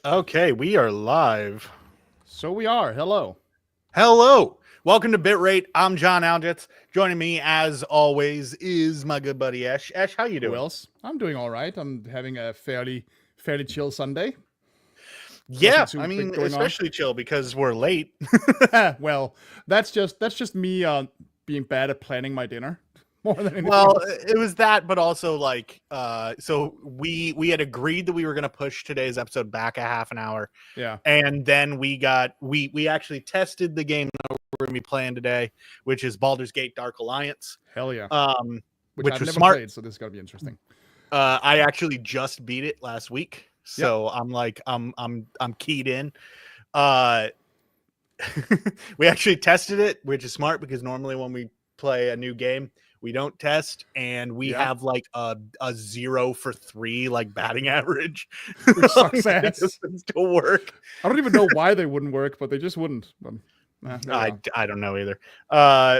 Okay, we are live. So we are. Hello. Hello. Welcome to BitRate. I'm John Aljets. Joining me, as always, is my good buddy Esh. Esh, how you Who doing? else? I'm doing all right. I'm having a fairly chill Sunday. Nothing Yeah, too I big mean, going on. especially chill because we're late. Well, that's just me being bad at planning my dinner more than anything Well, else. it was that, but also like, so we had agreed that we were going to push today's episode back a half an hour, Yeah. and then we actually tested the game that we're going to be playing today, which is Baldur's Gate: Dark Alliance, Hell yeah. um, Which which I've was never smart. played, so this is gonna be interesting. I actually just beat it last week, Yep. so I'm keyed in. Uh, we actually tested it, which is smart because normally when we play a new game, we don't test, and we Yeah. have like a 0 for 3 like batting average, Which sucks ass. to work. I don't even know why they wouldn't work, but they just wouldn't. But, there we I don't know either.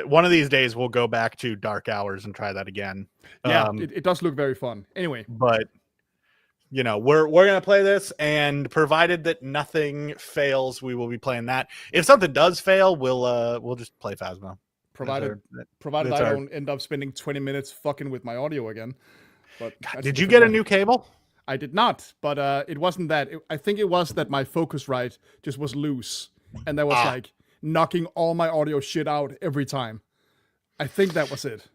One of these days we'll go back to dark hours and try that again. yeah, it does look very fun. Anyway, But you know, we're gonna play this, and provided that nothing fails, we will be playing that. If something does fail, we'll just play Phasmo. provided that's I our- don't end up spending 20 minutes fucking with my audio again. But that's Did you different get a matter. new cable? I did not, but it wasn't that. I think it was that my Focusrite just was loose, and that was like knocking all my audio shit out every time. I think that was it,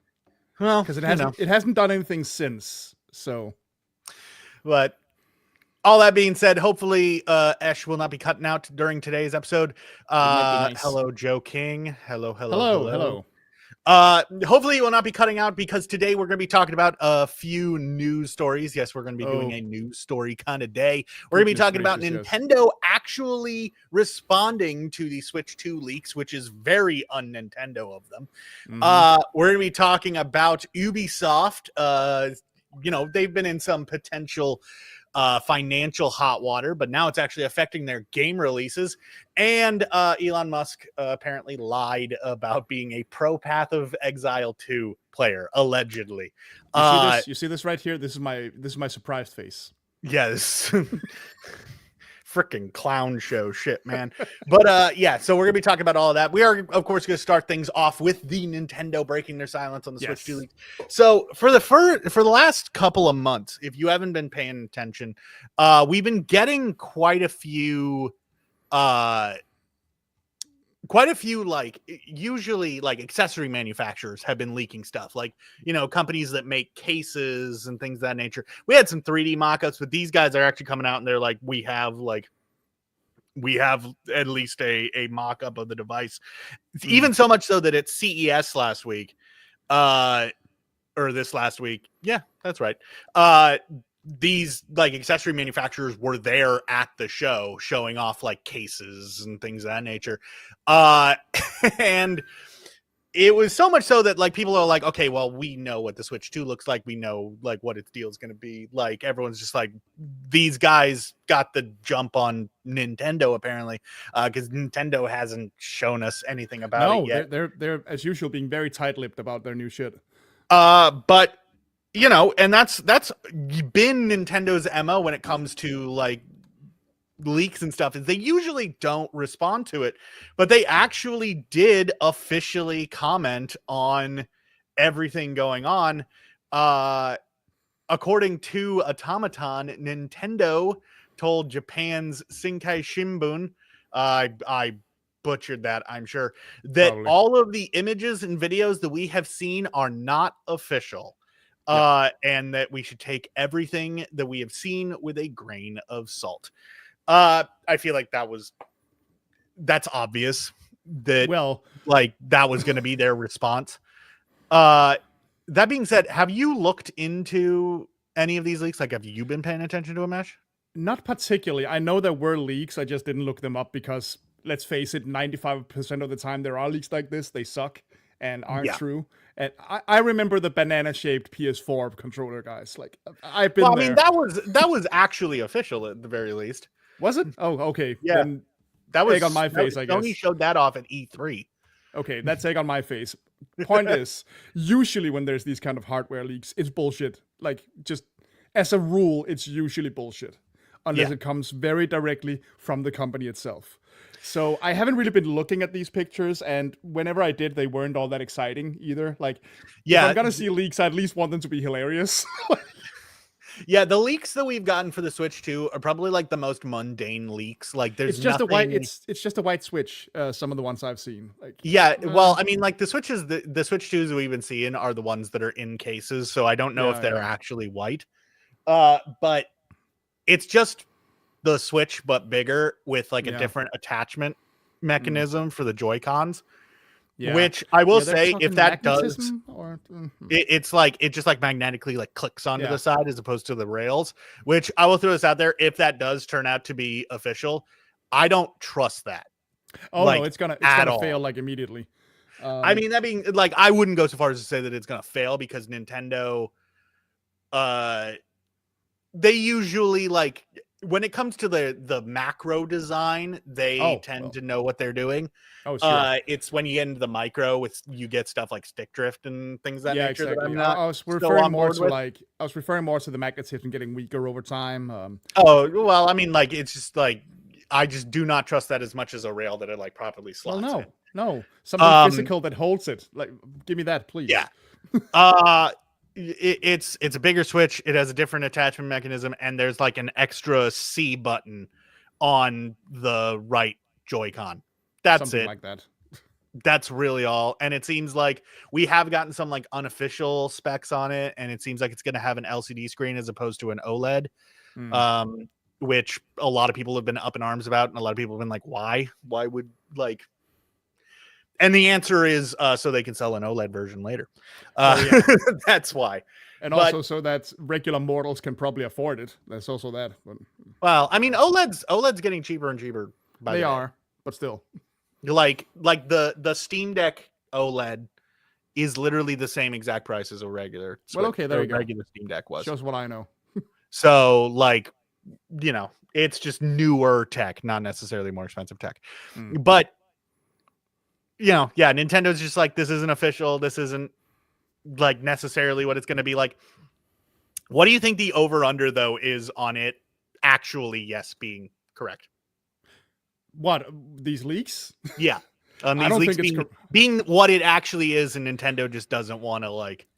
Well, because it hasn't done anything since. So But all that being said, hopefully Esh will not be cutting out during today's episode. nice. Hello, Joe King. Hello. hello. Hopefully it will not be cutting out, because today we're going to be talking about a few news stories. Yes, we're going to be doing a news story kind of day. We're going to be talking about Nintendo actually responding to the Switch 2 leaks, which is very un-Nintendo of them. We're going to be talking about Ubisoft. They've been in some potential financial hot water, but now it's actually affecting their game releases. And Elon Musk apparently lied about being a pro Path of Exile 2 player, allegedly. You see this right here? This is my surprised face. Yes. Freaking clown show shit, man. But so we're gonna be talking about all of that. We are, of course, gonna start things off with the Nintendo breaking their silence on the Switch 2 leaks. So for the last couple of months, if you haven't been paying attention, we've been getting quite a few like, usually like accessory manufacturers have been leaking stuff, like, companies that make cases and things of that nature. We had some 3D mock-ups, but these guys are actually coming out and they're like, we have at least a mock-up of the device. Even so much so that at CES last week, or this last week, yeah, that's right, these like accessory manufacturers were there at the show showing off like cases and things of that nature. And it was so much so that like people are like, okay, well, we know what the Switch 2 looks like. We know like what its deal is going to be. Like, everyone's just like, these guys got the jump on Nintendo apparently, because Nintendo hasn't shown us anything about it yet. They're as usual being very tight-lipped about their new shit. But and that's been Nintendo's MO when it comes to like leaks and stuff, is they usually don't respond to it, but they actually did officially comment on everything going on. According to Automaton, Nintendo told Japan's Shinkai Shimbun, I butchered that, I'm sure, that Probably. all of the images and videos that we have seen are not official. And that we should take everything that we have seen with a grain of salt. I feel like that's obvious that, Well, like, that was going to be their response. That being said, have you looked into any of these leaks? Like, have you been paying attention to them, Ash? not particularly. I know there were leaks. I just didn't look them up because, let's face it, 95% of the time there are leaks like this, they suck and aren't true. And I remember the banana-shaped PS4 controller, guys. Like, I've been there. I mean, that was actually official at the very least. Was it? Oh, okay. Yeah. Then that was egg on my face, I guess. Sony showed that off at E3. Okay, that's egg on my face. Point is, usually when there's these kind of hardware leaks, it's bullshit. Like, just as a rule, it's usually bullshit. unless it comes very directly from the company itself. So I haven't really been looking at these pictures, and whenever I did, they weren't all that exciting either. Like, if I'm gonna see leaks, I at least want them to be hilarious. Yeah, the leaks that we've gotten for the Switch 2 are probably like the most mundane leaks. Like, there's it's just nothing... it's just a white Switch. Some of the ones I've seen, like, yeah, well, I mean, like the Switches, the Switch 2s we've been seeing are the ones that are in cases, so I don't know if they're actually white. But it's just the Switch but bigger with like a different attachment mechanism for the Joy-Cons. Yeah. Which I will say, if that does, it's like it just like magnetically like clicks onto the side as opposed to the rails. Which I will throw this out there: if that does turn out to be official, I don't trust that. Oh like, no, it's gonna fail like immediately. I mean, that being like, I wouldn't go so far as to say that it's gonna fail because Nintendo, they usually like when it comes to the macro design, they tend to know what they're doing. Oh, sure. It's when you get into the micro, you get stuff like stick drift and things of that nature. Exactly. That I was referring more to the magnet system getting weaker over time. Oh well, I mean, like it's just like I just do not trust that as much as a rail that it like properly slots. Well, no, something physical that holds it. Like, give me that, please. Yeah. It's a bigger Switch. It has a different attachment mechanism, and there's like an extra C button on the right Joy-Con. That's something like that. That's really all. And it seems like we have gotten some like unofficial specs on it, and it seems like it's going to have an LCD screen as opposed to an OLED, which a lot of people have been up in arms about, and a lot of people have been like, why? Why would like... And the answer is so they can sell an OLED version later. That's why. And also so that regular mortals can probably afford it. That's also that. Well, I mean, OLED's getting cheaper and cheaper. They are, but still. Like the Steam Deck OLED is literally the same exact price as a regular Switch. Well, okay, there you go. Regular Steam Deck was. Shows what I know. So, like, you know, it's just newer tech, not necessarily more expensive tech. But you know, yeah, Nintendo's just like, this isn't official. This isn't like necessarily what it's going to be like. What do you think the over-under, though, is on it actually, being correct? What, these leaks? Yeah. These leaks being what it actually is, and Nintendo just doesn't want to, like...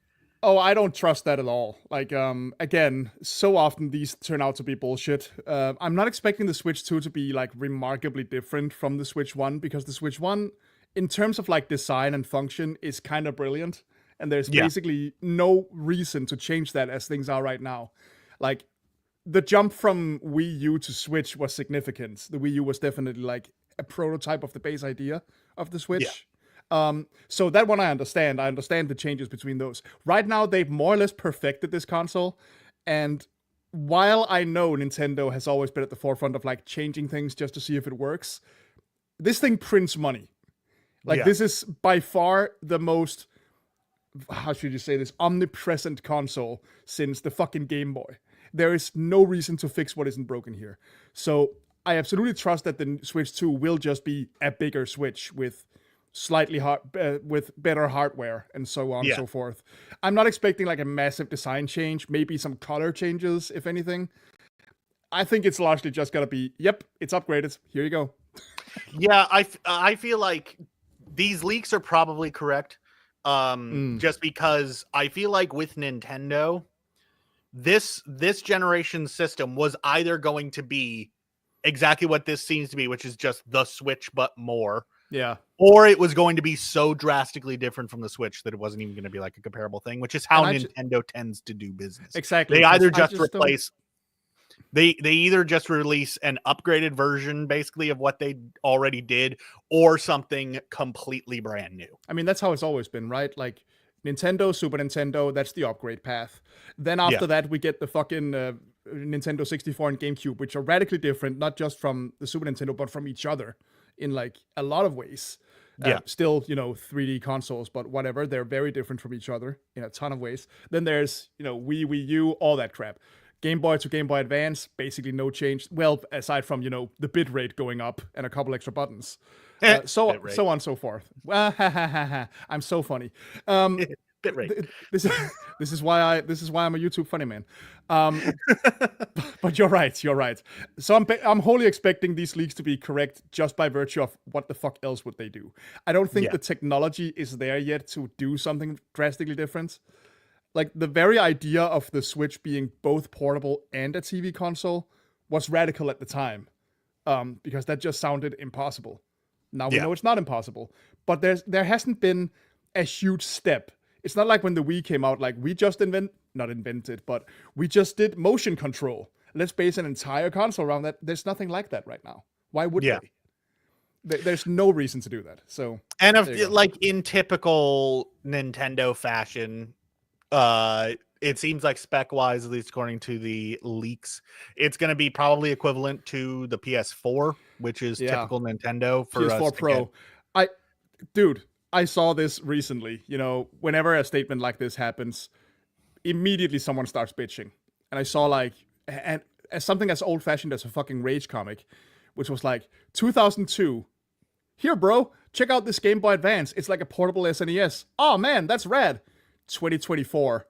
Oh, I don't trust that at all. Like, again, so often these turn out to be bullshit. I'm not expecting the Switch 2 to be, like, remarkably different from the Switch 1, because the Switch 1... in terms of like design and function, is kind of brilliant, and there's basically no reason to change that as things are right now. Like, the jump from Wii U to Switch was significant. The Wii U was definitely like a prototype of the base idea of the Switch. So that one I understand. I understand the changes between those. Right now, they've more or less perfected this console, and while I know Nintendo has always been at the forefront of like changing things just to see if it works, this thing prints money. Like, this is by far the most, how should you say this, omnipresent console since the fucking Game Boy. There is no reason to fix what isn't broken here. So I absolutely trust that the Switch 2 will just be a bigger Switch with with better hardware and so on and so forth. I'm not expecting like a massive design change, maybe some color changes, if anything. I think it's largely just gonna be, yep, it's upgraded. Here you go. Yeah, I feel like these leaks are probably correct, just because I feel like with Nintendo, this generation system was either going to be exactly what this seems to be, which is just the Switch but more, or it was going to be so drastically different from the Switch that it wasn't even going to be like a comparable thing, which is how Nintendo tends to do business. Exactly. They either just replace... They either just release an upgraded version, basically, of what they already did, or something completely brand new. I mean, that's how it's always been, right? Like, Nintendo, Super Nintendo, that's the upgrade path. Then after that, we get the fucking Nintendo 64 and GameCube, which are radically different, not just from the Super Nintendo, but from each other in, like, a lot of ways. Still, you know, 3D consoles, but whatever. They're very different from each other in a ton of ways. Then there's, you know, Wii U, all that crap. Game Boy to Game Boy Advance, basically no change. Well, aside from, you know, the bitrate going up and a couple extra buttons. So on and so forth. I'm so funny. BitRate. This this is why I'm a YouTube funny man. But you're right. You're right. So I'm wholly expecting these leaks to be correct just by virtue of what the fuck else would they do. I don't think Yeah. the technology is there yet to do something drastically different. Like the very idea of the Switch being both portable and a TV console was radical at the time, because that just sounded impossible. Now we know it's not impossible, but there hasn't been a huge step. It's not like when the Wii came out, like we just not invented, but we just did motion control. Let's base an entire console around that. There's nothing like that right now. Why would they? There's no reason to do that. So, and like in typical Nintendo fashion, it seems like spec wise, at least according to the leaks, it's going to be probably equivalent to the PS4, which is typical Nintendo for PS4 us Pro. I saw this recently. You know, whenever a statement like this happens, immediately someone starts bitching. And I saw like and as something as old fashioned as a fucking Rage comic, which was like 2002. Here, bro, check out this Game Boy Advance. It's like a portable SNES. Oh man, that's rad. 2024.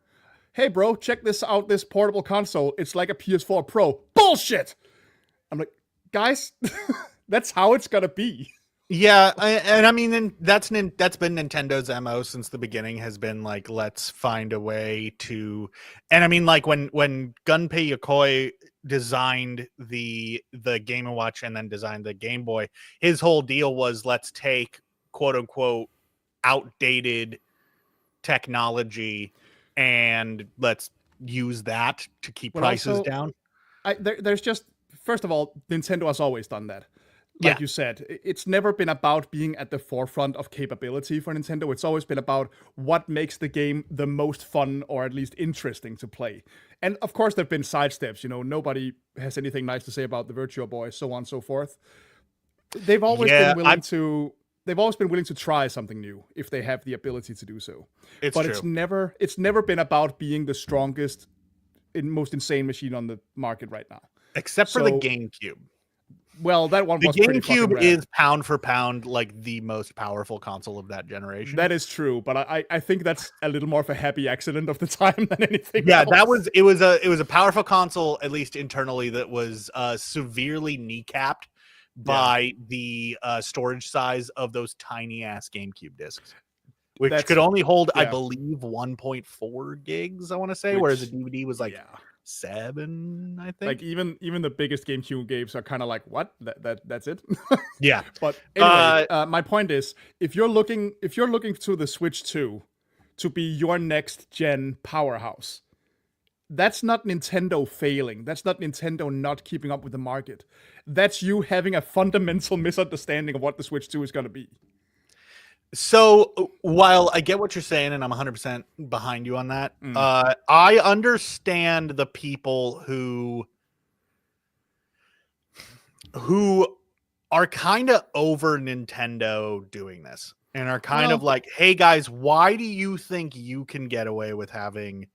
Hey, bro, check this out. This portable console. It's like a PS4 Pro. Bullshit. I'm like, guys, that's how it's gonna be. Yeah, and I mean, that's been Nintendo's MO since the beginning, has been like, let's find a way to, and I mean, like when Gunpei Yokoi designed the Game & Watch and then designed the Game Boy, his whole deal was, let's take quote unquote outdated technology and let's use that to keep prices also, down. There's just, first of all, Nintendo has always done that. Like you said, it's never been about being at the forefront of capability for Nintendo. It's always been about what makes the game the most fun or at least interesting to play. And of course, there have been sidesteps. You know, nobody has anything nice to say about the Virtua Boy, so on and so forth. They've always been willing to. They've always been willing to try something new if they have the ability to do so. It's never been about being the strongest, most insane machine on the market right now. Except for the GameCube. Well, that one was pretty fucking rad. The GameCube is pound for pound like the most powerful console of that generation. That is true, but I think that's a little more of a happy accident of the time than anything. Yeah, else. it was a powerful console, at least internally, that was severely kneecapped by the storage size of those tiny ass GameCube discs, which could only hold, I believe, 1.4 gigs. I want to say, whereas a DVD was like 7, I think. Like even the biggest GameCube games are kind of like, what? That's it? Yeah. But anyway, my point is, if you're looking to the Switch 2 to be your next gen powerhouse, that's not Nintendo failing. That's not Nintendo not keeping up with the market. That's you having a fundamental misunderstanding of what the Switch 2 is going to be. So while I get what you're saying, and I'm 100% behind you on that, I understand the people who are kind of over Nintendo doing this and are kind of like, hey guys, why do you think you can get away with having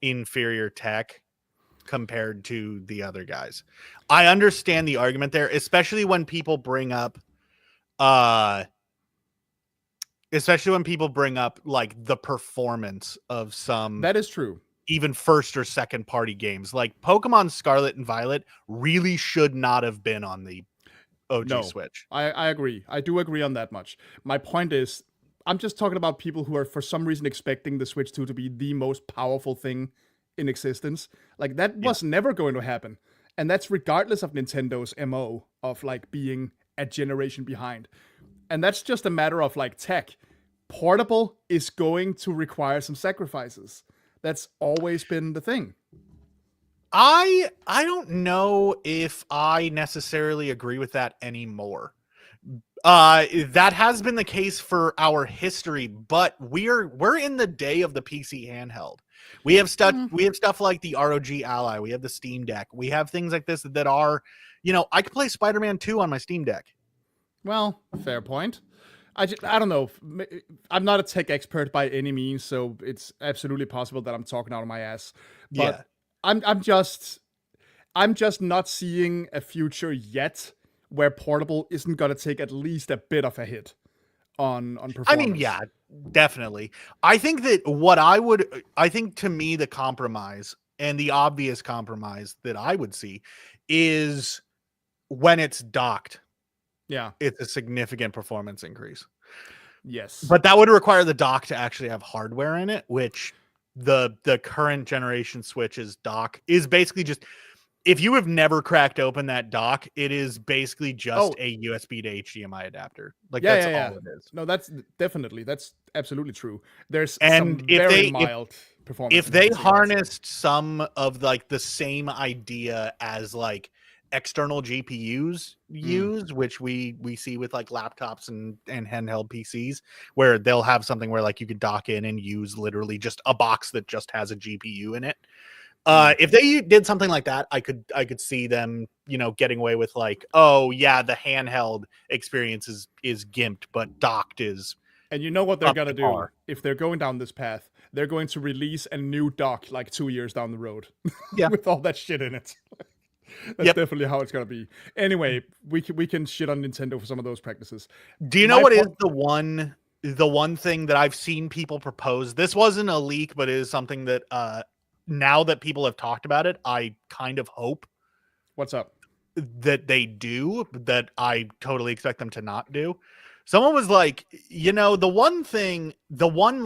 inferior tech compared to the other guys? I understand the argument there, especially when people bring up like the performance of some, that is true, even first or second party games. Like Pokemon Scarlet and Violet really should not have been on the OG Switch. I agree. I do agree on that much. My point is, I'm just talking about people who are for some reason expecting the Switch 2 to be the most powerful thing in existence. Like that was never going to happen. And that's regardless of Nintendo's MO of like being a generation behind. And that's just a matter of like tech. Portable is going to require some sacrifices. That's always been the thing. I don't know if I necessarily agree with that anymore. That has been the case for our history, but we're in the day of the PC handheld. We have stuff like the ROG Ally, we have the Steam Deck, we have things like this that are, I could play Spider-Man 2 on my Steam Deck. Well, fair point. I don't know. I'm not a tech expert by any means, so it's absolutely possible that I'm talking out of my ass. But I'm just not seeing a future yet where portable isn't gonna take at least a bit of a hit on performance. I mean, Definitely. I think to me, the compromise and the obvious compromise that I would see is when it's docked, Yeah. it's a significant performance increase. Yes. But that would require the dock to actually have hardware in it, which the current generation Switch's dock is basically just, if you have never cracked open that dock, it is basically just a USB to HDMI adapter. Like that's all it is. No, that's absolutely true. There's And some very mild performance if they enhancing, I'd say. harnessed some of like the same idea as like external GPUs use, which we see with like laptops and handheld PCs, where they'll have something where like you could dock in and use literally just a box that just has a GPU in it. If they did something like that, I could see them, getting away with like, oh yeah, the handheld experience is gimped, but docked is. And you know what they're gonna do par. if they're going down this path? They're going to release a new dock like 2 years down the road, Yeah. with all that shit in it. That's definitely how it's gonna be. Anyway, we can shit on Nintendo for some of those practices. Do you know what is the one thing that I've seen people propose? This wasn't a leak, but it is something that now that people have talked about it, I kind of hope What's up? that they do, that I totally expect them to not do. Someone was like, the one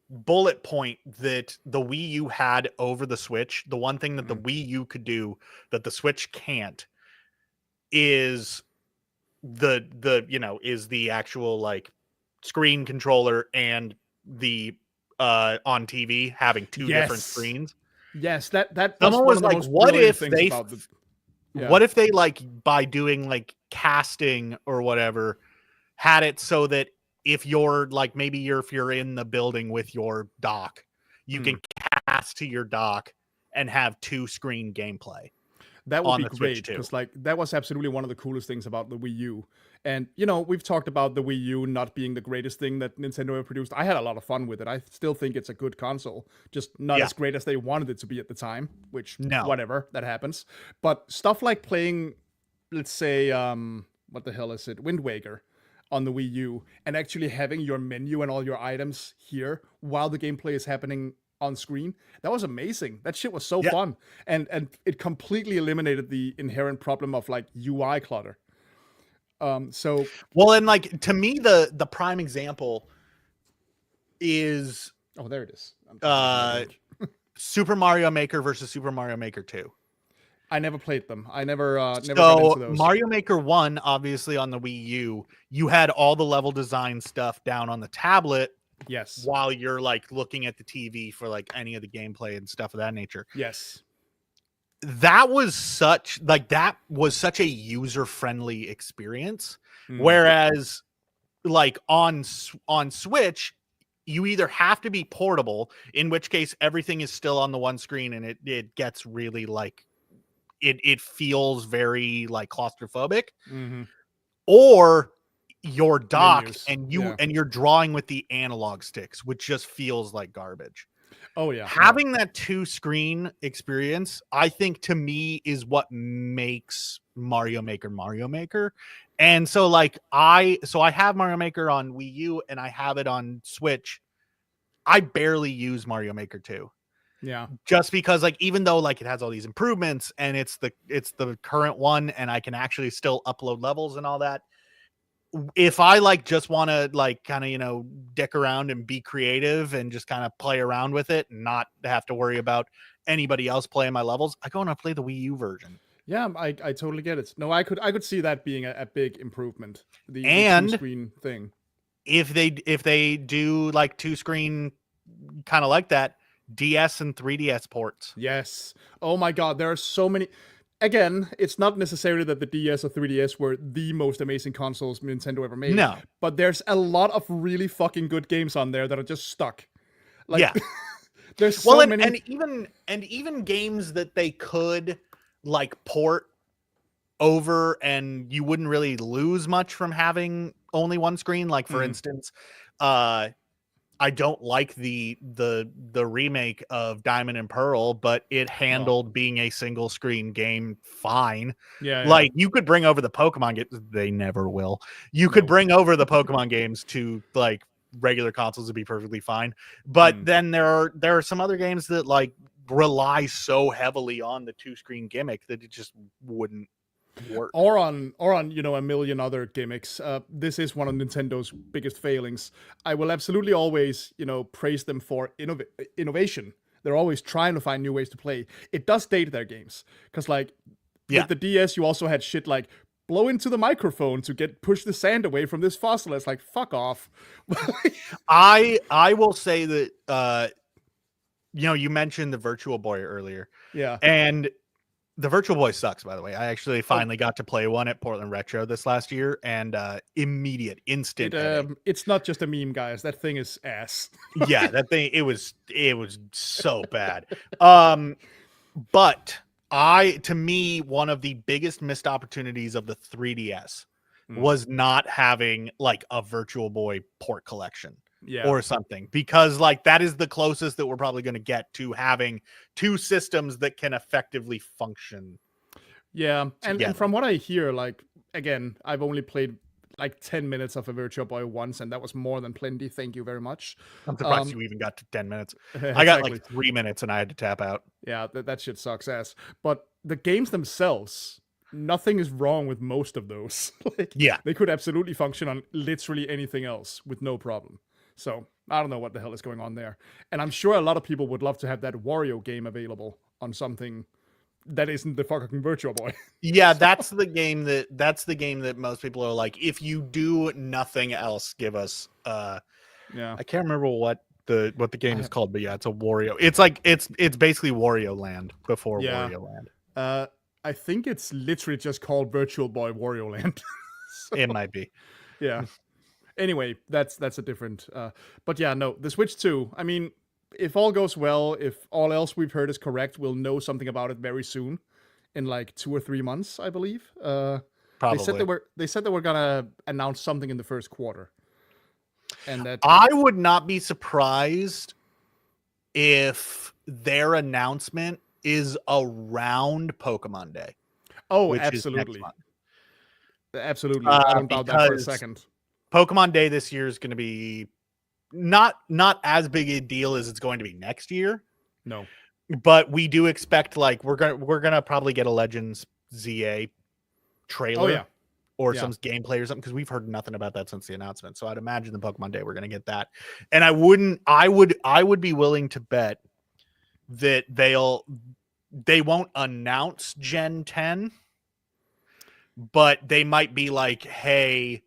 bullet point that the Wii U had over the Switch, the one thing that the Wii U could do that the Switch can't, is the actual like screen controller and the on TV having two different screens. Yes, that someone was like, what if they Yeah. what if they like by doing like casting or whatever had it so that if you're like if you're in the building with your dock, you can cast to your dock and have two screen gameplay. That would be great, because like that was absolutely one of the coolest things about the Wii U. And we've talked about the Wii U not being the greatest thing that Nintendo ever produced. I had a lot of fun with it. I still think it's a good console, just not as great as they wanted it to be at the time, which whatever, that happens. But stuff like playing, let's say, what the hell is it, Wind Waker on the Wii U, and actually having your menu and all your items here while the gameplay is happening on screen, that was amazing. That shit was so fun, and it completely eliminated the inherent problem of like UI clutter. So well, and like to me, the prime example is there it is. Super Mario Maker versus Super Mario Maker 2. I never played them. I never got into those. Mario Maker 1, obviously on the Wii U, you had all the level design stuff down on the tablet. Yes. While you're like looking at the TV for like any of the gameplay and stuff of that nature. Yes. That was such a user-friendly experience. Whereas like on Switch, you either have to be portable, in which case everything is still on the one screen and it gets really like it feels very like claustrophobic, or your dock and you're drawing with the analog sticks, which just feels like garbage. Oh yeah. Having that two screen experience, I think to me is what makes Mario Maker. And so like I have Mario Maker on Wii U and I have it on Switch. I barely use Mario Maker 2. Yeah. Just because like even though like it has all these improvements and it's the current one and I can actually still upload levels and all that, if I like just want to like kind of dick around and be creative and just kind of play around with it and not have to worry about anybody else playing my levels, I go and I play the Wii U version. Yeah, I totally get it. No, I could see that being a big improvement. The two screen thing. If they do like two screen kind of like that, DS and 3DS ports. Yes. Oh my god, there are so many. Again, it's not necessarily that the DS or 3DS were the most amazing consoles Nintendo ever made. No. But there's a lot of really fucking good games on there that are just stuck. Like, there's so many. And even games that they could like port over and you wouldn't really lose much from having only one screen. Like for instance, I don't like the remake of Diamond and Pearl, but it handled being a single screen game fine. Yeah, like you could bring over the Pokemon games. They never will. You could bring over the Pokemon games to like regular consoles to be perfectly fine. But then there are some other games that like rely so heavily on the 2-screen gimmick that it just wouldn't work. Or on a million other gimmicks. This is one of Nintendo's biggest failings. I will absolutely always praise them for innovation. They're always trying to find new ways to play. It does date their games because like with the DS, you also had shit like blow into the microphone to push the sand away from this fossil. It's like fuck off. I will say that you mentioned the Virtual Boy earlier. Yeah. And the Virtual Boy sucks, by the way. I actually finally got to play one at Portland Retro this last year, and instant. It's not just a meme, guys. That thing is ass. Yeah, that thing. It was so bad. But to me, one of the biggest missed opportunities of the 3DS was not having like a Virtual Boy port collection. Or something, because like that is the closest that we're probably going to get to having two systems that can effectively function. Yeah, and from what I hear, like again, I've only played like 10 minutes of a Virtual Boy once, and that was more than plenty. Thank you very much. I'm surprised you even got to 10 minutes. Exactly. I got like 3 minutes and I had to tap out. Yeah, that shit sucks ass. But the games themselves, nothing is wrong with most of those. Like, they could absolutely function on literally anything else with no problem. So I don't know what the hell is going on there. And I'm sure a lot of people would love to have that Wario game available on something that isn't the fucking Virtual Boy. Yeah, that's the game that most people are like, if you do nothing else, give us I can't remember what the game is called, but yeah, it's a Wario. It's like it's basically Wario Land before Wario Land. I think it's literally just called Virtual Boy Wario Land. So, it might be. Yeah. Anyway, that's a different. But yeah, no, the Switch 2. I mean, if all goes well, if all else we've heard is correct, we'll know something about it very soon, in like 2 or 3 months, I believe. Probably. They said they were gonna announce something in the first quarter, and that I would not be surprised if their announcement is around Pokemon Day. Oh, absolutely. Absolutely. I don't doubt that for a second. Pokemon Day this year is going to be not as big a deal as it's going to be next year. No, but we do expect like we're gonna probably get a Legends ZA trailer, or some gameplay or something, because we've heard nothing about that since the announcement. So I'd imagine the Pokemon Day we're gonna get that, and I would be willing to bet that they won't announce Gen 10, but they might be like, hey,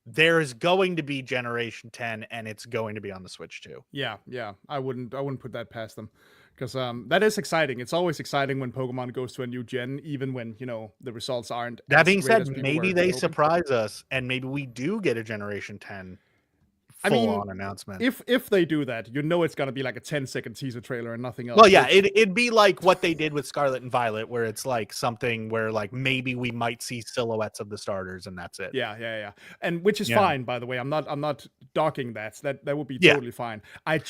there's going to be Generation 10 and it's going to be on the Switch too. Yeah. I wouldn't put that past them, because that is exciting. It's always exciting when Pokemon goes to a new gen, even when the results aren't. That being said, maybe they surprise us and maybe we do get a Generation 10 full-on announcement. If they do that, it's gonna be like a 10-second teaser trailer and nothing else. Well, yeah, it'd be like what they did with Scarlet and Violet, where it's like something where like maybe we might see silhouettes of the starters and that's it. Yeah. And which is fine, by the way. I'm not docking that. That would be totally fine. I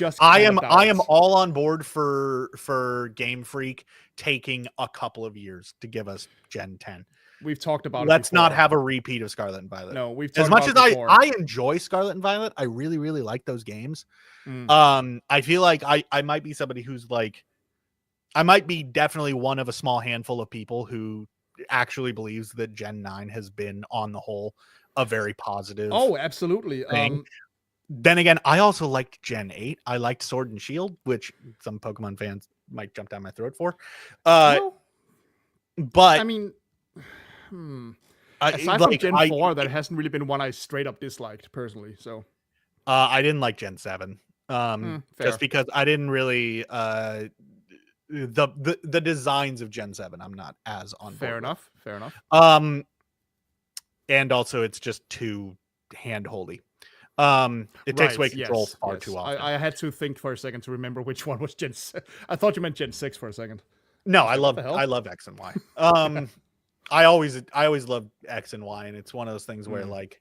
am all on board for Game Freak taking a couple of years to give us Gen 10. We've talked about Let's not have a repeat of Scarlet and Violet. No, we've talked as much as I enjoy Scarlet and Violet. I really, really like those games. I feel like I might be somebody who's like, I might be definitely one of a small handful of people who actually believes that Gen 9 has been, on the whole, a very positive. Oh, absolutely. Thing. Then again, I also liked Gen 8. I liked Sword and Shield, which some Pokemon fans might jump down my throat for. But I mean, aside from Gen 4, that hasn't really been one I straight up disliked personally. So I didn't like Gen 7. Just because I didn't really the designs of Gen 7 I'm not as on board. Fair enough. And also it's just too hand-holdy. It takes away control far too often. I had to think for a second to remember which one was Gen 6. I thought you meant Gen 6 for a second. No, I love X and Y. I always love X and Y, and it's one of those things where like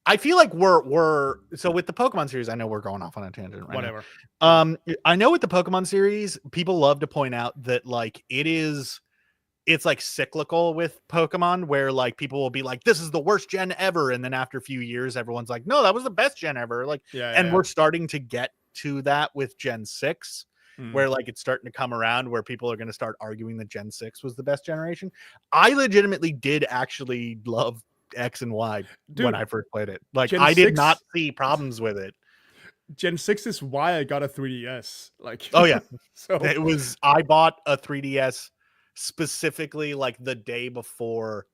I feel like we're so with the Pokemon series. I know we're going off on a tangent right Whatever. now. I know with the Pokemon series, people love to point out that like it's like cyclical with Pokemon, where like people will be like, "This is the worst gen ever," and then after a few years, everyone's like, "No, that was the best gen ever." Like, and we're starting to get to that with Gen 6. Where like it's starting to come around where people are going to start arguing that Gen 6 was the best generation. I legitimately did actually love X and Y when I first played it. Like Gen I did 6 not see problems with it. Gen 6 is why I got a 3DS. Like, Oh yeah. so It was I bought a 3DS specifically like the day before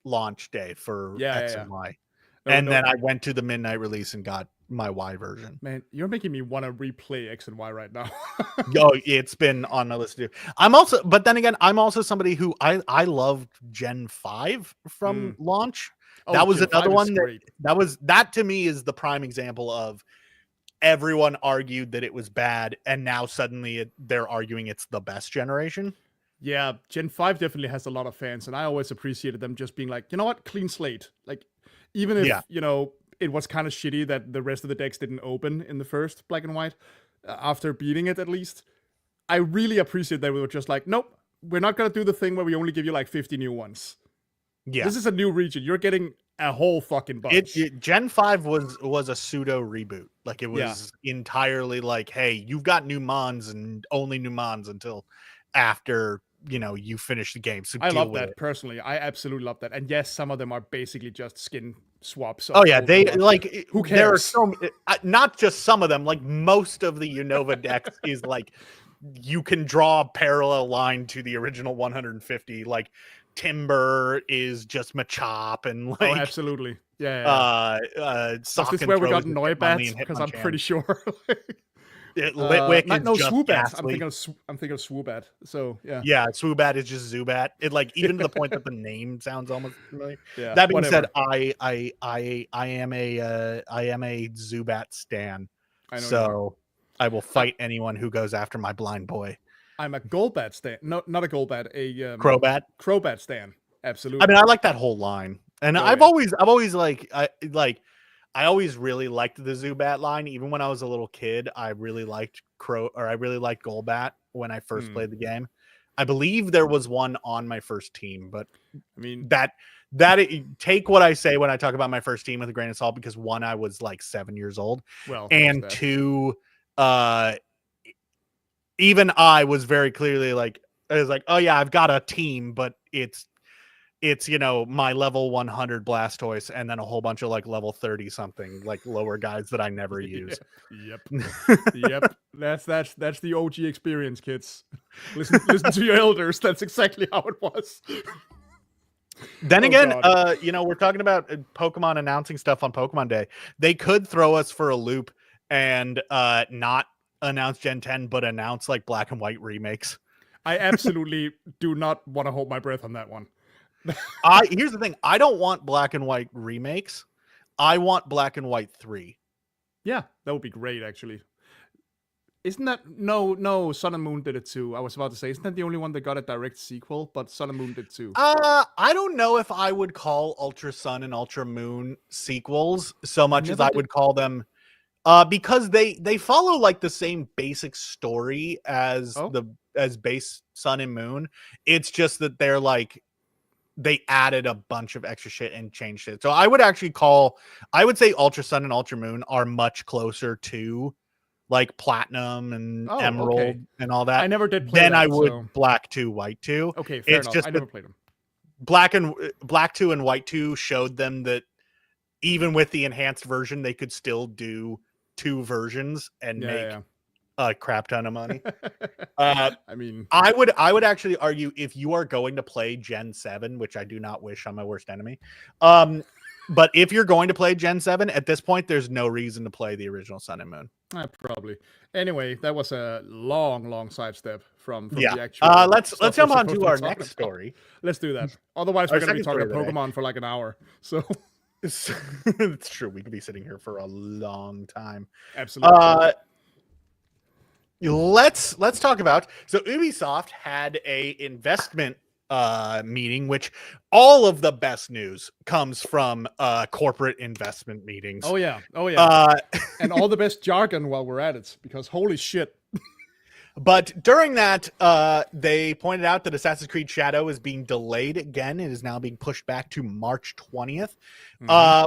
launch day for X and Y. And then I went to the midnight release and got my Y version. Man, you're making me want to replay X and Y right now. Oh, it's been on my list to do. I'm also, but then again, I'm also somebody who I loved Gen 5 from launch. That was Gen another 5 is one great. that to me is the prime example of everyone argued that it was bad, and now suddenly they're arguing it's the best generation. Yeah, Gen 5 definitely has a lot of fans, and I always appreciated them just being like, you know what, clean slate. Like, even if, you know, it was kind of shitty that the rest of the decks didn't open in the first Black and White, after beating it at least, I really appreciate that we were just like, nope, we're not going to do the thing where we only give you like 50 new ones. Yeah. This is a new region. You're getting a whole fucking bunch. Gen 5 was a pseudo reboot. Like it was entirely like, hey, you've got new mons and only new mons until after, you know, you finish the game. So I love that personally. I absolutely love that. And yes, some of them are basically just skin swaps. Oh yeah, they like who cares? There are so not just some of them, like most of the Unova decks is like you can draw a parallel line to the original 150. Like Timber is just Machop and like absolutely. Is this where we got Noibat? Because I'm pretty sure. Litwick is no, just Swoobat. Ghastly. I'm thinking of Swoobat. So yeah. Yeah, Swoobat is just Zubat. It like even to the point that the name sounds almost familiar. Yeah, that being said, I am a Zubat stan. So I will fight anyone who goes after my blind boy. I'm a Golbat stan. No, not a Golbat, a Crobat. Crobat stan. Absolutely. I mean, I like that whole line. And I've always I always really liked the Zubat line. Even when I was a little kid, I really liked Golbat when I first played the game. I believe there was one on my first team, but I mean take what I say when I talk about my first team with a grain of salt, because one, I was like 7 years old. Well, and two, even I was very clearly like, I was like, oh yeah, I've got a team, but it's you know, my level 100 Blastoise and then a whole bunch of like level 30 something like lower guys that I never use. Yep. That's the OG experience, kids. Listen to your elders. That's exactly how it was. Then again, you know, we're talking about Pokemon announcing stuff on Pokemon Day. They could throw us for a loop and not announce Gen 10, but announce like Black and White remakes. I absolutely do not want to hold my breath on that one. Here's the thing. I don't want Black and White remakes. I want Black and White 3. Yeah, that would be great, actually. Isn't that no? Sun and Moon did it too. I was about to say, isn't that the only one that got a direct sequel? But Sun and Moon did too. I don't know if I would call Ultra Sun and Ultra Moon sequels so much as I would call them, because they follow like the same basic story as as base Sun and Moon. It's just that they're like, they added a bunch of extra shit and changed it. So I would say Ultra Sun and Ultra Moon are much closer to like Platinum and Emerald and all that. I never did play then that, I would Black 2, White 2. Okay, fair enough. I never played them. Black 2 and White 2 showed them that even with the enhanced version, they could still do 2 versions and make a crap ton of money. I mean, I would actually argue, if you are going to play Gen 7, which I do not wish on my worst enemy, but if you're going to play Gen 7 at this point, there's no reason to play the original Sun and Moon. Probably. Anyway, that was a long sidestep from the actual. Let's jump on to our next story. Let's do that. Otherwise, we're going to be talking Pokemon for like an hour. So it's true. We could be sitting here for a long time. Absolutely. Let's talk about, so Ubisoft had a investment meeting, which all of the best news comes from corporate investment meetings. Oh yeah. And all the best jargon while we're at it, because holy shit. But during that, they pointed out that Assassin's Creed Shadow is being delayed again. It is now being pushed back to March 20th,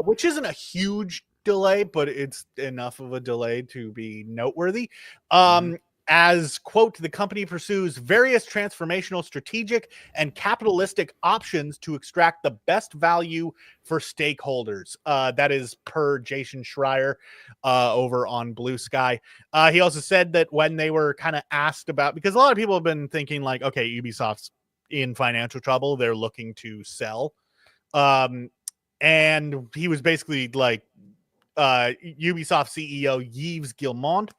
which isn't a huge delay, but it's enough of a delay to be noteworthy. As, quote, the company pursues various transformational, strategic, and capitalistic options to extract the best value for stakeholders. That is per Jason Schreier over on Blue Sky. He also said that when they were kind of asked about, because a lot of people have been thinking like, okay, Ubisoft's in financial trouble, they're looking to sell. And he was basically like, Ubisoft CEO Yves Guillemot,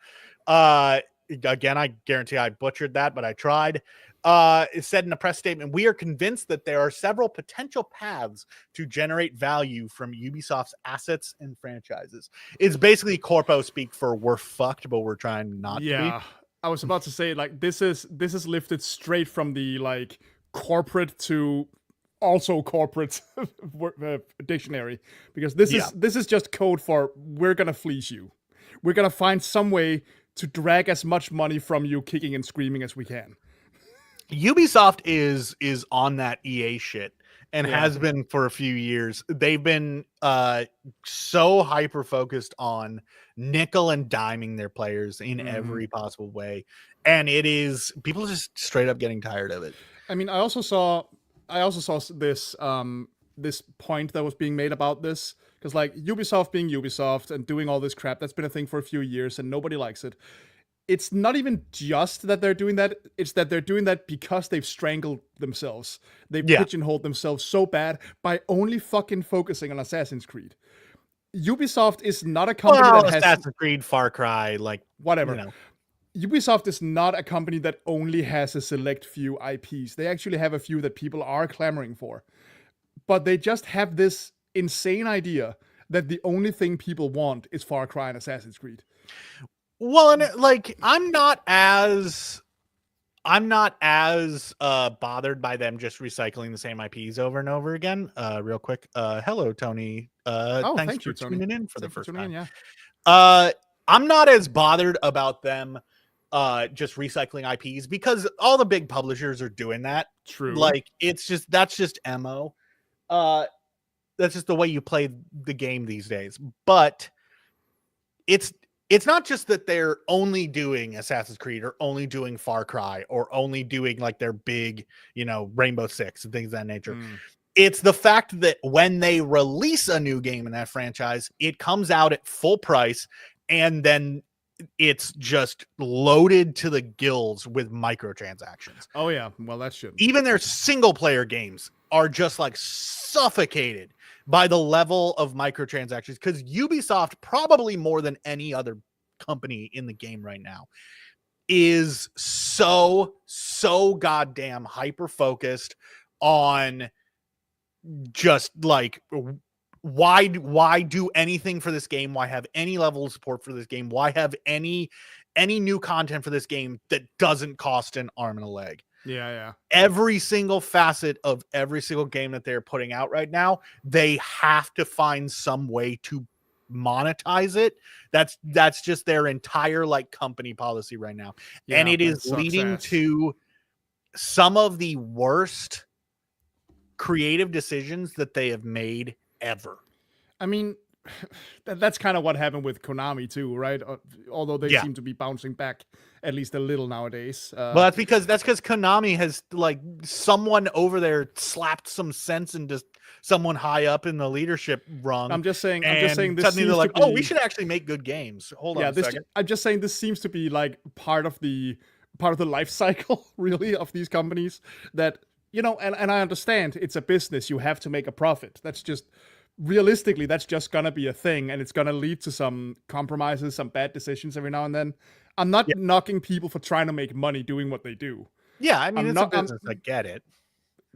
again, I guarantee I butchered that, but I tried. It said in a press statement, we are convinced that there are several potential paths to generate value from Ubisoft's assets and franchises. It's basically corpo speak for we're fucked, but we're trying not to be. I was about to say, like, this is lifted straight from the like corporate to also corporate dictionary, because this is just code for we're gonna fleece you. We're gonna find some way to drag as much money from you kicking and screaming as we can. Ubisoft is on that EA shit and has been for a few years. They've been so hyper focused on nickel and diming their players in every possible way, and it is people just straight up getting tired of it. I mean, I also saw this this point that was being made about this, because like Ubisoft being Ubisoft and doing all this crap, that's been a thing for a few years and nobody likes it. It's not even just that they're doing that, it's that they're doing that because they've strangled themselves. They've pigeonholed themselves so bad by only fucking focusing on Assassin's Creed. Ubisoft is not a company that has Assassin's Creed, Far Cry, like whatever. You know. Ubisoft is not a company that only has a select few IPs. They actually have a few that people are clamoring for. But they just have this insane idea that the only thing people want is Far Cry and Assassin's Creed. Well, and like I'm not as bothered by them just recycling the same IPs over and over again. Real quick. Hello, Tony. Thanks for tuning in for the first time. I'm not as bothered about them just recycling IPs because all the big publishers are doing that. True. Like that's just MO. That's just the way you play the game these days. But it's not just that they're only doing Assassin's Creed or only doing Far Cry or only doing like their big, Rainbow Six and things of that nature. It's the fact that when they release a new game in that franchise, it comes out at full price and then it's just loaded to the gills with microtransactions. Oh yeah, well that should. Even their single player games are just like suffocated by the level of microtransactions, because Ubisoft, probably more than any other company in the game right now, is so goddamn hyper focused on just like why do anything for this game? Why have any level of support for this game? Why have any new content for this game that doesn't cost an arm and a leg? Yeah. Every single facet of every single game that they're putting out right now, they have to find some way to monetize it. That's just their entire like company policy right now. And it is leading to some of the worst creative decisions that they have made ever. I mean, that's kind of what happened with Konami too, right? Although they seem to be bouncing back at least a little nowadays. Well, that's because Konami has like someone over there slapped some sense into someone high up in the leadership rung. I'm just saying. This suddenly they're like, we should actually make good games. Hold on a second. I'm just saying this seems to be like part of the life cycle, really, of these companies. That and I understand it's a business. You have to make a profit. That's just. Realistically, that's just gonna be a thing, and it's gonna lead to some compromises, some bad decisions every now and then. I'm not knocking people for trying to make money doing what they do. Yeah, I mean, it's a business. I get it.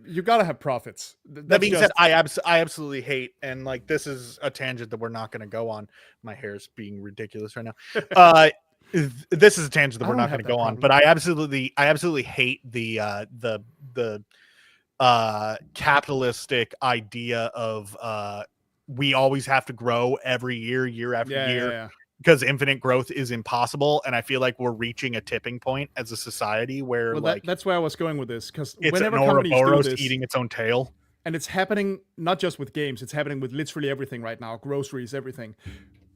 You gotta have profits. That being said, I absolutely hate, and like this is a tangent that we're not going to go on. My hair's being ridiculous right now. This is a tangent that we're not going to go on, but I absolutely hate the capitalistic idea of we always have to grow every year after year, because infinite growth is impossible. And I feel like we're reaching a tipping point as a society where that's where I was going with this, because it's whenever an companies do Ouroboros this, eating its own tail. and it's happening not just with games, it's happening with literally everything right now, groceries, everything.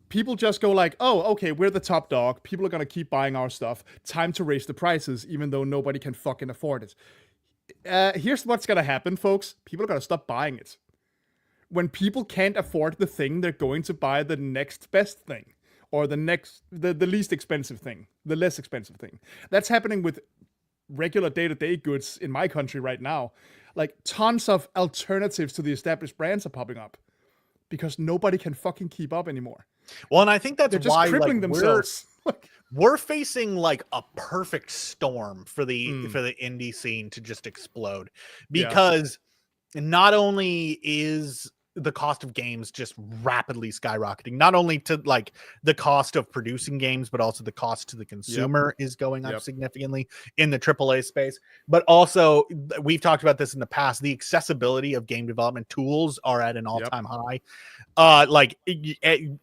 People just go like, oh, okay, we're the top dog. People are going to keep buying our stuff. Time to raise the prices, even though nobody can fucking afford it. Here's what's going to happen, folks. People are going to stop buying it. When people can't afford the thing, they're going to buy the next best thing. Or the least expensive thing. The less expensive thing. That's happening with regular day-to-day goods in my country right now. Like, tons of alternatives to the established brands are popping up. Because nobody can fucking keep up anymore. Well, and I think that's They're just why crippling themselves. We're facing like a perfect storm for the indie scene to just explode, because not only is the cost of games just rapidly skyrocketing, not only to like the cost of producing games, but also the cost to the consumer is going up significantly in the AAA space. But also, we've talked about this in the past, the accessibility of game development tools are at an all-time high. Like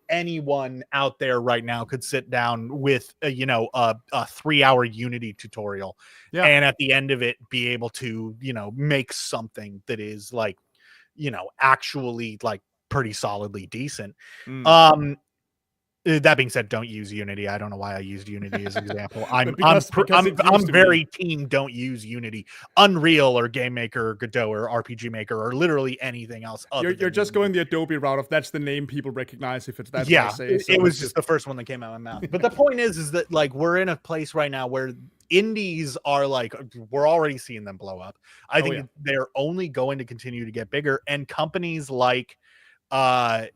anyone out there right now could sit down with a 3-hour Unity tutorial, and at the end of it be able to make something that is like actually like pretty solidly decent. That being said, don't use Unity. I don't know why I used Unity as an example. I'm very team don't use Unity. Unreal or Game Maker or Godot or RPG Maker or literally anything else. You're just going the Adobe route of that's the name people recognize if it's that. Yeah, it was just the first one that came out of my mouth. But the point is that like we're in a place right now where indies are like, we're already seeing them blow up. I think they're only going to continue to get bigger, and companies like Ubisoft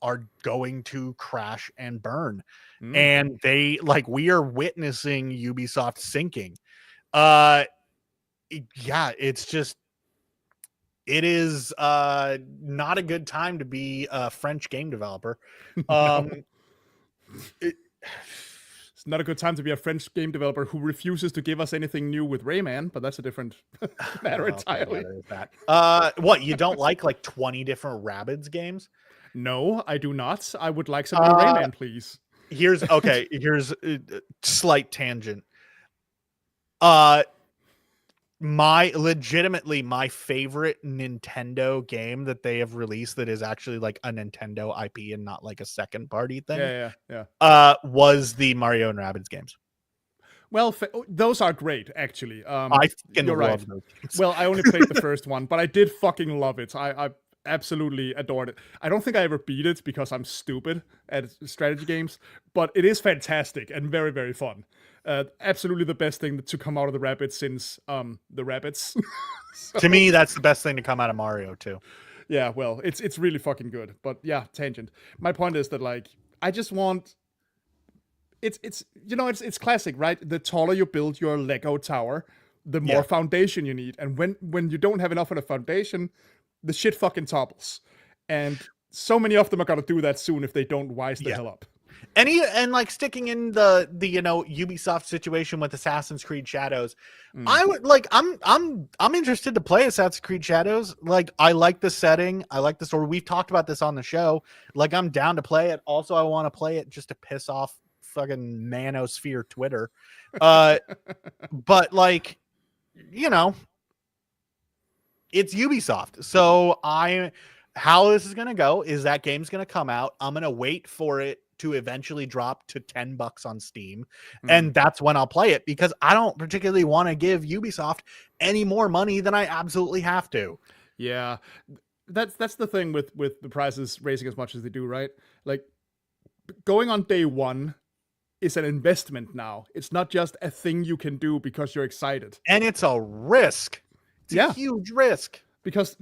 are going to crash and burn. And we are witnessing Ubisoft sinking. It is not a good time to be a French game developer. It's not a good time to be a French game developer who refuses to give us anything new with Rayman, but that's a different matter entirely. What, you don't like 20 different Rabbids games? No, I do not. I would like some new Rayman, please. Here's a slight tangent. My favorite Nintendo game that they have released that is actually like a Nintendo IP and not like a second party thing. Was the Mario and Rabbids games. Well, those are great, actually. I fucking love those games. Well, I only played the first one, but I did fucking love it. I absolutely adored it. I don't think I ever beat it because I'm stupid at strategy games, but it is fantastic and very, very fun. Absolutely the best thing to come out of the Rabbids since the Rabbids. So, to me, that's the best thing to come out of Mario too. Yeah, well, it's really fucking good. But yeah, tangent. My point is that like I just want it's classic, right? The taller you build your Lego tower, the more foundation you need. And when you don't have enough of a foundation, the shit fucking topples. And so many of them are gonna do that soon if they don't wise the hell up. And like sticking in the Ubisoft situation with Assassin's Creed Shadows, I would like I'm interested to play Assassin's Creed Shadows. Like, I like the setting, I like the story. We've talked about this on the show. Like, I'm down to play it. Also, I want to play it just to piss off fucking Manosphere Twitter. But like, it's Ubisoft. So how this is gonna go is that game's gonna come out. I'm gonna wait for it to eventually drop to $10 on Steam, and that's when I'll play it, because I don't particularly want to give Ubisoft any more money than I absolutely have to. Yeah, that's the thing with the prices raising as much as they do, right? Like, going on day one is an investment now. It's not just a thing you can do because you're excited, and it's a risk. It's a huge risk, because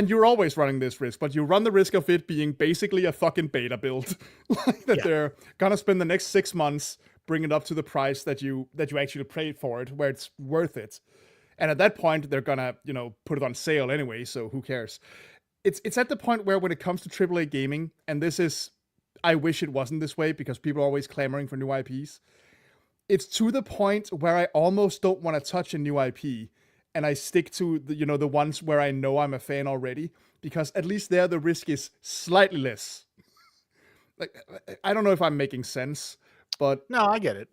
you're always running this risk, but you run the risk of it being basically a fucking beta build. Like that they're gonna spend the next 6 months bringing it up to the price that you actually paid for it, where it's worth it. And at that point, they're gonna, put it on sale anyway, so who cares? It's at the point where when it comes to AAA gaming, and this is, I wish it wasn't this way because people are always clamoring for new IPs. It's to the point where I almost don't want to touch a new IP and I stick to the ones where I know I'm a fan already, because at least there the risk is slightly less. Like, I don't know if I'm making sense, but No, I get it.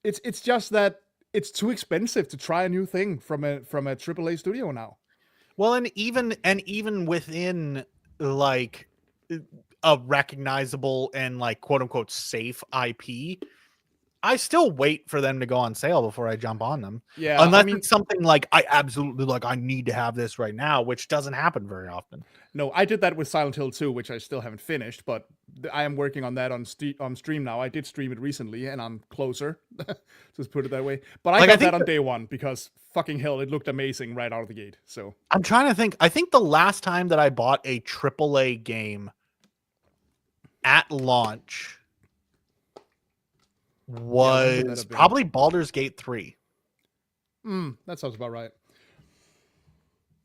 it's just that it's too expensive to try a new thing from a AAA studio now. Well, and even within like a recognizable and like quote unquote safe IP, I still wait for them to go on sale before I jump on them. Yeah, Unless it's something like I absolutely like I need to have this right now, which doesn't happen very often. no, I did that with Silent Hill 2, which I still haven't finished, but I am working on that on stream now. I did stream it recently, and I'm closer. Just put it that way. But I got that on day one because fucking hell, it looked amazing right out of the gate. So I'm trying to think. I think the last time that I bought a AAA game at launch was probably Baldur's Gate 3. That sounds about right.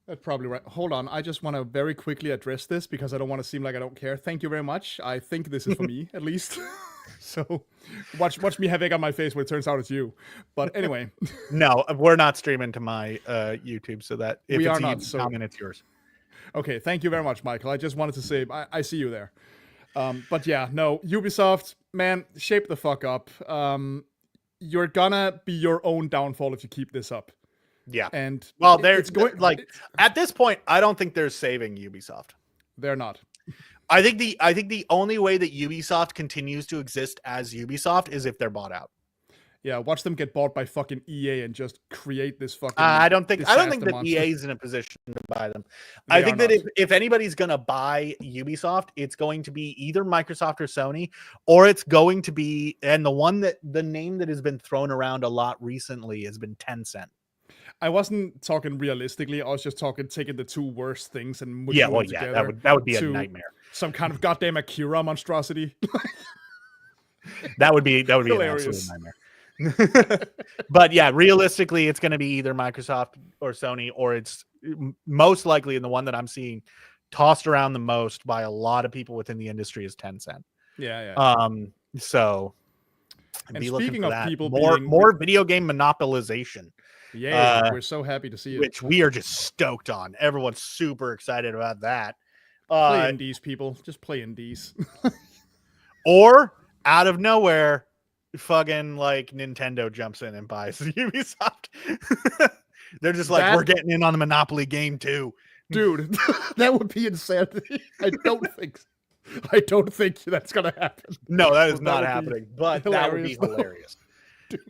That's probably right. Hold on. I just want to very quickly address this because I don't want to seem like I don't care. Thank you very much. I think this is for me, at least. So watch me have egg on my face when it turns out it's you. But anyway. No, we're not streaming to my YouTube, so that if we it's are not, so comment, it's yours. Okay, thank you very much, Michael. I just wanted to say I see you there. But yeah, no, Ubisoft, man, shape the fuck up. You're gonna be your own downfall if you keep this up. Yeah. And well, it's going like at this point, I don't think they're saving Ubisoft. They're not. I think the only way that Ubisoft continues to exist as Ubisoft is if they're bought out. Yeah, watch them get bought by fucking EA and just create this fucking. I don't think that EA is in a position to buy them. I think that if anybody's gonna buy Ubisoft, it's going to be either Microsoft or Sony, or it's going to be, and the name that has been thrown around a lot recently has been Tencent. I wasn't talking realistically. I was just taking the two worst things and mushing them together. That would be a nightmare. Some kind of goddamn Akira monstrosity. that would be hilarious. An absolute nightmare. But yeah, realistically, it's going to be either Microsoft or Sony, or it's most likely, and the one that I'm seeing tossed around the most by a lot of people within the industry is Tencent. Yeah. So, and speaking of people, more video game monopolization. Yeah, we're so happy to see it. Which we are just stoked on. Everyone's super excited about that. Play indies, people. Just play indies. Or out of nowhere, fucking like Nintendo jumps in and buys Ubisoft. They're just like, we're getting in on the Monopoly game too. Dude, that would be insanity. I don't think that's gonna happen. No, that is not happening. But that would be hilarious.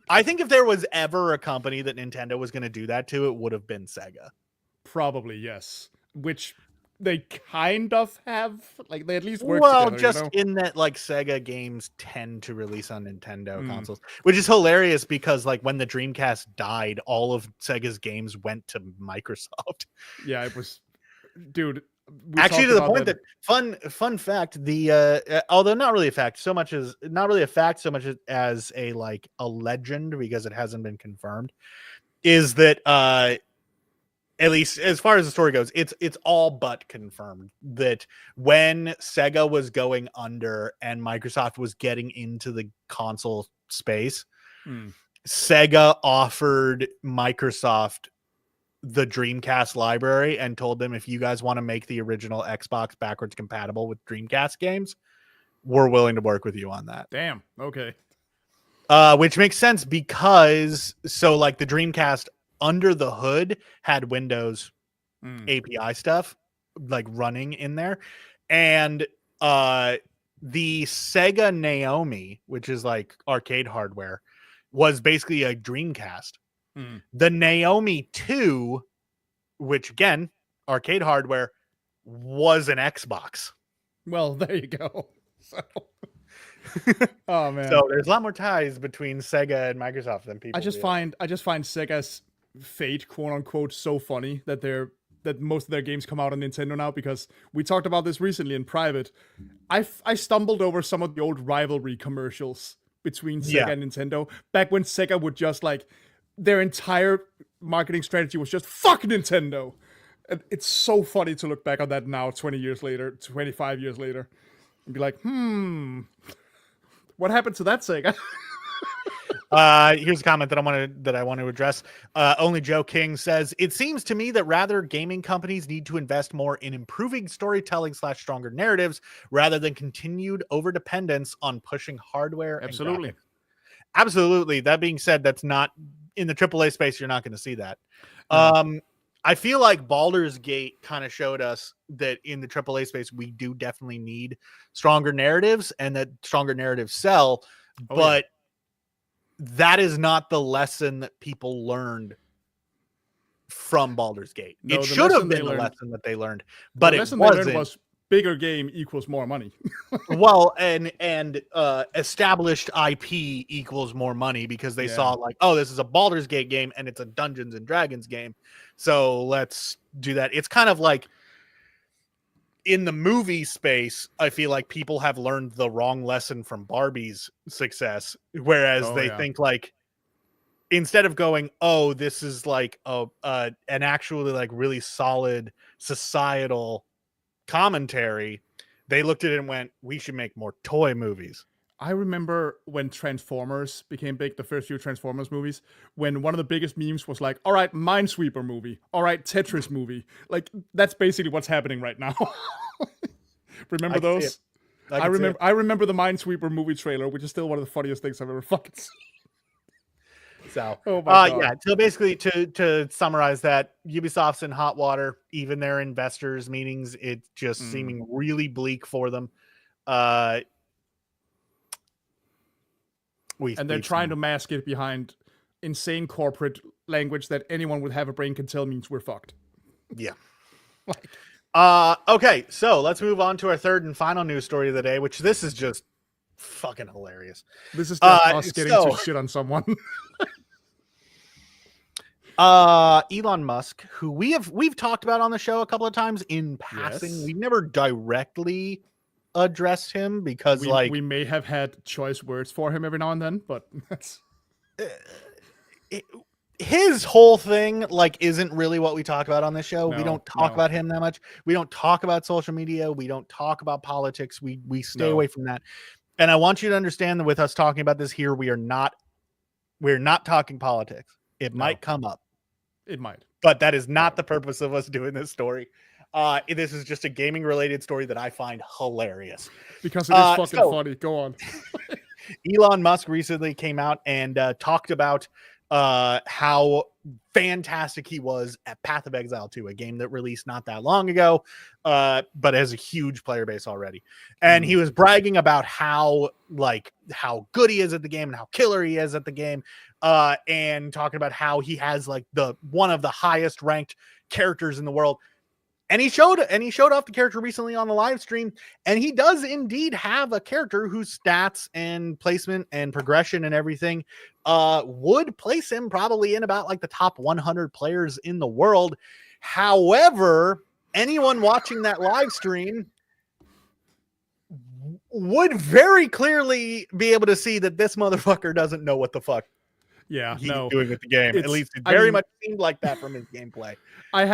I think if there was ever a company that Nintendo was going to do that to, it would have been Sega. Probably, yes. Which they kind of have. Like, they at least work together. Well, just in that, like, Sega games tend to release on Nintendo consoles. Which is hilarious because, like, when the Dreamcast died, all of Sega's games went to Microsoft. Yeah, it was... Dude... Actually, to the point that fun fact, the although not really a fact so much as a like a legend, because it hasn't been confirmed, is that at least as far as the story goes, it's all but confirmed that when Sega was going under and Microsoft was getting into the console space, Sega offered Microsoft the Dreamcast library and told them, if you guys want to make the original Xbox backwards compatible with Dreamcast games, we're willing to work with you on that. Damn. Okay. Which makes sense because like the Dreamcast under the hood had Windows API stuff like running in there. And the Sega Naomi, which is like arcade hardware, was basically a Dreamcast. The Naomi 2, which again, arcade hardware, was an Xbox. Well, there you go. So... oh man. So there's a lot more ties between Sega and Microsoft than people. I just find Sega's fate, quote unquote, so funny that most of their games come out on Nintendo now, because we talked about this recently in private. I stumbled over some of the old rivalry commercials between Sega and Nintendo back when Sega would just like, their entire marketing strategy was just fuck Nintendo. And it's so funny to look back on that now, 20 years later, 25 years later, and be like, what happened to that Sega? Here's a comment that I want to address. Only Joe King says, it seems to me that rather gaming companies need to invest more in improving storytelling / stronger narratives rather than continued overdependence on pushing hardware. Absolutely. And graphics. Absolutely. That being said, that's not in the AAA space. You're not going to see that. No. I feel like Baldur's Gate kind of showed us that in the AAA space, we do definitely need stronger narratives, and that stronger narratives sell. Oh, but that is not the lesson that people learned from Baldur's Gate. No, it should have been the lesson that they learned, but the it lesson wasn't. they learned was bigger game equals more money. Well, and established IP equals more money, because they saw like, oh, this is a Baldur's Gate game and it's a Dungeons and Dragons game, so let's do that. It's kind of like in the movie space, I feel like people have learned the wrong lesson from Barbie's success, whereas they think like, instead of going, oh, this is like an actually like really solid societal commentary, they looked at it and went, we should make more toy movies. I remember when Transformers became big, the first few Transformers movies, when one of the biggest memes was like, all right, Minesweeper movie, all right, Tetris movie. Like, that's basically what's happening right now. Remember those? I remember the Minesweeper movie trailer, which is still one of the funniest things I've ever fucking seen. So, oh my God. Yeah. So basically, to summarize that, Ubisoft's in hot water. Even their investors' meetings, it's just seeming really bleak for them. And they're trying to mask it behind insane corporate language that anyone with half a brain can tell means we're fucked. Yeah. Okay, so let's move on to our third and final news story of the day, which this is just fucking hilarious. This is just us getting to shit on someone. Elon Musk, who we've talked about on the show a couple of times in passing. Yes. We've never directly addressed him because we may have had choice words for him every now and then, but that's his whole thing like isn't really what we talk about on this show. We don't talk about him that much. We don't talk about social media. We don't talk about politics. We stay away from that. And I want you to understand that with us talking about this here, we're not talking politics. It might come up. It might. But that is not the purpose of us doing this story. This is just a gaming related story that I find hilarious. Because it is fucking funny. Go on. Elon Musk recently came out and talked about how fantastic he was at Path of Exile 2, a game that released not that long ago, but has a huge player base already. And he was bragging about how good he is at the game and how killer he is at the game, and talking about how he has like one of the highest ranked characters in the world. And he showed off the character recently on the live stream, and he does indeed have a character whose stats and placement and progression and everything would place him probably in about like the top 100 players in the world. However, anyone watching that live stream would very clearly be able to see that this motherfucker doesn't know what the fuck he's doing with the game. At least it very much seemed like that from his gameplay. I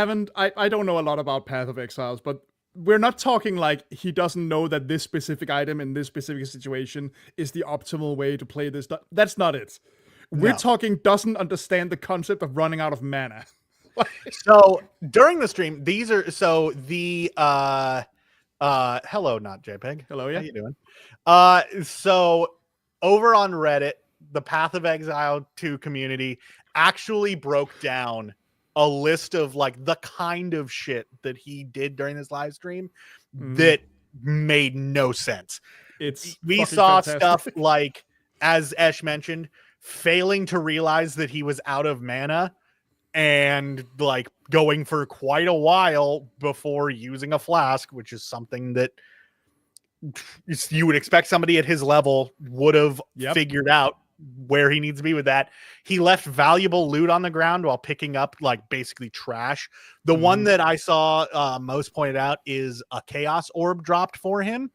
don't know a lot about Path of Exiles, but we're not talking like he doesn't know that this specific item in this specific situation is the optimal way to play this. That's not it. We're talking doesn't understand the concept of running out of mana. So during the stream, hello, not JPEG. Hello, yeah. How you doing? So over on Reddit, the Path of Exile 2 community actually broke down a list of like the kind of shit that he did during this live stream that made no sense. We saw fantastic stuff like, as Esh mentioned, failing to realize that he was out of mana and like going for quite a while before using a flask, which is something that you would expect somebody at his level would have figured out where he needs to be with that. He left valuable loot on the ground while picking up like basically trash. The one that I saw most pointed out is a chaos orb dropped for him,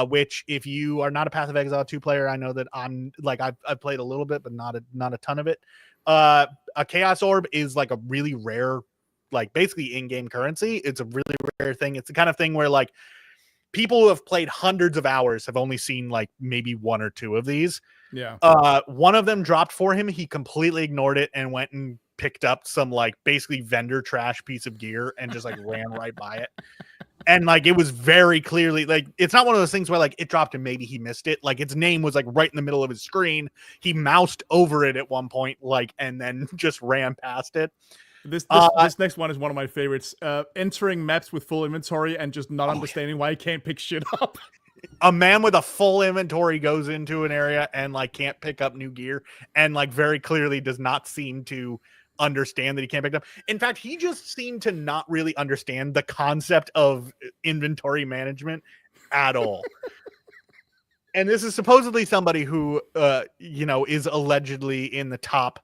which if you are not a Path of Exile 2 player, I know that I'm like I've played a little bit but not a ton of it. A chaos orb is like a really rare, like basically in-game currency. It's a really rare thing. It's the kind of thing where like people who have played hundreds of hours have only seen like maybe one or two of these. Yeah. One of them dropped for him. He completely ignored it and went and picked up some like basically vendor trash piece of gear and just like ran right by it. And like it was very clearly like it's not one of those things where like it dropped and maybe he missed it. Like its name was like right in the middle of his screen. He moused over it at one point, like, and then just ran past it. This next one is one of my favorites. Entering maps with full inventory and just not understanding why he can't pick shit up. A man with a full inventory goes into an area and like can't pick up new gear and like very clearly does not seem to understand that he can't pick it up. In fact, he just seemed to not really understand the concept of inventory management at all. And this is supposedly somebody who is allegedly in the top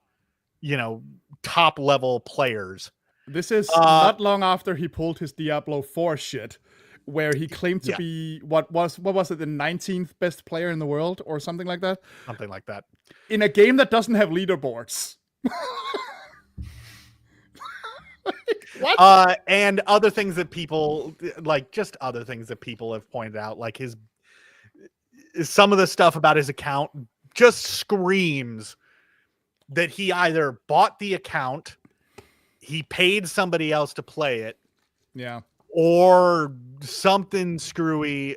level players. This is not long after he pulled his Diablo 4 shit, where he claimed to be what was it, the 19th best player in the world or something like that? Something like that. In a game that doesn't have leaderboards. What? And other things that people have pointed out, like some of the stuff about his account just screams that he either bought the account, he paid somebody else to play it, or something screwy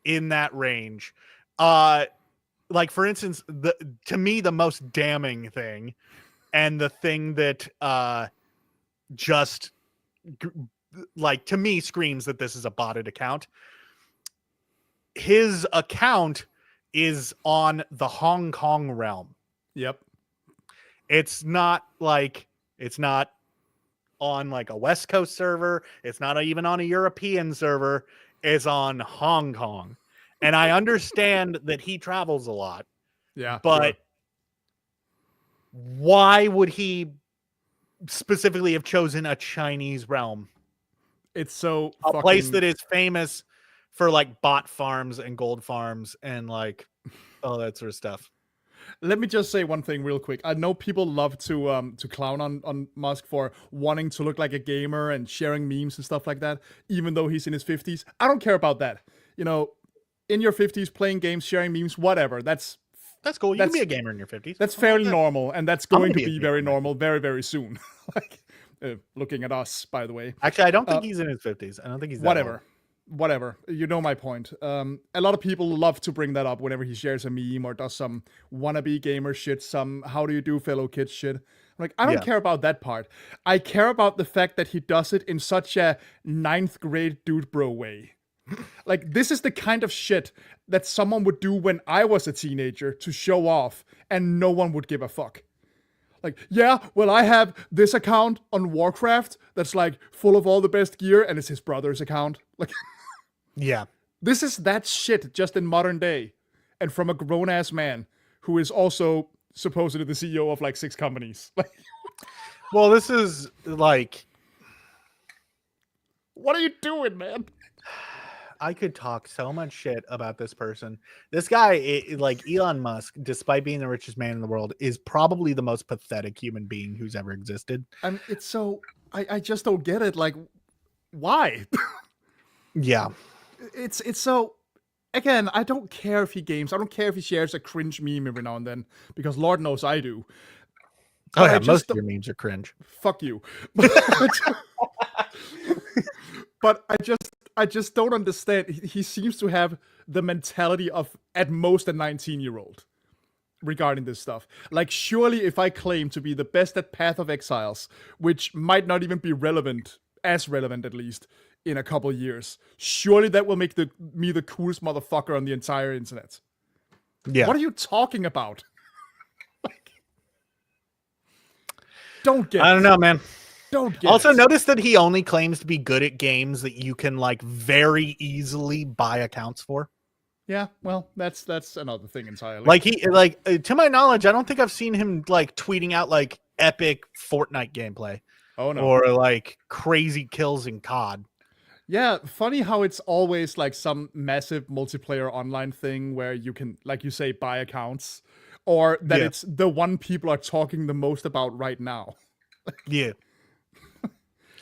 in that range. Like for instance, to me the most damning thing, and the thing that just like to me screams that this is a botted account. His account is on the Hong Kong realm. Yep. It's not on like a West Coast server. It's not even on a European server. It's on Hong Kong. And I understand that he travels a lot. Yeah. But why would he specifically have chosen a Chinese realm? It's so a place that is famous for like bot farms and gold farms and like all that sort of stuff. Let me just say one thing real quick. I know people love to clown on Musk for wanting to look like a gamer and sharing memes and stuff like that, even though he's in his 50s. I don't care about that. You know, in your 50s, playing games, sharing memes, whatever. That's cool. You can be a gamer in your 50s. That's fairly normal, and that's going to be very normal very, very soon. Like, looking at us, by the way. Actually, I don't think he's in his 50s. I don't think he's that Whatever. You know my point. A lot of people love to bring that up whenever he shares a meme or does some wannabe gamer shit, some how do you do fellow kids shit. I'm like, I don't care about that part. I care about the fact that he does it in such a 9th grade dude bro way. Like, this is the kind of shit that someone would do when I was a teenager to show off, and no one would give a fuck. Like, yeah, well, I have this account on Warcraft that's like full of all the best gear, and it's his brother's account. Like, yeah, this is that shit just in modern day, and from a grown ass man who is also supposedly the CEO of like 6 companies. Like, well, this is like, what are you doing, man? I could talk so much shit about this person. This guy, like Elon Musk, despite being the richest man in the world, is probably the most pathetic human being who's ever existed. And it's so, I just don't get it. Like, why? Yeah. It's so, again, I don't care if he games. I don't care if he shares a cringe meme every now and then, because Lord knows I do. Oh yeah, most of your memes are cringe. Fuck you. But I just don't understand. He seems to have the mentality of at most a 19-year-old regarding this stuff. Like, surely if I claim to be the best at Path of Exiles, which might not even be relevant, as relevant at least, in a couple years, surely that will make me the coolest motherfucker on the entire internet. Yeah. What are you talking about? Like, don't get I don't know, man. Don't get also, it. Notice that he only claims to be good at games that you can like very easily buy accounts for. Yeah, well, that's another thing entirely. Like to my knowledge, I don't think I've seen him like tweeting out like epic Fortnite gameplay. Oh no. Or like crazy kills in COD. Yeah, funny how it's always like some massive multiplayer online thing where you can, like you say, buy accounts, or that it's the one people are talking the most about right now. Yeah.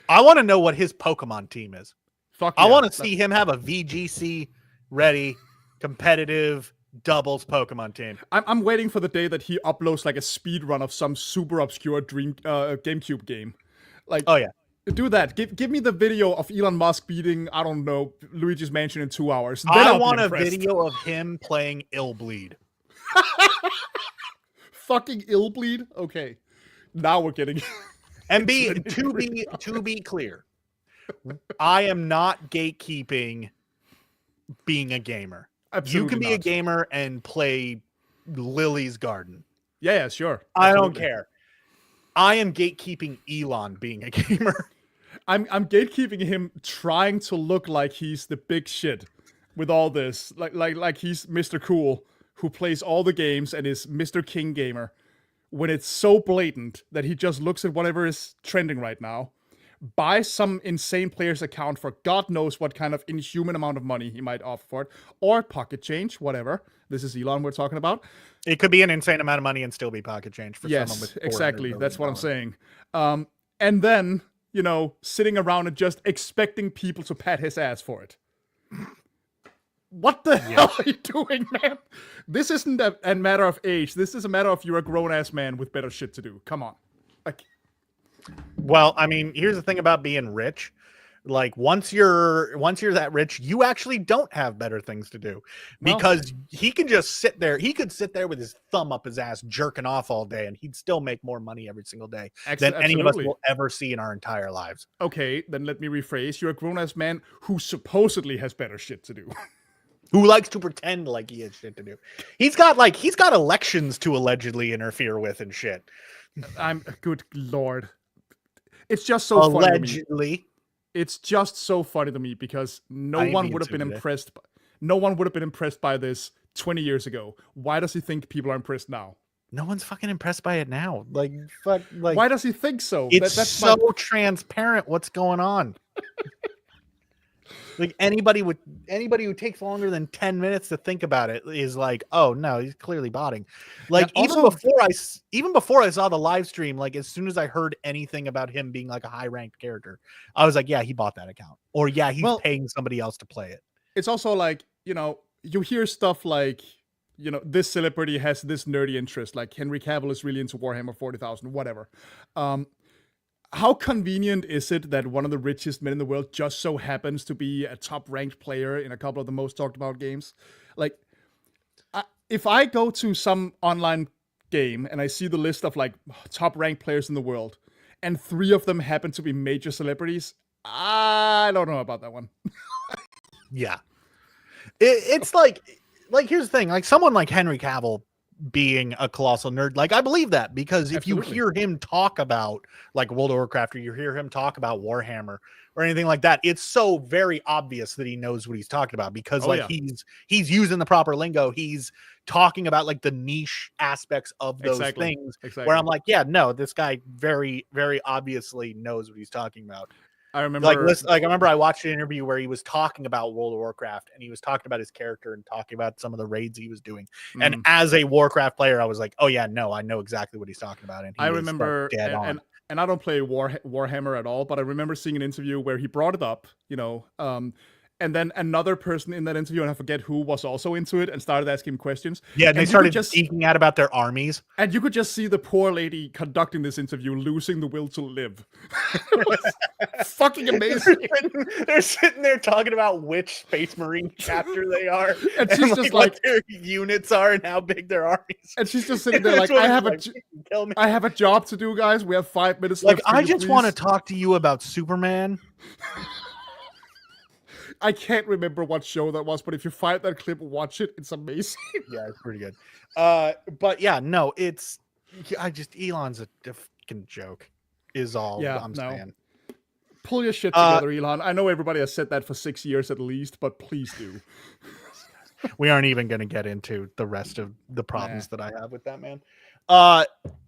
I want to know what his Pokemon team is. Fuck I yeah. want to see him have a VGC ready competitive doubles Pokemon team. I'm waiting for the day that he uploads like a speed run of some super obscure GameCube game. Like, oh yeah, do that. Give me the video of Elon Musk beating, I don't know, Luigi's Mansion in 2 hours. Then I I'll want be a impressed. video of him playing Illbleed. Fucking Illbleed. Okay, now we're getting. And to be clear, I am not gatekeeping being a gamer. Absolutely you can be not. a gamer and play Lily's Garden. Yeah, sure. Absolutely. I don't care. I am gatekeeping Elon being a gamer. I'm gatekeeping him trying to look like he's the big shit with all this. Like he's Mr. Cool who plays all the games and is Mr. King Gamer. When it's so blatant that he just looks at whatever is trending right now, buy some insane player's account for God knows what kind of inhuman amount of money he might offer for it, or pocket change, whatever. This is Elon we're talking about. It could be an insane amount of money and still be pocket change for someone with exactly. That's what I'm saying. And then, sitting around and just expecting people to pat his ass for it. What the hell are you doing, man? This isn't a matter of age. This is a matter of you're a grown-ass man with better shit to do. Come on. Like, well, I mean, here's the thing about being rich. Like once you're that rich, you actually don't have better things to do because he can just sit there. He could sit there with his thumb up his ass, jerking off all day, and he'd still make more money every single day than any of us will ever see in our entire lives. Okay, then let me rephrase. You're a grown-ass man who supposedly has better shit to do. Who likes to pretend like he has shit to do. He's got elections to allegedly interfere with and shit. I'm good Lord. It's just so allegedly. Funny to me. It's just so funny to me because no one would have been impressed. No one would have been impressed by this 20 years ago. Why does he think people are impressed now? No one's fucking impressed by it now. Like, fuck. Like, why does he think so? It's so transparent. What's going on? Like anybody who takes longer than 10 minutes to think about it is like, oh no, he's clearly botting. Like even before I saw the live stream, like as soon as I heard anything about him being like a high ranked character, I was like, yeah, he bought that account, or yeah, he's paying somebody else to play it. It's also like, you hear stuff like, this celebrity has this nerdy interest, like Henry Cavill is really into Warhammer 40,000, whatever. How convenient is it that one of the richest men in the world just so happens to be a top-ranked player in a couple of the most talked-about games? Like, if I go to some online game and I see the list of, like, top-ranked players in the world, and 3 of them happen to be major celebrities, I don't know about that one. Yeah. It's like, here's the thing. Like, someone like Henry Cavill being a colossal nerd, like I believe that because if you hear him talk about like World of Warcraft, or you hear him talk about Warhammer or anything like that, it's so very obvious that he knows what he's talking about because he's using the proper lingo. He's talking about like the niche aspects of those things where I'm like, yeah, no, this guy very, very obviously knows what he's talking about. I remember I remember I watched an interview where he was talking about World of Warcraft and he was talking about his character and talking about some of the raids he was doing. And as a Warcraft player, I was like, oh yeah, no, I know exactly what he's talking about. And I remember, and I don't play Warhammer at all, but I remember seeing an interview where he brought it up, and then another person in that interview, and I forget who, was also into it and started asking him questions. Yeah, and they started just geeking out about their armies. And you could just see the poor lady conducting this interview losing the will to live. It was fucking amazing. They're sitting there talking about which Space Marine chapter they are. And she's just like what their units are and how big their armies. And she's just sitting there like, I have a job to do, guys. We have 5 minutes left. Like, I just want to talk to you about Superman. I can't remember what show that was, but if you find that clip, watch it. It's amazing. Yeah, it's pretty good. But yeah, no, Elon's a fucking joke is all I'm saying. Pull your shit together, Elon. I know everybody has said that for 6 years at least, but please do. We aren't even going to get into the rest of the problems that I have with that man.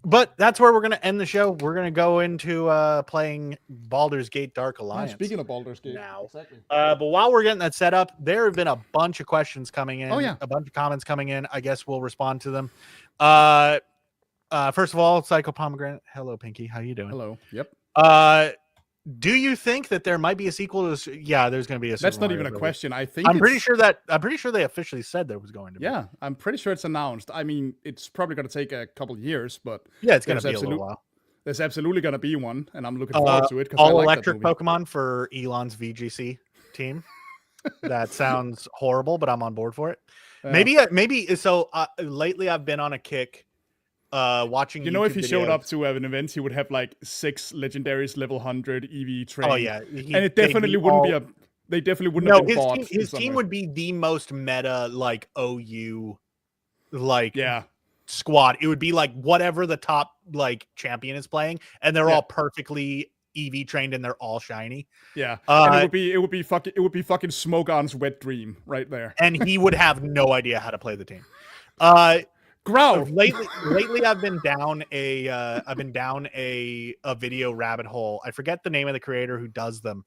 But that's where we're going to end the show. We're going to go into playing Baldur's Gate Dark Alliance. Speaking of Baldur's Gate now. Exactly. But while we're getting that set up, there have been a bunch of questions coming in. Oh, yeah. A bunch of comments coming in. I guess we'll respond to them. First of all, Psycho Pomegranate. Hello, Pinky. How you doing? Hello. Yep. Do you think that there might be a sequel to? Yeah, there's going to be a. That's Super not Mario even a Brothers. question. I think I'm pretty sure they officially said there was going to be. Yeah, I'm pretty sure it's announced. I mean, it's probably going to take a couple years, but Yeah, it's going to be a little while. There's absolutely going to be one, and I'm looking forward to it because I All like electric that movie. Pokemon for Elon's VGC team. That sounds horrible, but I'm on board for it. Yeah. Maybe. So lately, I've been on a kick. Watching. You know, YouTube if he showed videos. up to an event, he would have like 6 legendaries, level 100 EV train. Oh yeah, and it definitely wouldn't be a. They definitely wouldn't have been bought. His team would be the most meta like OU, like squad. It would be like whatever the top like champion is playing, and they're all perfectly EV trained and they're all shiny. Yeah, and it would be fucking Smogon's wet dream right there. And he would have no idea how to play the team. Growl. Lately, I've been down a video rabbit hole. I forget the name of the creator who does them,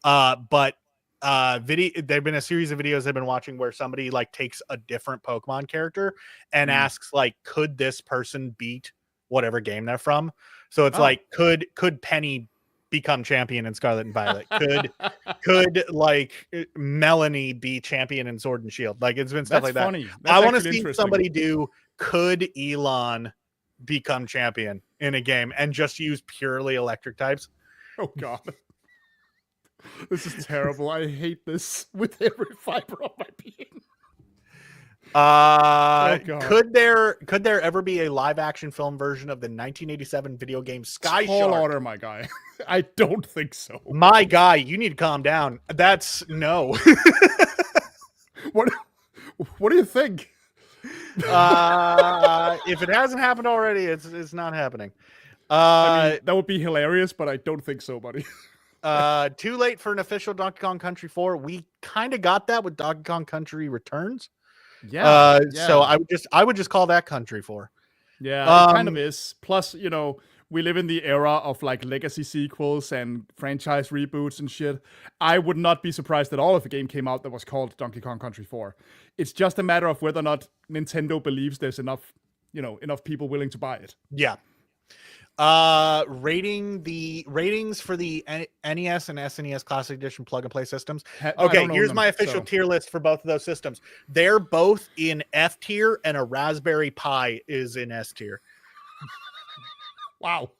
but there've been a series of videos I've been watching where somebody like takes a different Pokemon character and asks like, could this person beat whatever game they're from? So it's like, could Penny become champion in Scarlet and Violet? Could like Melanie be champion in Sword and Shield? Like it's been stuff like that. I want to see somebody do, could Elon become champion in a game and just use purely electric types? Oh god. This is terrible. I hate this with every fiber of my being. Could there ever be a live action film version of the 1987 video game Sky Tall Shark? order, my guy. I don't think so. My guy, you need to calm down. That's no. What do you think? If it hasn't happened already, it's not happening. I mean, that would be hilarious, but I don't think so, buddy. Too late for an official Donkey Kong Country 4. We kind of got that with Donkey Kong Country Returns. Yeah. So I would just call that Country 4. Yeah, it kind of is. Plus, you know, we live in the era of like legacy sequels and franchise reboots and shit. I would not be surprised at all if a game came out that was called Donkey Kong Country 4. It's just a matter of whether or not Nintendo believes there's enough people willing to buy it. Yeah. Ratings for the NES and SNES Classic Edition plug and play systems. Okay, here's my official tier list for both of those systems. They're both in F tier, and a Raspberry Pi is in S tier. Wow.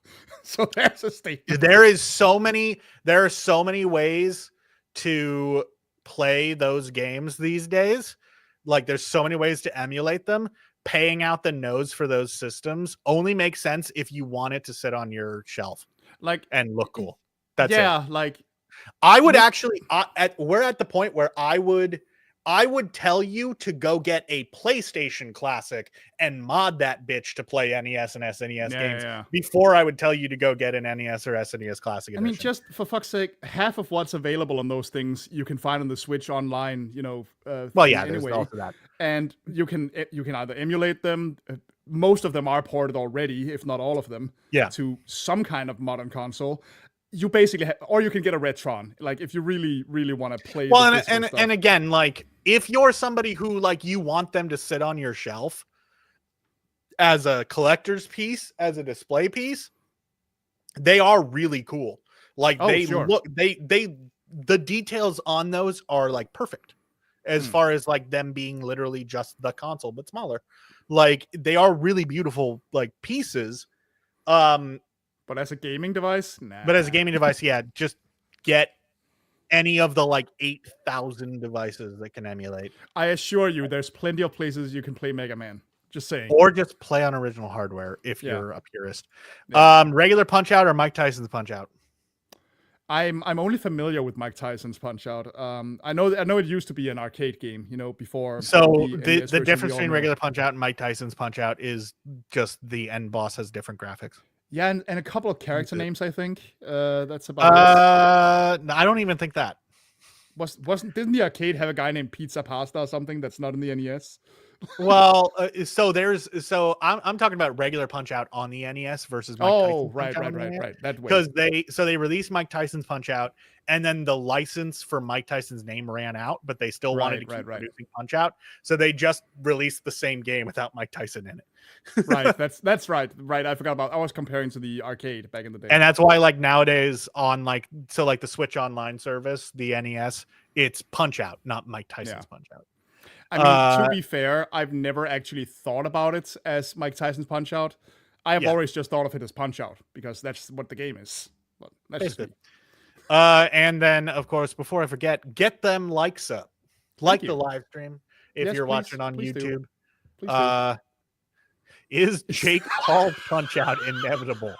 So there's a statement. There are so many ways to play those games these days. Like there's so many ways to emulate them. Paying out the nose for those systems only makes sense if you want it to sit on your shelf, like, and look cool. That's it. Like I would actually we're at the point where I would tell you to go get a PlayStation Classic and mod that bitch to play NES and SNES games before I would tell you to go get an NES or SNES Classic Edition. I mean, just for fuck's sake, half of what's available on those things you can find on the Switch online, there's also that. And you can either emulate them. Most of them are ported already, if not all of them, to some kind of modern console. You basically or you can get a Retron, like if you really, really want to play. Well, and again, like if you're somebody who like you want them to sit on your shelf as a collector's piece, as a display piece, they are really cool. Like the details on those are like perfect as far as like them being literally just the console but smaller. Like they are really beautiful like pieces. But as a gaming device, nah. But as a gaming device, just get any of the like 8,000 devices that can emulate. I assure you, there's plenty of places you can play Mega Man. Just saying. Or just play on original hardware if you're a purist. Yeah. Regular Punch Out or Mike Tyson's Punch Out? I'm only familiar with Mike Tyson's Punch Out. I know it used to be an arcade game, before. So the difference between regular Punch Out and Mike Tyson's Punch Out is just the end boss has different graphics. Yeah, and a couple of character names, I think. That's about it. I don't even think that. Didn't the arcade have a guy named Pizza Pasta or something that's not in the NES? Well, so I'm talking about regular Punch Out on the NES versus Mike Tyson's right, Punch Out right. That way. Because they released Mike Tyson's Punch Out, and then the license for Mike Tyson's name ran out, but they still wanted to keep producing Punch Out, so they just released the same game without Mike Tyson in it. Right, that's right. I forgot about. I was comparing to the arcade back in the day, and that's why like nowadays on like the Switch Online service, the NES, it's Punch Out, not Mike Tyson's Punch Out. I mean, to be fair, I've never actually thought about it as Mike Tyson's Punch Out. I have always just thought of it as Punch Out because that's what the game is. But that's just me. And then, of course, before I forget, get them likes up. Like the live stream if you're watching on YouTube. Is Jake Paul's Punch Out inevitable?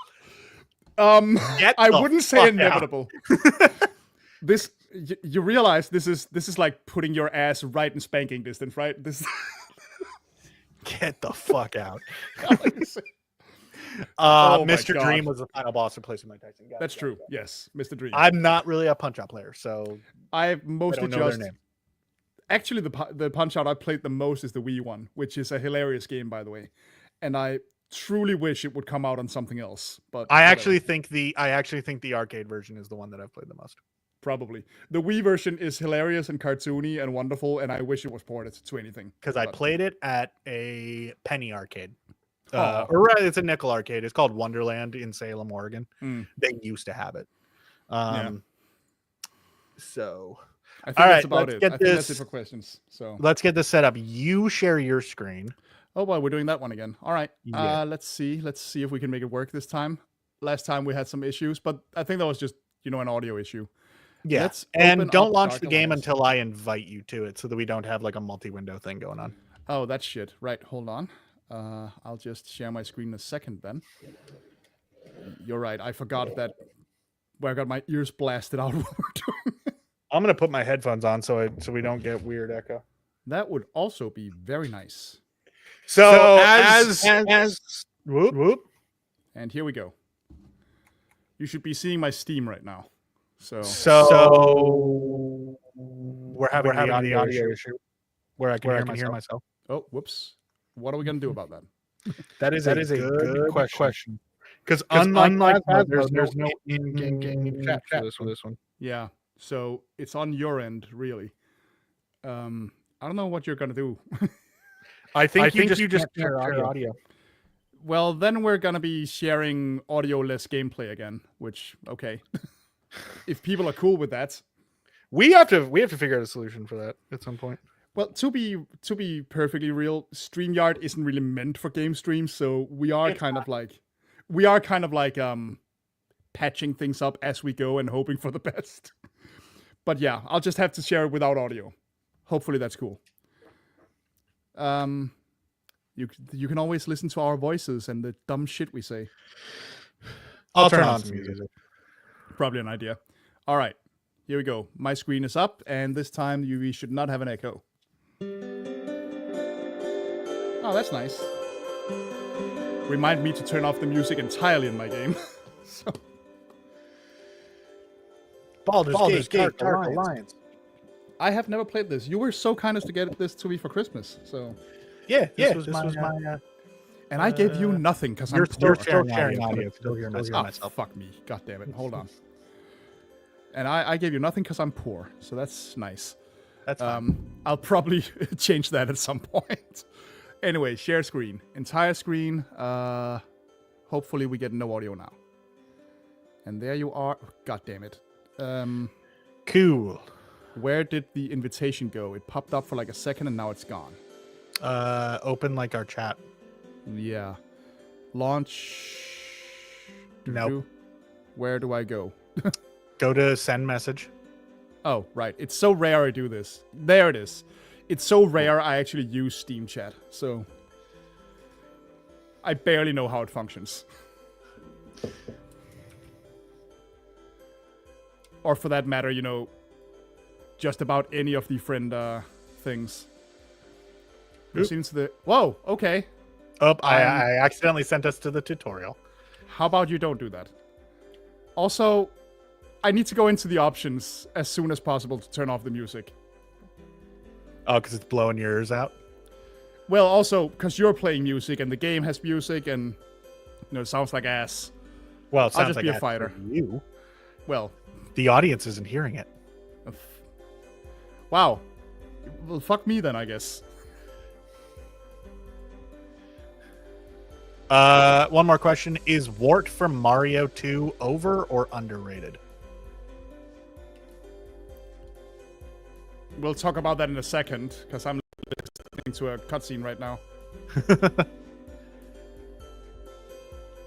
I wouldn't say inevitable. This you realize this is like putting your ass right in spanking distance, right? This Get the fuck out. Oh Mr. Dream was the final boss replacing Mike Tyson. That's true. Yes, Mr. Dream. I'm not really a Punch Out player, so I've mostly don't know their name. Actually, the Punch Out I played the most is the Wii one, which is a hilarious game, by the way. And I truly wish it would come out on something else. But I actually think the arcade version is the one that I've played the most. Probably. The Wii version is hilarious and cartoony and wonderful, and I wish it was ported to anything. Because I played it at a penny arcade. Or it's a nickel arcade. It's called Wonderland in Salem, Oregon. They used to have it. So I think that's about it. I think that's it for questions. So let's get this set up. You share your screen. Oh boy, we're doing that one again. All right. Yeah. Let's see if we can make it work this time. Last time we had some issues, but I think that was just an audio issue. Yeah. And don't launch the game until I invite you to it so that we don't have like a multi-window thing going on. Oh, that's shit. Right. Hold on. I'll just share my screen in a second then. You're right. I forgot that where I got my ears blasted out what we're doing. I'm going to put my headphones on so we don't get weird echo. That would also be very nice. So as whoop whoop. And here we go. You should be seeing my Steam right now. So we're having the audio issue where I can hear myself. Oh, whoops. What are we going to do about that? That is a good question. Because unlike there's no in-game chat for this one. Yeah. So it's on your end, really. I don't know what you're going to do. I think you just share audio. Well, then we're going to be sharing audio-less gameplay again, which, okay. If people are cool with that. We have to figure out a solution for that at some point. Well, to be perfectly real, StreamYard isn't really meant for game streams, so we are kind of like patching things up as we go and hoping for the best. But yeah, I'll just have to share it without audio. Hopefully that's cool. You can always listen to our voices and the dumb shit we say. I'll turn on some music. Probably an idea. All right, here we go. My screen is up, and this time we should not have an echo. Oh, that's nice. Remind me to turn off the music entirely in my game. So. Baldur's Gate Dark Alliance. I have never played this. You were so kind as to get this to me for Christmas. So. This was my and I gave you nothing because I'm still sharing audio. Still hearing myself. Fuck me. God damn it. Hold on. And I gave you nothing because I'm poor. So that's nice. That's fine. I'll probably change that at some point. Anyway, share screen. Entire screen. Hopefully we get no audio now. And there you are. God damn it. Cool. Where did the invitation go? It popped up for like a second and now it's gone. Open like our chat. Yeah. Launch. Nope. Where do I go? Go to send message. Oh, right. It's so rare I do this. There it is. It's so rare I actually use Steam Chat. So I barely know how it functions. Or for that matter, just about any of the friend things. Whoa, okay. Oh, I accidentally sent us to the tutorial. How about you don't do that? Also, I need to go into the options as soon as possible to turn off the music. Oh, because it's blowing your ears out? Well, also because you're playing music and the game has music and it sounds like ass. Well, it sounds I'll just like be a that fighter. for you. Well, the audience isn't hearing it. Wow. Well, fuck me then, I guess. One more question. Is Wart from Mario 2 over or underrated? We'll talk about that in a second, because I'm listening to a cutscene right now.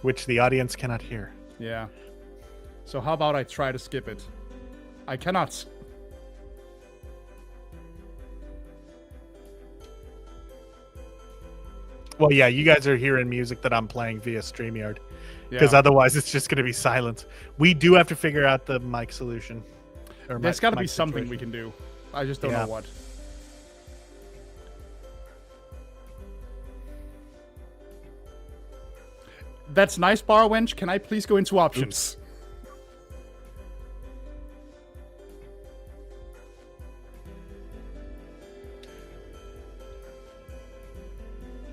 Which the audience cannot hear. Yeah. So how about I try to skip it? I cannot. Well, yeah, you guys are hearing music that I'm playing via StreamYard. Because Yeah. otherwise it's just going to be silence. We do have to figure out the mic solution. There's got to be something we can do. I just don't know what. That's nice, Bar Wench. Can I please go into options? Oops.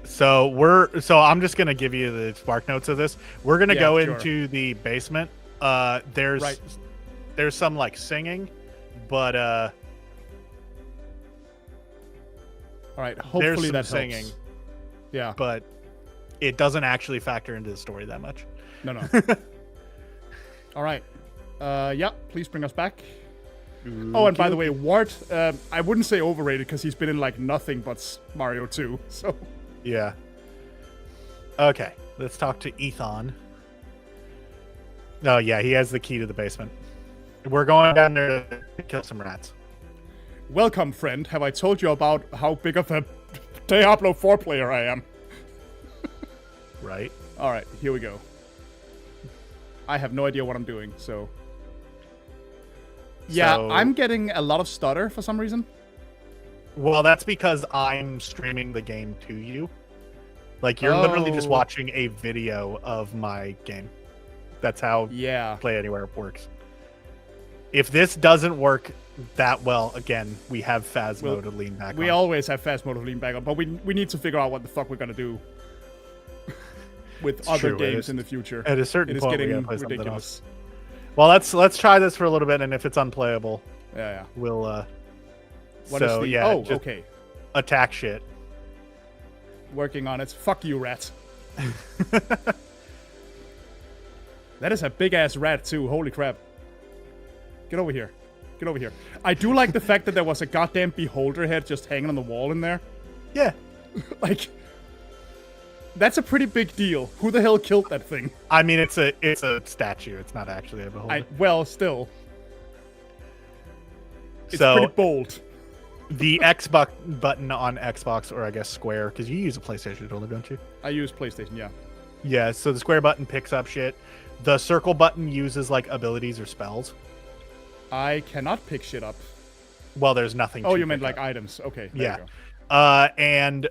So I'm just gonna give you the spark notes of this. We're gonna go into the basement. There's some like singing, but all right. Hopefully there's some that singing. helps. Yeah, but it doesn't actually factor into the story that much. No. All right. Yeah. Please bring us back. Oh, and by the way, Wart, I wouldn't say overrated because he's been in like nothing but Mario 2. So. Yeah. Okay, let's talk to Ethan. Oh, yeah, he has the key to the basement. We're going down there to kill some rats. Welcome, friend. Have I told you about how big of a Diablo 4 player I am? Right. All right, here we go. I have no idea what I'm doing, so... Yeah, I'm getting a lot of stutter for some reason. Well, that's because I'm streaming the game to you. Like, you're literally just watching a video of my game. That's how Play Anywhere works. If this doesn't work that well, again, we have Phasmo to lean back on. We always have Phasmo to lean back on, but we need to figure out what the fuck we're going to do with other games in the future. At a certain point, it is we getting gotta play ridiculous. Something else. Well, let's try this for a little bit, and if it's unplayable, we'll... okay. Attack shit. Working on it. Fuck you, rat. That is a big-ass rat, too. Holy crap. Get over here. Get over here. I do like the fact that there was a goddamn beholder head just hanging on the wall in there. Yeah. Like... That's a pretty big deal. Who the hell killed that thing? I mean, it's a statue. It's not actually a beholder. Well, still. It's pretty bold. The X button on Xbox, or I guess Square, because you use a PlayStation controller, don't you? I use PlayStation, yeah. Yeah, so the Square button picks up shit. The circle button uses, like, abilities or spells. I cannot pick shit up. Well, there's nothing to you meant, like, items. Okay, there you go. And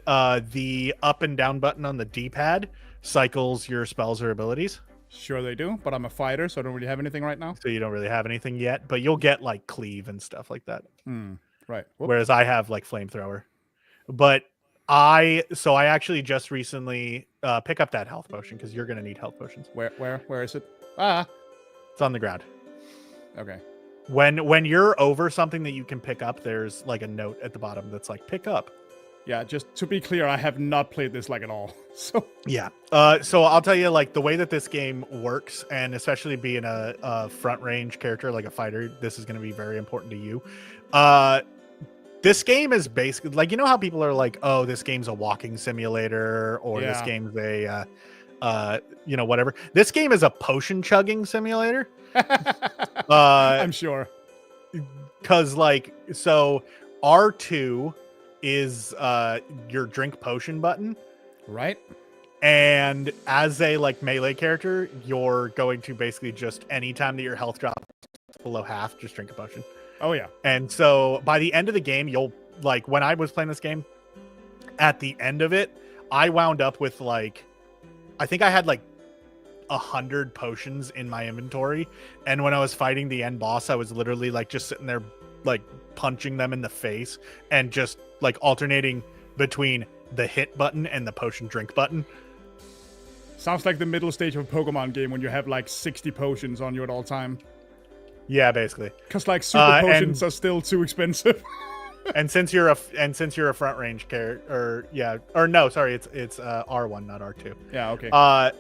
the up and down button on the D-pad cycles your spells or abilities. Sure they do, but I'm a fighter, so I don't really have anything right now. So you don't really have anything yet, but you'll get, like, cleave and stuff like that. Right. Whoops. Whereas I have, like, flamethrower. But I actually just recently pick up that health potion, because you're going to need health potions. Where is it? Ah! It's on the ground. Okay. When you're over something that you can pick up, there's, like, a note at the bottom that's like, pick up. Yeah, just to be clear, I have not played this, like, at all. So yeah. So I'll tell you, like, the way that this game works, and especially being a front range character, like a fighter, this is going to be very important to you. This game is basically, like, you know how people are like, oh, this game's a walking simulator, or this game's a, whatever. This game is a potion chugging simulator. I'm sure. Because, like, so R2 is your drink potion button. Right. And as a, like, melee character, you're going to basically just, anytime that your health drops below half, just drink a potion. Oh, yeah. And so by the end of the game, you'll, like, when I was playing this game, at the end of it, I wound up with, like, I think I had, like, 100 potions in my inventory. And when I was fighting the end boss, I was literally, like, just sitting there, like, punching them in the face and just, like, alternating between the hit button and the potion drink button. Sounds like the middle stage of a Pokemon game when you have like 60 potions on you at all time. Yeah, basically. Because like super potions are still too expensive. and since you're a front range character, it's R1, not R2. Yeah, okay.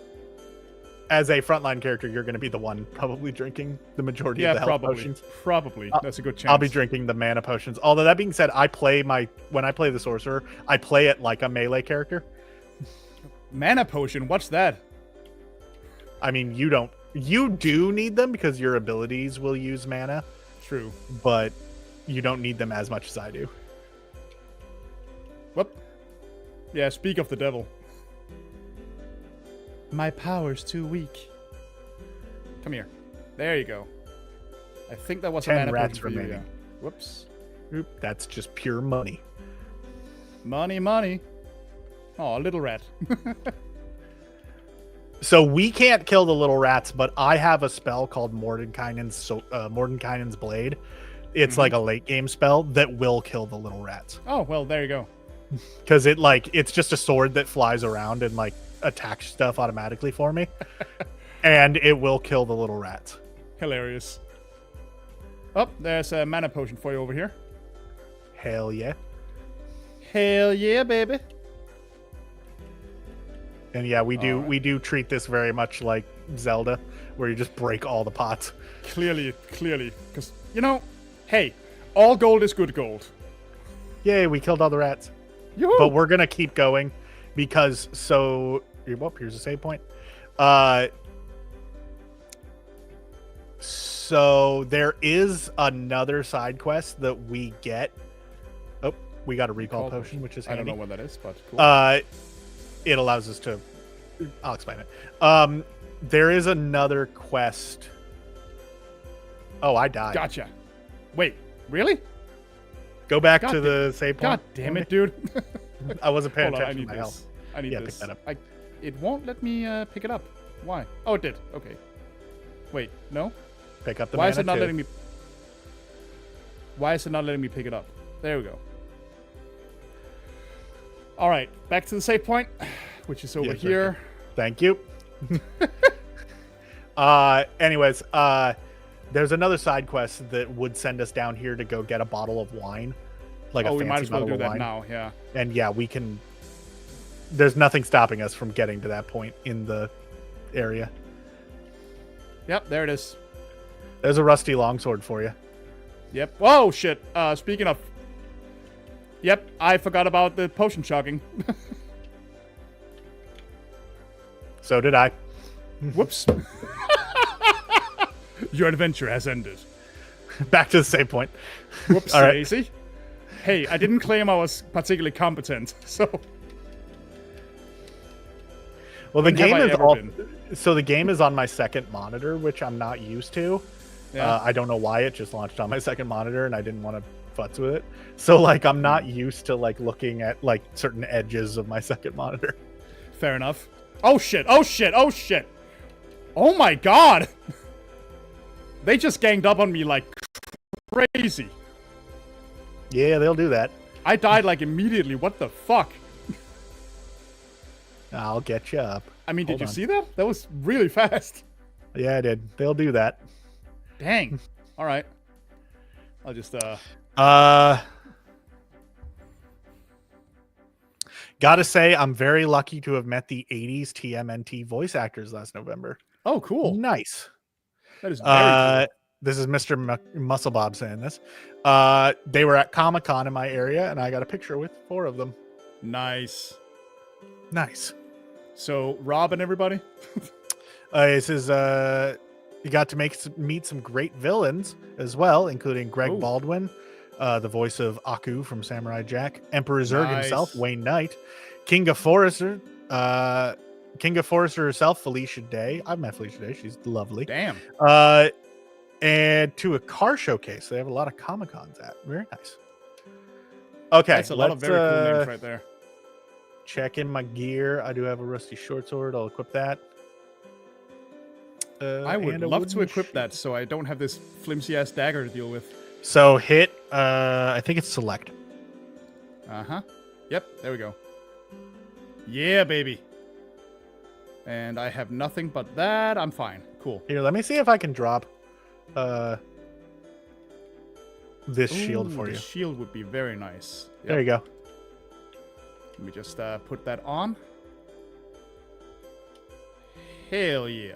As a frontline character, you're going to be the one probably drinking the majority of the health potions. Probably. That's a good chance. I'll be drinking the mana potions. Although that being said, when I play the sorcerer, I play it like a melee character. Mana potion? What's that? I mean, you do need them because your abilities will use mana. True. But you don't need them as much as I do. Whoop. Yeah, speak of the devil. My power's too weak. Come here. There you go. I think that was 10 a mana rats potion for remaining. you, yeah. Whoops. Oop, that's just pure money. Money. Oh, a little rat. So we can't kill the little rats, but I have a spell called Mordenkainen's Blade. It's like a late game spell that will kill the little rats. Oh, well, there you go. Because it's just a sword that flies around and like attacks stuff automatically for me. And it will kill the little rats. Hilarious. Oh, there's a mana potion for you over here. Hell yeah. Hell yeah, baby. And yeah, we do treat this very much like Zelda, where you just break all the pots. Clearly. Because, hey, all gold is good gold. Yay, we killed all the rats. Yoo-hoo! But we're going to keep going because here's a save point. So there is another side quest that we get. Oh, we got a recall potion, which is handy. I don't know what that is, but cool. It allows us to... I'll explain it. There is another quest. Oh, I died. Gotcha. Wait, really? Go back to the save point. God damn it, dude. I wasn't paying Hold on, attention to my health. I need this. Pick that up. It won't let me pick it up. Why? Oh, it did. Okay. Wait, no? Pick up the Why mana is it not too. letting me... Why is it not letting me pick it up? There we go. All right, back to the save point, which is over here. Thank you. Anyways, there's another side quest that would send us down here to go get a bottle of wine, like a fancy we might as well bottle do of that wine. now. Yeah. And yeah, we can. There's nothing stopping us from getting to that point in the area. Yep, there it is. There's a rusty longsword for you. Yep. Whoa, shit. Speaking of. Yep, I forgot about the potion chugging. So did I. Whoops. Your adventure has ended. Back to the same point. Whoops, All right. Daisy. Hey, I didn't claim I was particularly competent, so... Well, the game is the game is on my second monitor, which I'm not used to. Yeah. I don't know why it just launched on my second monitor, and I didn't want to futz with it. So, like, I'm not used to like looking at like certain edges of my second monitor. Fair enough. Oh shit! Oh shit! Oh shit! Oh my god! They just ganged up on me like crazy. Yeah, they'll do that. I died like immediately. What the fuck? I'll get you up. I mean, did you see that? That was really fast. Yeah, I did. They'll do that. Dang. All right. I'll just Gotta say, I'm very lucky to have met the 80s TMNT voice actors last November. Oh, cool. Nice. That is very cool. This is Mr. Muscle Bob saying this. They were at Comic-Con in my area, and I got a picture with 4 of them. Nice. Nice. So, Rob and everybody? This is you got to meet some great villains as well, including Greg Baldwin, the voice of Aku from Samurai Jack, Emperor Zurg himself, Wayne Knight, King of Forrester herself, Felicia Day. I've met Felicia Day. She's lovely. Damn. And to a car showcase. They have a lot of Comic-Cons at. Very nice. Okay. That's a lot of very cool names right there. Check in my gear. I do have a rusty short sword. I'll equip that. I would love to equip that so I don't have this flimsy ass dagger to deal with. So hit, I think it's select. Uh-huh. Yep, there we go. Yeah, baby. And I have nothing but that. I'm fine. Cool. Here, let me see if I can drop this shield for the you. Shield would be very nice. Yep. There you go. Let me just put that on. Hell yeah.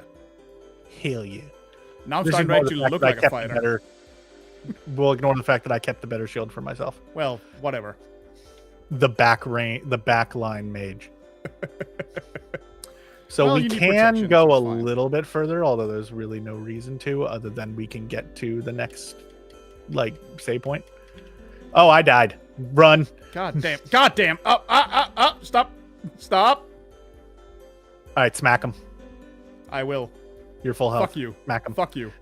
Hell yeah. Now I'm Just starting to ignore the actually fact look that I like a kept the fighter. better- We'll ignore the fact that I kept the better shield for myself. Well, whatever. The back line mage. So Well, we you need can protection, go so a it's fine. little bit further, although there's really no reason to, other than we can get to the next, like, save point. Oh, I died. Run. God damn. God damn. Oh, stop. Stop. All right, smack him. I will. You're full health. Fuck you. Smack him. Fuck you.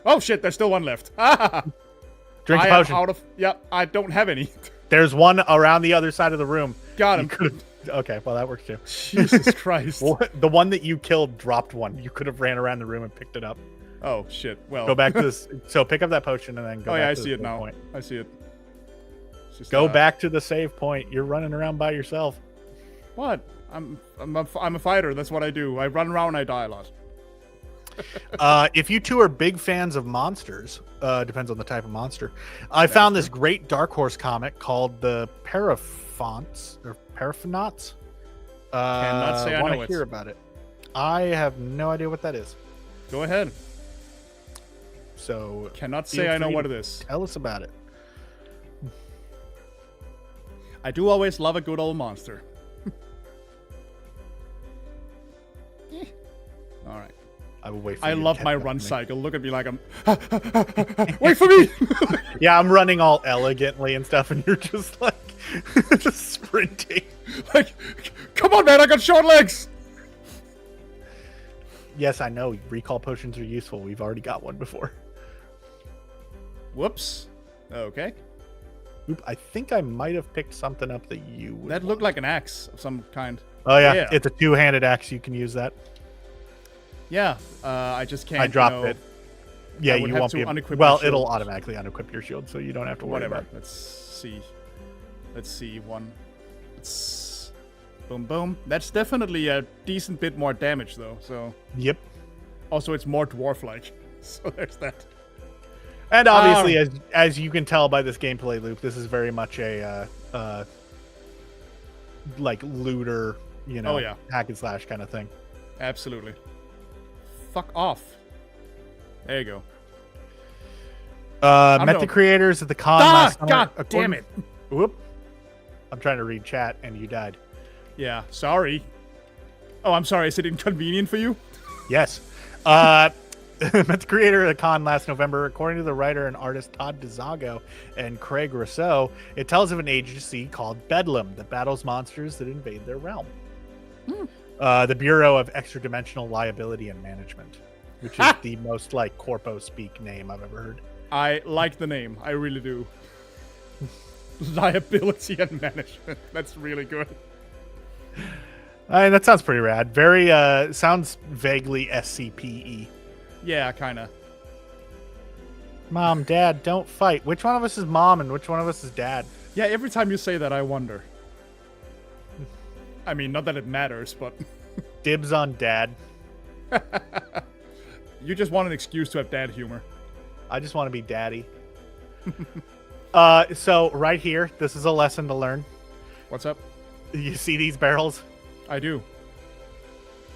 Oh shit, there's still one left. Drink I the am potion. out of. Yep, I don't have any. There's one around the other side of the room. Got You him. could've- Okay, well, that works too. Jesus Christ. Well, the one that you killed dropped one. You could have ran around the room and picked it up. Oh shit. Well. Go back to this. So pick up that potion and then go Oh back yeah, I to see the it save now. point. I see it. It's just, Go back to the save point. You're running around by yourself. What? I'm a fighter. That's what I do. I run around and I die a lot. If you two are big fans of monsters, depends on the type of monster. I found this great Dark Horse comic called the Paraphants or Paraphonauts. Cannot say I wanna know it. hear about it. I have no idea what that is. Go ahead. So Cannot feel say I know free what to it is. Tell us about it. I do always love a good old monster. All right. I will wait for I you to love catch my up to run me. cycle. Look at me like I'm. Wait for me! Yeah, I'm running all elegantly and stuff, and you're just like just sprinting. Like, come on, man! I got short legs. Yes, I know. Recall potions are useful. We've already got one before. Whoops. Okay. Oop, I think I might have picked something up that you would That looked like an axe of some kind. Oh yeah, Yeah. it's a two-handed axe. You can use that. Yeah. I just can't. I dropped you know, it. Yeah, I would you have won't to be. Able, unequip my well, shield. it'll automatically unequip your shield, so you don't have to worry Whatever. about it. Let's see. Let's see. One. It's boom, boom. That's definitely a decent bit more damage, though. So Yep. also it's more dwarf-like. So there's that. And obviously, as you can tell by this gameplay loop, this is very much a like looter, you know, Oh, yeah. hack and slash kind of thing. Absolutely. Fuck off. There you go. Met the know. creators at the con Ah, last summer. God damn it. Whoop. I'm trying to read chat and you died. Yeah, sorry. Oh, I'm sorry. Is it inconvenient for you? Yes. Met the creator of the con last November. According to the writer and artist Todd DeZago and Craig Rousseau, it tells of an agency called Bedlam that battles monsters that invade their realm. The Bureau of Extra-Dimensional Liability and Management, which is the most like corpo speak name I've ever heard. I like the name. I really do. Liability and management. That's really good. That sounds pretty rad. Very sounds vaguely SCPE. Yeah, kinda. Mom, Dad, don't fight. Which one of us is mom and which one of us is dad? Yeah, every time you say that, I wonder. I mean, not that it matters, but Dibs on dad. you just want an excuse to have dad humor. I just want to be daddy. So right here, this is a lesson to learn. What's up? You see these barrels? I do.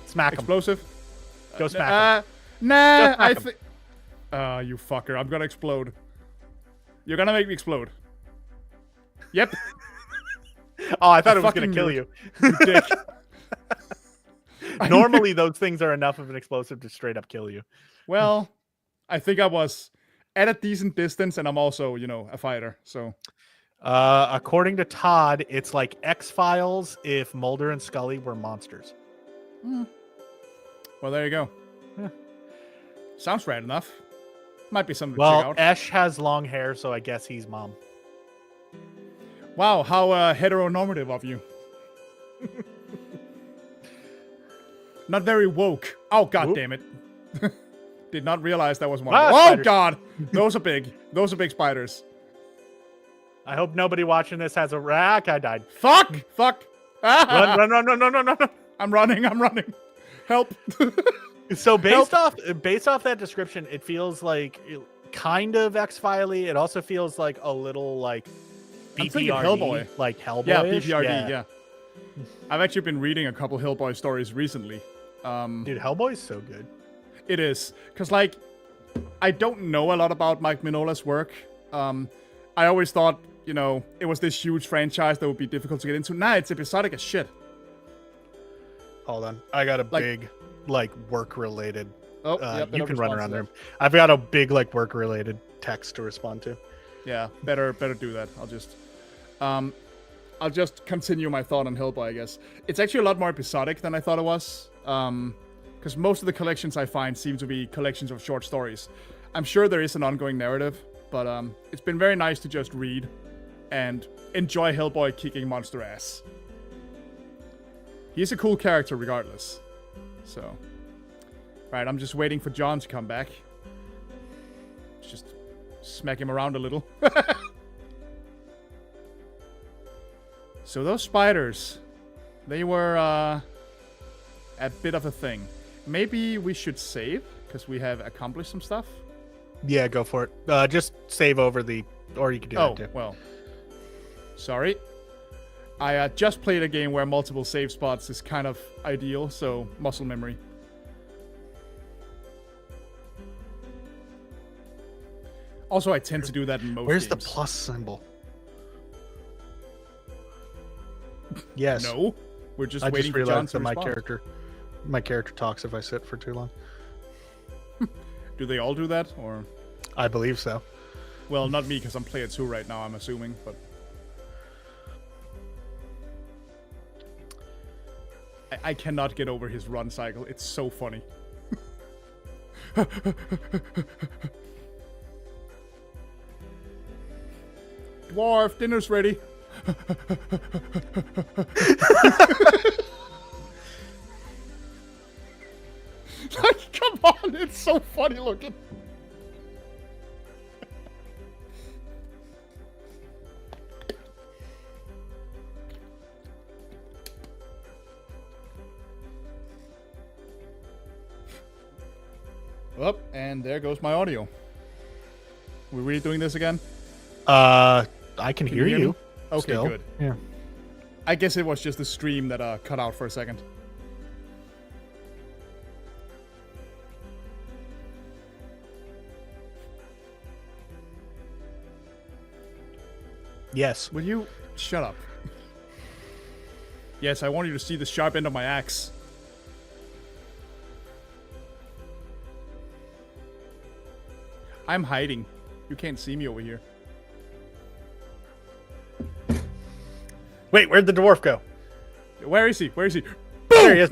Smack them. Explosive? Go smack 'em. Nah, Just smack I 'em. think. You fucker. I'm gonna explode. You're gonna make me explode. Yep. Oh, I thought it was fucking going to kill knew you. You dick. Normally, those things are enough of an explosive to straight up kill you. Well, I think I was at a decent distance, and I'm also, you know, a fighter. So According to Todd, it's like X-Files if Mulder and Scully were monsters. well, there you go. Yeah. Sounds rad enough. Might be something to Well, check out. Esh has long hair, so I guess he's mom. Wow, how heteronormative of you. Not very woke. Oh, god Oop. damn it. Did not realize that was one. Ah, Oh, spiders. god. Those are big. Those are big spiders. I hope nobody watching this has a rack. I died. Fuck! Fuck! Run. I'm running. Help. So based off that description, it feels like kind of X-Filey. It also feels like a little like I'm thinking BPRD, Hellboy. like Hellboy. Yeah, BPRD, yeah. I've actually been reading a couple Hellboy stories recently. Dude, Hellboy's so good. It is. Because, like, I don't know a lot about Mike Mignola's work. I always thought, you know, it was this huge franchise that would be difficult to get into. Nah, it's episodic as shit. Hold on. I got a big, like, work-related... Oh, you can run around there. I've got a big, like, work-related text to respond to. Yeah, better do that. I'll just continue my thought on Hellboy, I guess. It's actually a lot more episodic than I thought it was. Because most of the collections I find seem to be collections of short stories. I'm sure there is an ongoing narrative, but it's been very nice to just read and enjoy Hellboy kicking monster ass. He's a cool character regardless. So, right, I'm just waiting for John to come back. Just smack him around a little. So those spiders, they were a bit of a thing. Maybe we should save, because we have accomplished some stuff. Yeah, go for it. Just save over or you can do that too. Well, sorry. I just played a game where multiple save spots is kind of ideal, so muscle memory. Also, I tend to do that in most Where's games. the plus symbol? Yes. No, we're just I waiting just for John realized to that respond. my character talks if I sit for too long. Do they all do that, or? I believe so. Well, not me, because I'm player 2 right now, I'm assuming, but... I cannot get over his run cycle. It's so funny. Dwarf, dinner's ready. Like, come on, it's so funny looking. Up, and there goes my audio. We really doing this again? I can hear you hear you. me? Okay, Still. good. Yeah. I guess it was just the stream that cut out for a second. Yes. Will you shut up? Yes, I want you to see the sharp end of my axe. I'm hiding. You can't see me over here. Wait, where'd the dwarf go? Where is he? Where is he? There he is.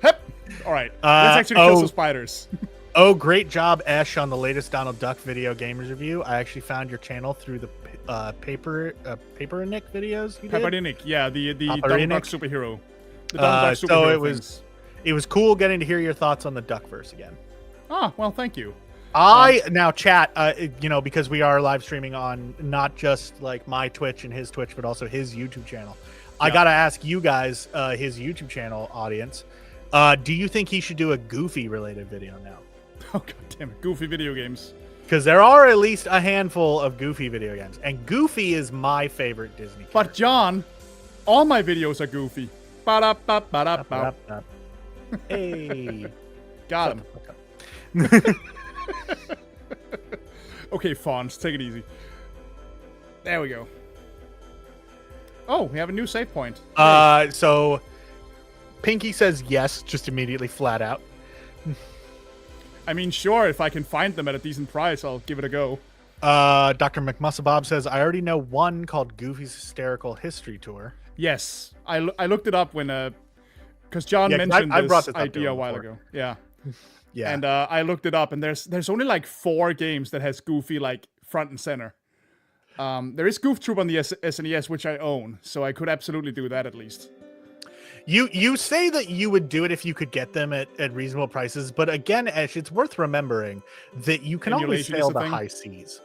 Hep! Alright, let's actually kill some spiders. Oh, great job, Esh, on the latest Donald Duck video gamers review. I actually found your channel through the Paper Nick videos you did. Paper Nick, yeah, the Donald Paperinic? Duck superhero. The Donald Duck superhero so it was cool getting to hear your thoughts on the Duckverse again. Ah, well, thank you. Now chat, because we are live streaming on not just like my Twitch and his Twitch, but also his YouTube channel. Yeah. I gotta ask you guys, his YouTube channel audience, do you think he should do a Goofy related video now? Oh god damn it, Goofy video games. Because there are at least a handful of Goofy video games, and Goofy is my favorite Disney character. But John, all my videos are Goofy. Ba-da-ba-ba-da-ba. Hey, got him. Okay, Fonz, take it easy. There we go. Oh, we have a new save point. So Pinky says yes, just immediately, flat out. I mean, sure, if I can find them at a decent price, I'll give it a go. Dr. McMussabob says, I already know one called Goofy's Hysterical History Tour. Yes, I looked it up when, because John mentioned this idea a while ago. Yeah. Yeah. And I looked it up, and there's only like 4 games that has Goofy like front and center. There is Goof Troop on the SNES, which I own, so I could absolutely do that at least. You say that you would do it if you could get them at reasonable prices, but again, Esh, it's worth remembering that you can always sail the high seas.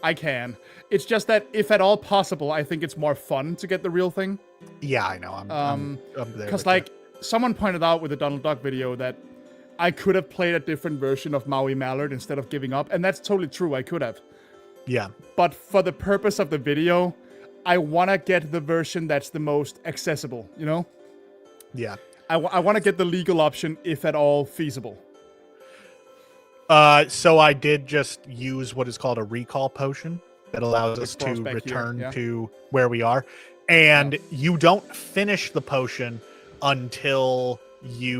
I can. It's just that if at all possible, I think it's more fun to get the real thing. Yeah, I know. I'm there. Because like someone pointed out with the Donald Duck video that I could have played a different version of Maui Mallard instead of giving up, and that's totally true. I could have. Yeah. But for the purpose of the video, I want to get the version that's the most accessible, you know? Yeah. I want to get the legal option if at all feasible. So I did just use what is called a recall potion that allows us to return to where we are. And you don't finish the potion until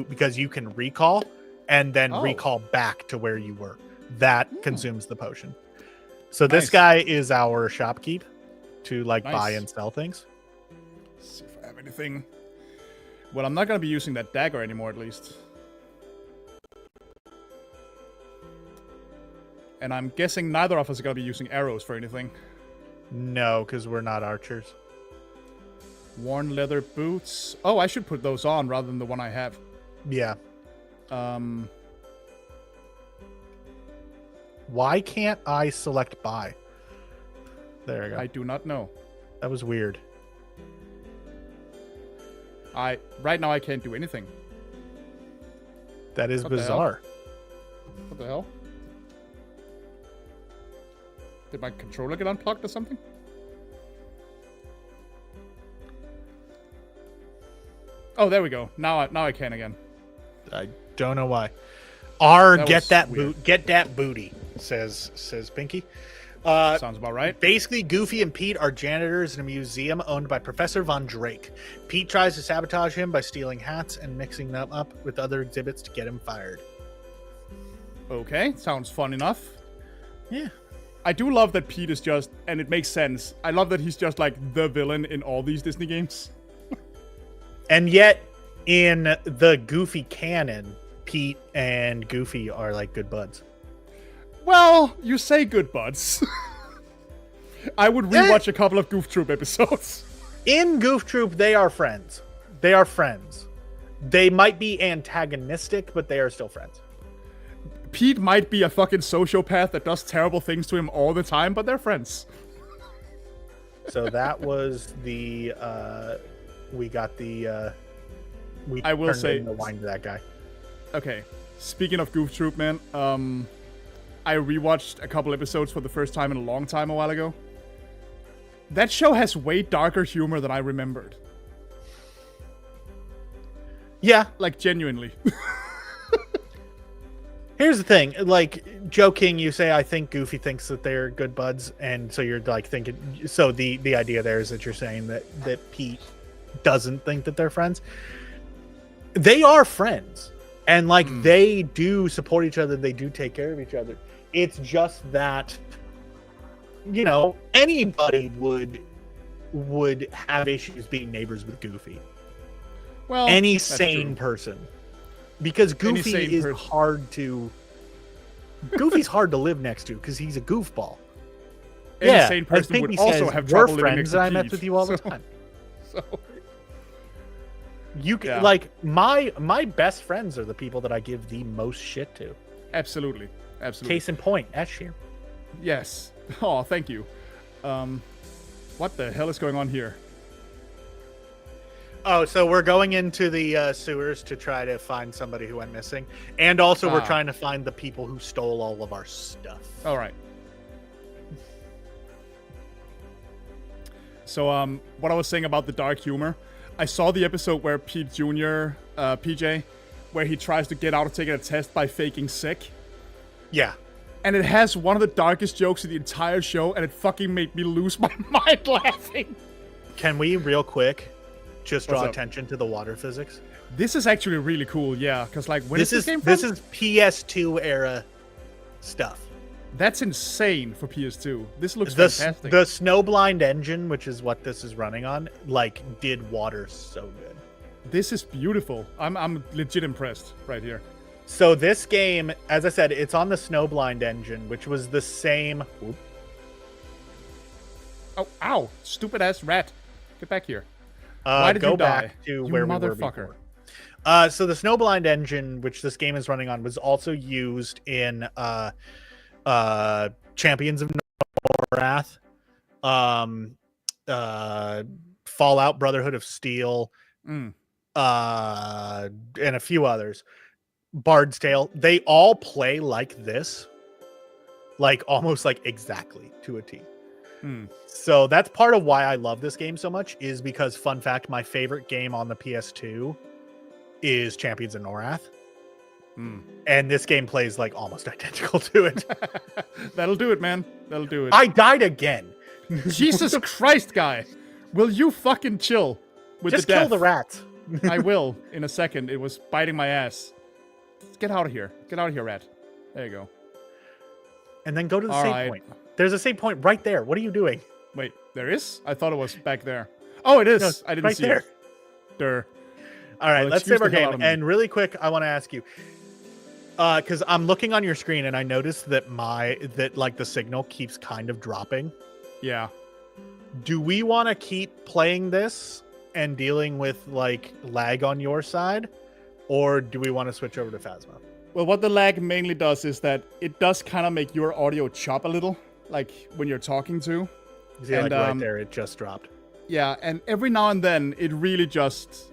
because you can recall and then recall back to where you were. That consumes the potion. So this guy is our shopkeep to like buy and sell things. Let's see if I have anything. Well, I'm not going to be using that dagger anymore, at least. And I'm guessing neither of us are going to be using arrows for anything. No, because we're not archers. Worn leather boots. Oh, I should put those on rather than the one I have. Yeah. Why can't I select buy? There you go. I do not know. That was weird. Right now I can't do anything. That is bizarre. What the hell? Did my controller get unplugged or something? Oh, there we go. Now I can again. I don't know why. Get that booty, says Pinky. Sounds about right. Basically, Goofy and Pete are janitors in a museum owned by Professor Von Drake. Pete tries to sabotage him by stealing hats and mixing them up with other exhibits to get him fired. Okay, sounds fun enough. Yeah. I do love that Pete is just, and it makes sense, I love that he's just like the villain in all these Disney games. And yet, in the Goofy canon, Pete and Goofy are like good buds. Well, you say good buds. I would rewatch a couple of Goof Troop episodes. In Goof Troop, they are friends. They are friends. They might be antagonistic, but they are still friends. Pete might be a fucking sociopath that does terrible things to him all the time, but they're friends. So that was the we got the we I will say the wine to that guy. Okay. Speaking of Goof Troop, man, I rewatched a couple episodes for the first time in a long time a while ago. That show has way darker humor than I remembered. Yeah, like genuinely. Here's the thing, like joking, you say I think Goofy thinks that they're good buds, and so you're like thinking. So the idea there is that you're saying that Pete doesn't think that they're friends. They are friends, and like they do support each other. They do take care of each other. It's just that, you know, anybody would have issues being neighbors with Goofy. Well, any sane person. Because Goofy is hard to... Goofy's hard to live next to because he's a goofball. Any sane person would also have trouble living next to Pete. I met with you all the time. So... You can, like, my best friends are the people that I give the most shit to. Absolutely. Absolutely. Case in point, Esh here. Yes. Oh, thank you. What the hell is going on here? Oh, so we're going into the sewers to try to find somebody who went missing. And also we're trying to find the people who stole all of our stuff. All right. So, what I was saying about the dark humor, I saw the episode where Pete Jr., PJ, where he tries to get out of taking a test by faking sick. Yeah. And it has one of the darkest jokes of the entire show, and it fucking made me lose my mind laughing. Can we, real quick, just draw attention to the water physics? This is actually really cool, yeah. Because, like, when this game from? This is PS2 era stuff. That's insane for PS2. This looks fantastic. The Snowblind engine, which is what this is running on, like, did water so good. This is beautiful. I'm legit impressed right here. So this game, as I said, it's on the Snowblind engine, which was the same... Whoop. Oh, ow! Stupid ass rat. Get back here. Why did you die? Back to where we were before. So the Snowblind engine, which this game is running on, was also used in Champions of Norrath, Fallout Brotherhood of Steel, and a few others. Bard's Tale, they all play like this, like almost like exactly to a T. So that's part of why I love this game so much, is because, fun fact, my favorite game on the PS2 is Champions of Norrath. And this game plays like almost identical to it. That'll do it, man. That'll do it. I died again. Jesus Christ, guy. Will you fucking chill with Just the death? kill the rats. I will in a second. It was biting my ass. Get out of here. Get out of here, rat. There you go. And then go to the save point. There's a save point right there. What are you doing? Wait, there is? I thought it was back there. Oh, it is. No, I didn't right see there. it. Durr. All right, Well, let's save our excuse the hell game. out of me. And really quick, I want to ask you, because I'm looking on your screen and I noticed that the signal keeps kind of dropping. Yeah. Do we want to keep playing this and dealing with like lag on your side, or do we want to switch over to Phasma? Well, what the lag mainly does is that it does kind of make your audio chop a little, like when you're talking to. See, like right there, it just dropped. Yeah, and every now and then it really just,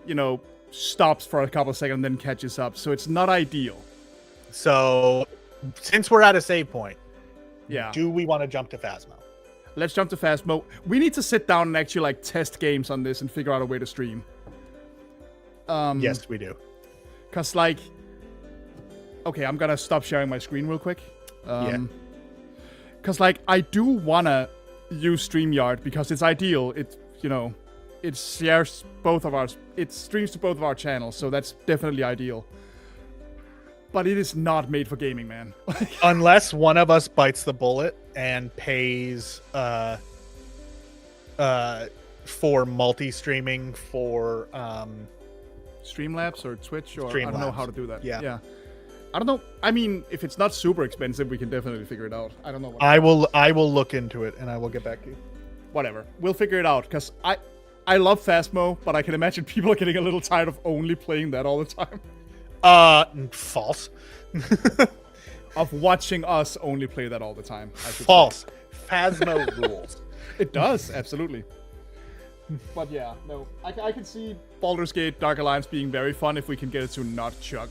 stops for a couple of seconds and then catches up. So it's not ideal. So, since we're at a save point, yeah, do we want to jump to Phasma? Let's jump to Phasma. We need to sit down and actually test games on this and figure out a way to stream. Yes, we do. Cause okay, I'm gonna stop sharing my screen real quick. Cause I do wanna use StreamYard because it's ideal. It shares it streams to both of our channels, so that's definitely ideal. But it is not made for gaming, man. Unless one of us bites the bullet and pays for multi-streaming for Streamlabs or Twitch, or Streamlabs. I don't know how to do that. Yeah. I don't know. I mean, if it's not super expensive, we can definitely figure it out. I don't know. I will look into it and I will get back to you. Whatever. We'll figure it out, because I love Phasmo, but I can imagine people are getting a little tired of only playing that all the time. False. Of watching us only play that all the time. False. Phasmo rules. It does, absolutely. But yeah, no. I can see Baldur's Gate Dark Alliance being very fun if we can get it to not chug.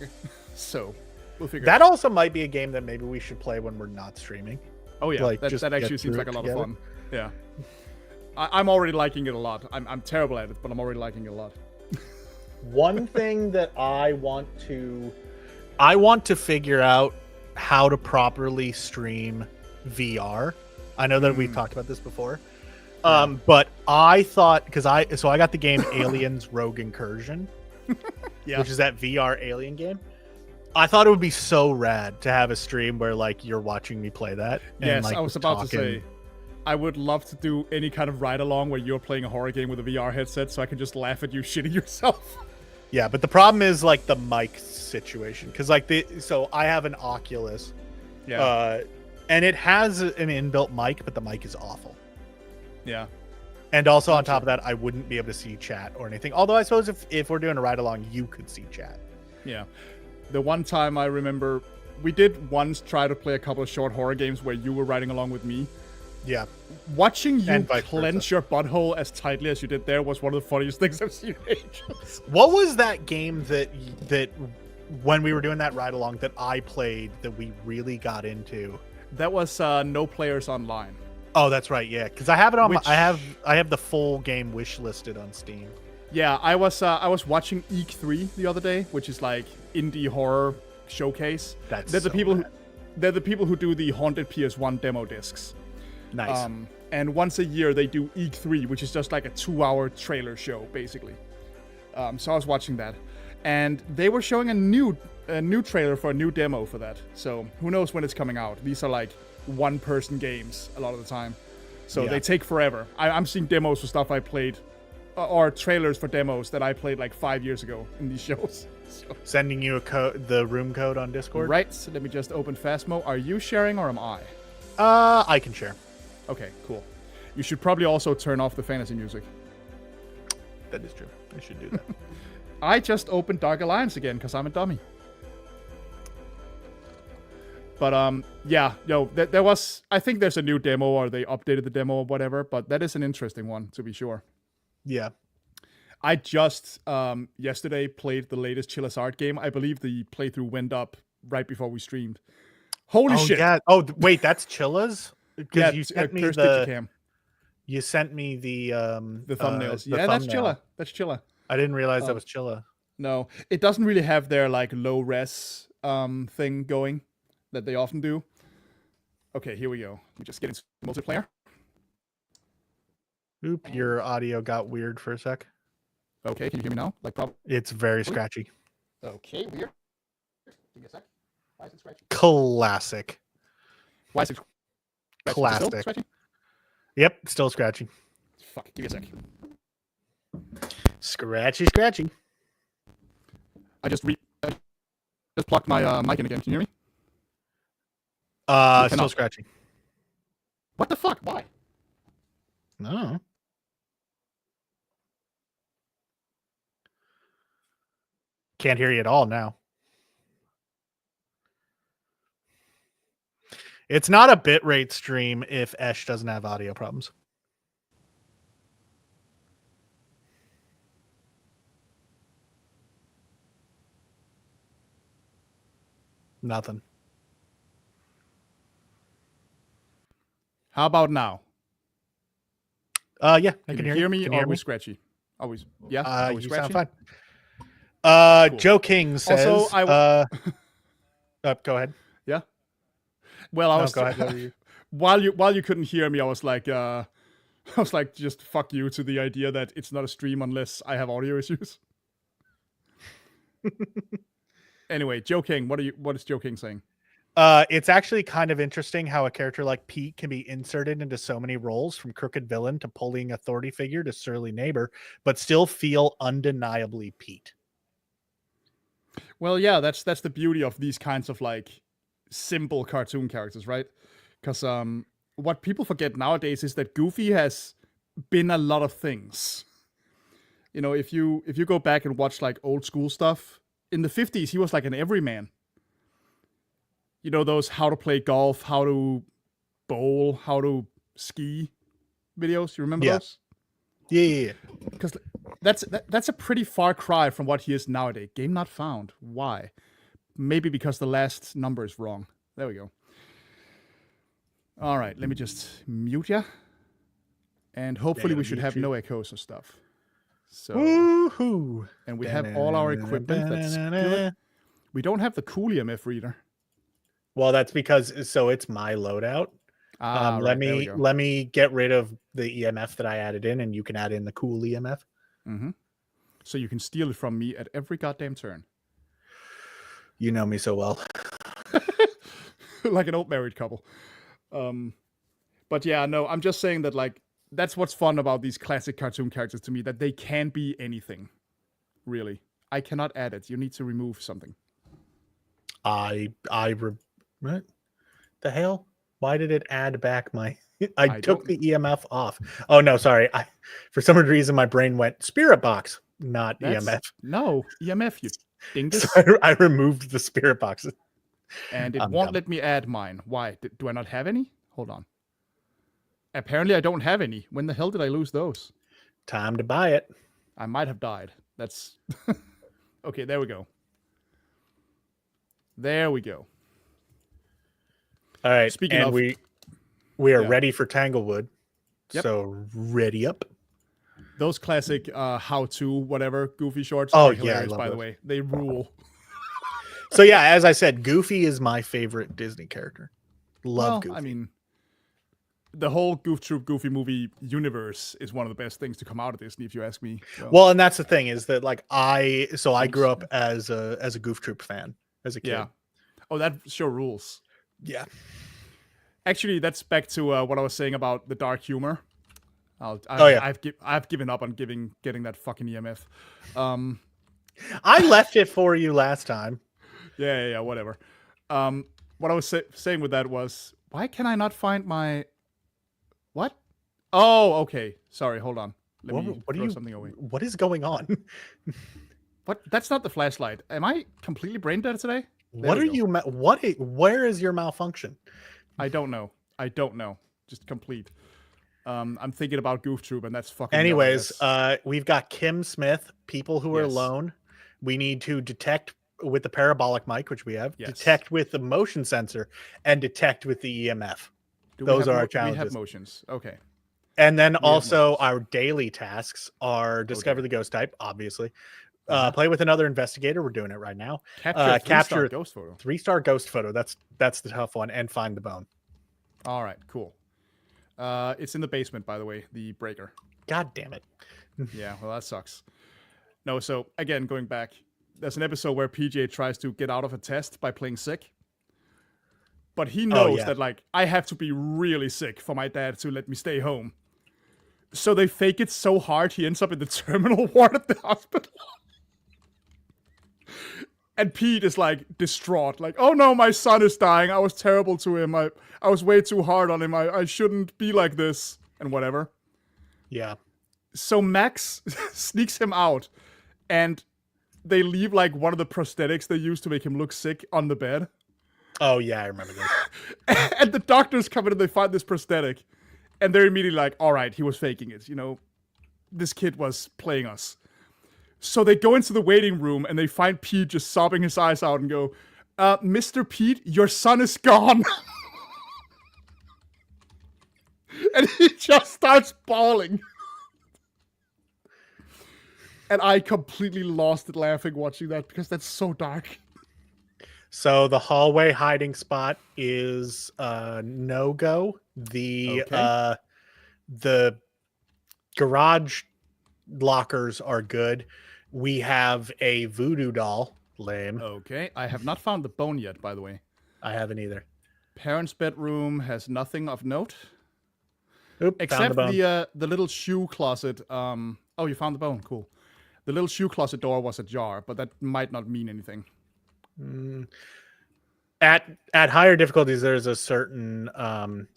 So, we'll figure that it out. also might be a game that maybe we should play when we're not streaming. Oh yeah, that actually seems like a lot of fun. Yeah. I'm already liking it a lot. I'm terrible at it, but I'm already liking it a lot. One thing that I want to figure out how to properly stream VR. I know that we've talked about this before. But I thought, because I got the game Aliens Rogue Incursion, which is that VR alien game. I thought it would be so rad to have a stream where you're watching me play that. Yes, and, I was about to say, I would love to do any kind of ride along where you're playing a horror game with a VR headset, so I can just laugh at you shitting yourself. Yeah, but the problem is the mic situation, because so I have an Oculus, and it has an inbuilt mic, but the mic is awful. Yeah. And also on top of that, I wouldn't be able to see chat or anything. Although I suppose if we're doing a ride along, you could see chat. Yeah. The one time I remember, we did once try to play a couple of short horror games where you were riding along with me. Yeah. Watching you clench your butthole as tightly as you did there was one of the funniest things I've seen in ages. What was that game that when we were doing that ride along that I played that we really got into? That was No Players Online. Oh, that's right. Yeah, because I have it on. I have the full game wish listed on Steam. Yeah, I was watching Eek 3 the other day, which is indie horror showcase. They're the people who do the Haunted PS1 demo discs. Nice. And once a year they do Eek 3, which is just like a 2-hour trailer show, basically. So I was watching that, and they were showing a new trailer for a new demo for that. So who knows when it's coming out? These are one-person games a lot of the time, so they take forever. I'm seeing demos for stuff I played, or trailers for demos that I played 5 years ago in these shows. So. Sending you the room code on Discord. Right. So let me just open Phasmo. Are you sharing or am I? I can share. Okay, cool. You should probably also turn off the fantasy music. That is true. I should do that. I just opened Dark Alliance again because I'm a dummy. But yeah, there was. I think there's a new demo, or they updated the demo, or whatever. But that is an interesting one, to be sure. Yeah. I just yesterday played the latest Chilla's Art game. I believe the playthrough went up right before we streamed. Holy shit! Yeah. Oh wait, that's Chilla's? Because Yeah, you sent me Cursed the Digicam. you sent me the thumbnails. the Yeah, that's thumbnail. Chilla. That's Chilla. I didn't realize that was Chilla. No, it doesn't really have their like low res thing going that they often do. Okay, here we go. We just get into multiplayer. Oop, your audio got weird for a sec. Okay, can you hear me now? Like probably. It's very scratchy. Okay, weird. Give me a sec. Why is it scratchy? Classic. Why is it scratchy? Classic. Still scratchy? Yep, still scratchy. Fuck, give me a sec. Scratchy. I just plugged my mic in again. Can you hear me? Still scratchy. What the fuck? Why? No. Can't hear you at all now. It's not a bitrate stream if Esh doesn't have audio problems. Nothing. How about now? Yeah, I Can can you hear hear me? Can you hear Always me? scratchy. Always. Yeah. Always You scratchy. sound fine. Cool. Joe King says. Also, go ahead. Yeah. Well, I was. Go ahead. while you couldn't hear me, I was like, just fuck you to the idea that it's not a stream unless I have audio issues. Anyway, Joe King, what is Joe King saying? It's actually kind of interesting how a character like Pete can be inserted into so many roles, from crooked villain to bullying authority figure to surly neighbor, but still feel undeniably Pete. Well, yeah, that's the beauty of these kinds of like simple cartoon characters, right? Because what people forget nowadays is that Goofy has been a lot of things. You know, if you go back and watch like old school stuff, in the 50s he was like an everyman. You know, those how to play golf, how to bowl, how to ski videos. You remember those? Yeah. Because that's a pretty far cry from what he is nowadays. Game not found. Why? Maybe because the last number is wrong. There we go. All right, let me just mute ya. And hopefully we should have no echoes or stuff. So, woohoo! And we have all our equipment. That's good. We don't have the cool EMF reader. Well, that's because it's my loadout. Let me get rid of the EMF that I added in, and you can add in the cool EMF. Mm-hmm. So you can steal it from me at every goddamn turn. You know me so well. Like an old married couple. But yeah, no, I'm just saying that like that's what's fun about these classic cartoon characters to me, that they can be anything. Really. I cannot add it. You need to remove something. What the hell? Why did it add back my I took the EMF off. Oh no, sorry. For some reason my brain went spirit box, not EMF. No, EMF, you dingus. So I removed the spirit boxes. And it won't let me add mine. Why? Do I not have any? Hold on. Apparently I don't have any. When the hell did I lose those? Time to buy it. I might have died. That's okay, there we go. There we go. All right. Speaking of, we are ready for Tanglewood. Yep. So ready up. Those classic how-to whatever Goofy shorts. Oh are hilarious, by those. the way. They rule. So yeah, as I said, Goofy is my favorite Disney character. Love Goofy. I mean, the whole Goof Troop Goofy movie universe is one of the best things to come out of Disney, if you ask me. So. Well, and that's the thing is that like I grew up as a Goof Troop fan as a kid. Yeah. Oh, that sure rules. Yeah. Actually, that's back to what I was saying about the dark humor. I've given up on getting that fucking EMF. I left it for you last time. Yeah, whatever. What I was saying with that was, why can I not find my... What? Oh, okay. Sorry, hold on. Let me throw something away. What is going on? What? That's not the flashlight. Am I completely brain dead today? What are you? Where is your malfunction? I don't know. Just complete. I'm thinking about Goof Troop, and that's fucking. Anyways, we've got Kim Smith. People who are Yes. alone. We need to detect with the parabolic mic, which we have. Yes. Detect with the motion sensor, and detect with the EMF. Those are our challenges. We have motions. Okay. And then also our daily tasks are discover the ghost type, obviously. Play with another investigator. We're doing it right now. Capture a 3-star ghost photo. 3-star ghost photo. That's the tough one. And find the bone. All right, cool. It's in the basement, by the way, the breaker. God damn it. Yeah, well, that sucks. No, so again, going back, there's an episode where PJ tries to get out of a test by playing sick. But he knows that, like, I have to be really sick for my dad to let me stay home. So they fake it so hard he ends up in the terminal ward at the hospital. And Pete is like distraught, like, oh no, my son is dying. I was terrible to him. I was way too hard on him. I shouldn't be like this, and whatever. Yeah. So Max sneaks him out, and they leave like one of the prosthetics they used to make him look sick on the bed. Oh yeah, I remember this. And the doctors come in and they find this prosthetic, and they're immediately like, all right, he was faking it. You know, this kid was playing us. So they go into the waiting room and they find Pete just sobbing his eyes out and go, Mr. Pete, your son is gone. And he just starts bawling. And I completely lost it laughing watching that because that's so dark. So the hallway hiding spot is no-go. The garage lockers are good. We have a voodoo doll. Lame. Okay, I have not found the bone yet, by the way. I haven't either. Parents' bedroom has nothing of note. Oop, except the little shoe closet. Oh, you found the bone. Cool. The little shoe closet door was ajar, but that might not mean anything. At higher difficulties, there's a certain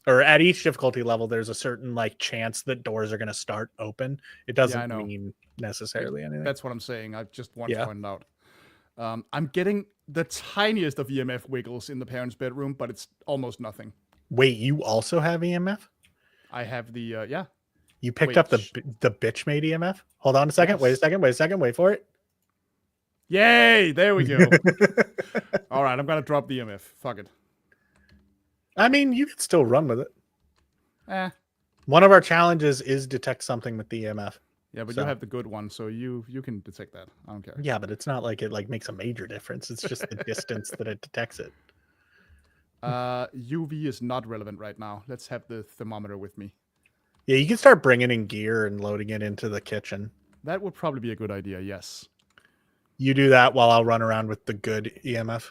or at each difficulty level, there's a certain like chance that doors are going to start open. It doesn't mean necessarily anything. That's what I'm saying. I just want to point out. I'm getting the tiniest of EMF wiggles in the parents' bedroom, but it's almost nothing. Wait, you also have EMF? I have the yeah. You picked up the bitch made EMF? Hold on a second. Yes. Wait a second. Wait for it. Yay! There we go. All right, I'm gonna drop the EMF. Fuck it. I mean, you can still run with it. One of our challenges is detect something with the EMF. Yeah, but you have the good one, so you can detect that. I don't care. Yeah, but it's not like it like makes a major difference. It's just the distance that it detects it. UV is not relevant right now. Let's have the thermometer with me. Yeah, you can start bringing in gear and loading it into the kitchen. That would probably be a good idea, yes. You do that while I'll run around with the good EMF.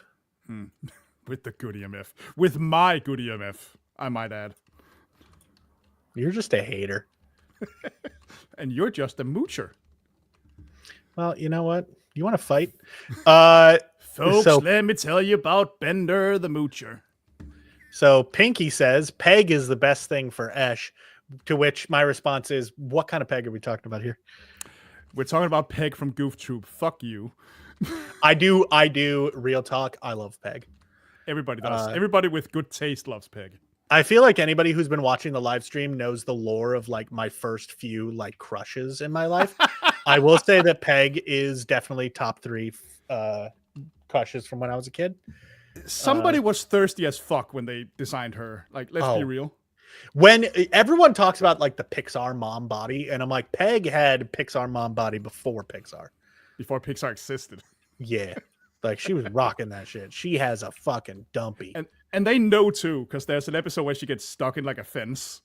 With the good EMF. With my good EMF, I might add. You're just a hater. And you're just a moocher. Well, you know what? You want to fight? Folks, let me tell you about Bender the Moocher. So Pinky says, Peg is the best thing for Esh. To which my response is, what kind of Peg are we talking about here? We're talking about Peg from Goof Troop. Fuck you. I do. Real talk. I love Peg. Everybody does. Everybody with good taste loves Peg. I feel like anybody who's been watching the live stream knows the lore of like my first few like crushes in my life. I will say that Peg is definitely top 3 crushes from when I was a kid. Somebody was thirsty as fuck when they designed her. Like, let's be real. When everyone talks about like the Pixar mom body, and I'm like, Peg had Pixar mom body before Pixar. Before Pixar existed. Yeah. Like she was rocking that shit. She has a fucking dumpy. And they know too, because there's an episode where she gets stuck in like a fence.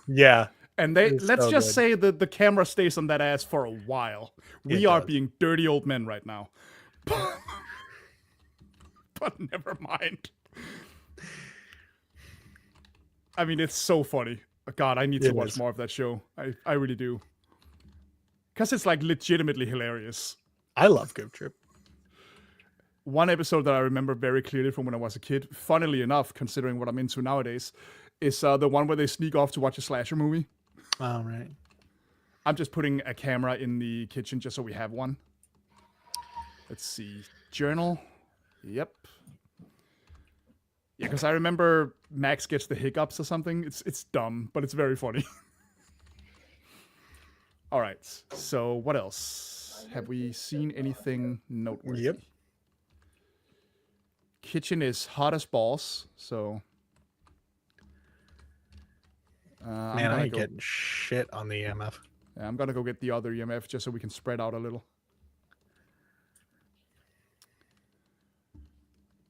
Yeah. And let's just say that the camera stays on that ass for a while. We are being dirty old men right now. But never mind. I mean, it's so funny. God, I need to watch more of that show. I really do. Because it's like legitimately hilarious. I love Goof Troop. One episode that I remember very clearly from when I was a kid, funnily enough, considering what I'm into nowadays, is the one where they sneak off to watch a slasher movie. Oh, right. I'm just putting a camera in the kitchen just so we have one. Let's see. Journal. Yep. Yeah, because I remember Max gets the hiccups or something. It's dumb, but it's very funny. All right. So what else? Have we seen anything noteworthy? Yep. Kitchen is hot as balls, so Man, I ain't getting shit on the EMF. Yeah, I'm gonna go get the other EMF just so we can spread out a little.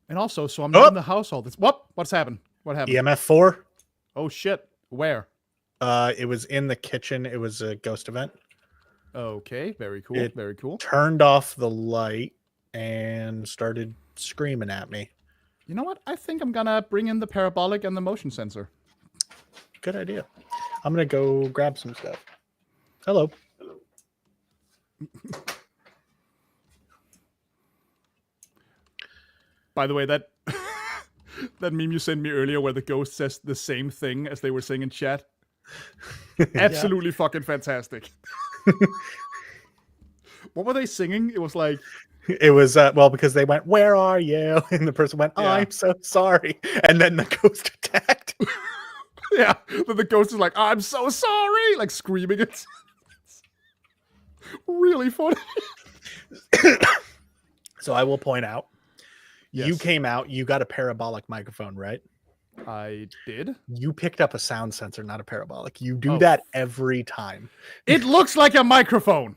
And also, so I'm not in the house all this. What's happened? What happened? EMF 4. Oh shit! Where? It was in the kitchen. It was a ghost event. Okay, very cool. Very cool. Turned off the light and started screaming at me. You know what? I think I'm gonna bring in the parabolic and the motion sensor. Good idea. I'm gonna go grab some stuff. Hello. By the way, that that meme you sent me earlier where the ghost says the same thing as they were saying in chat. Absolutely fucking fantastic. What were they singing? It was like... It was, well, because they went, "Where are you?" And the person went, "Oh, yeah. I'm so sorry." And then the ghost attacked. Yeah, but the ghost is like, "I'm so sorry," like screaming it. Really funny. So I will point out, yes. You came out, you got a parabolic microphone, right? I did. You picked up a sound sensor, not a parabolic. You do that every time. It looks like a microphone.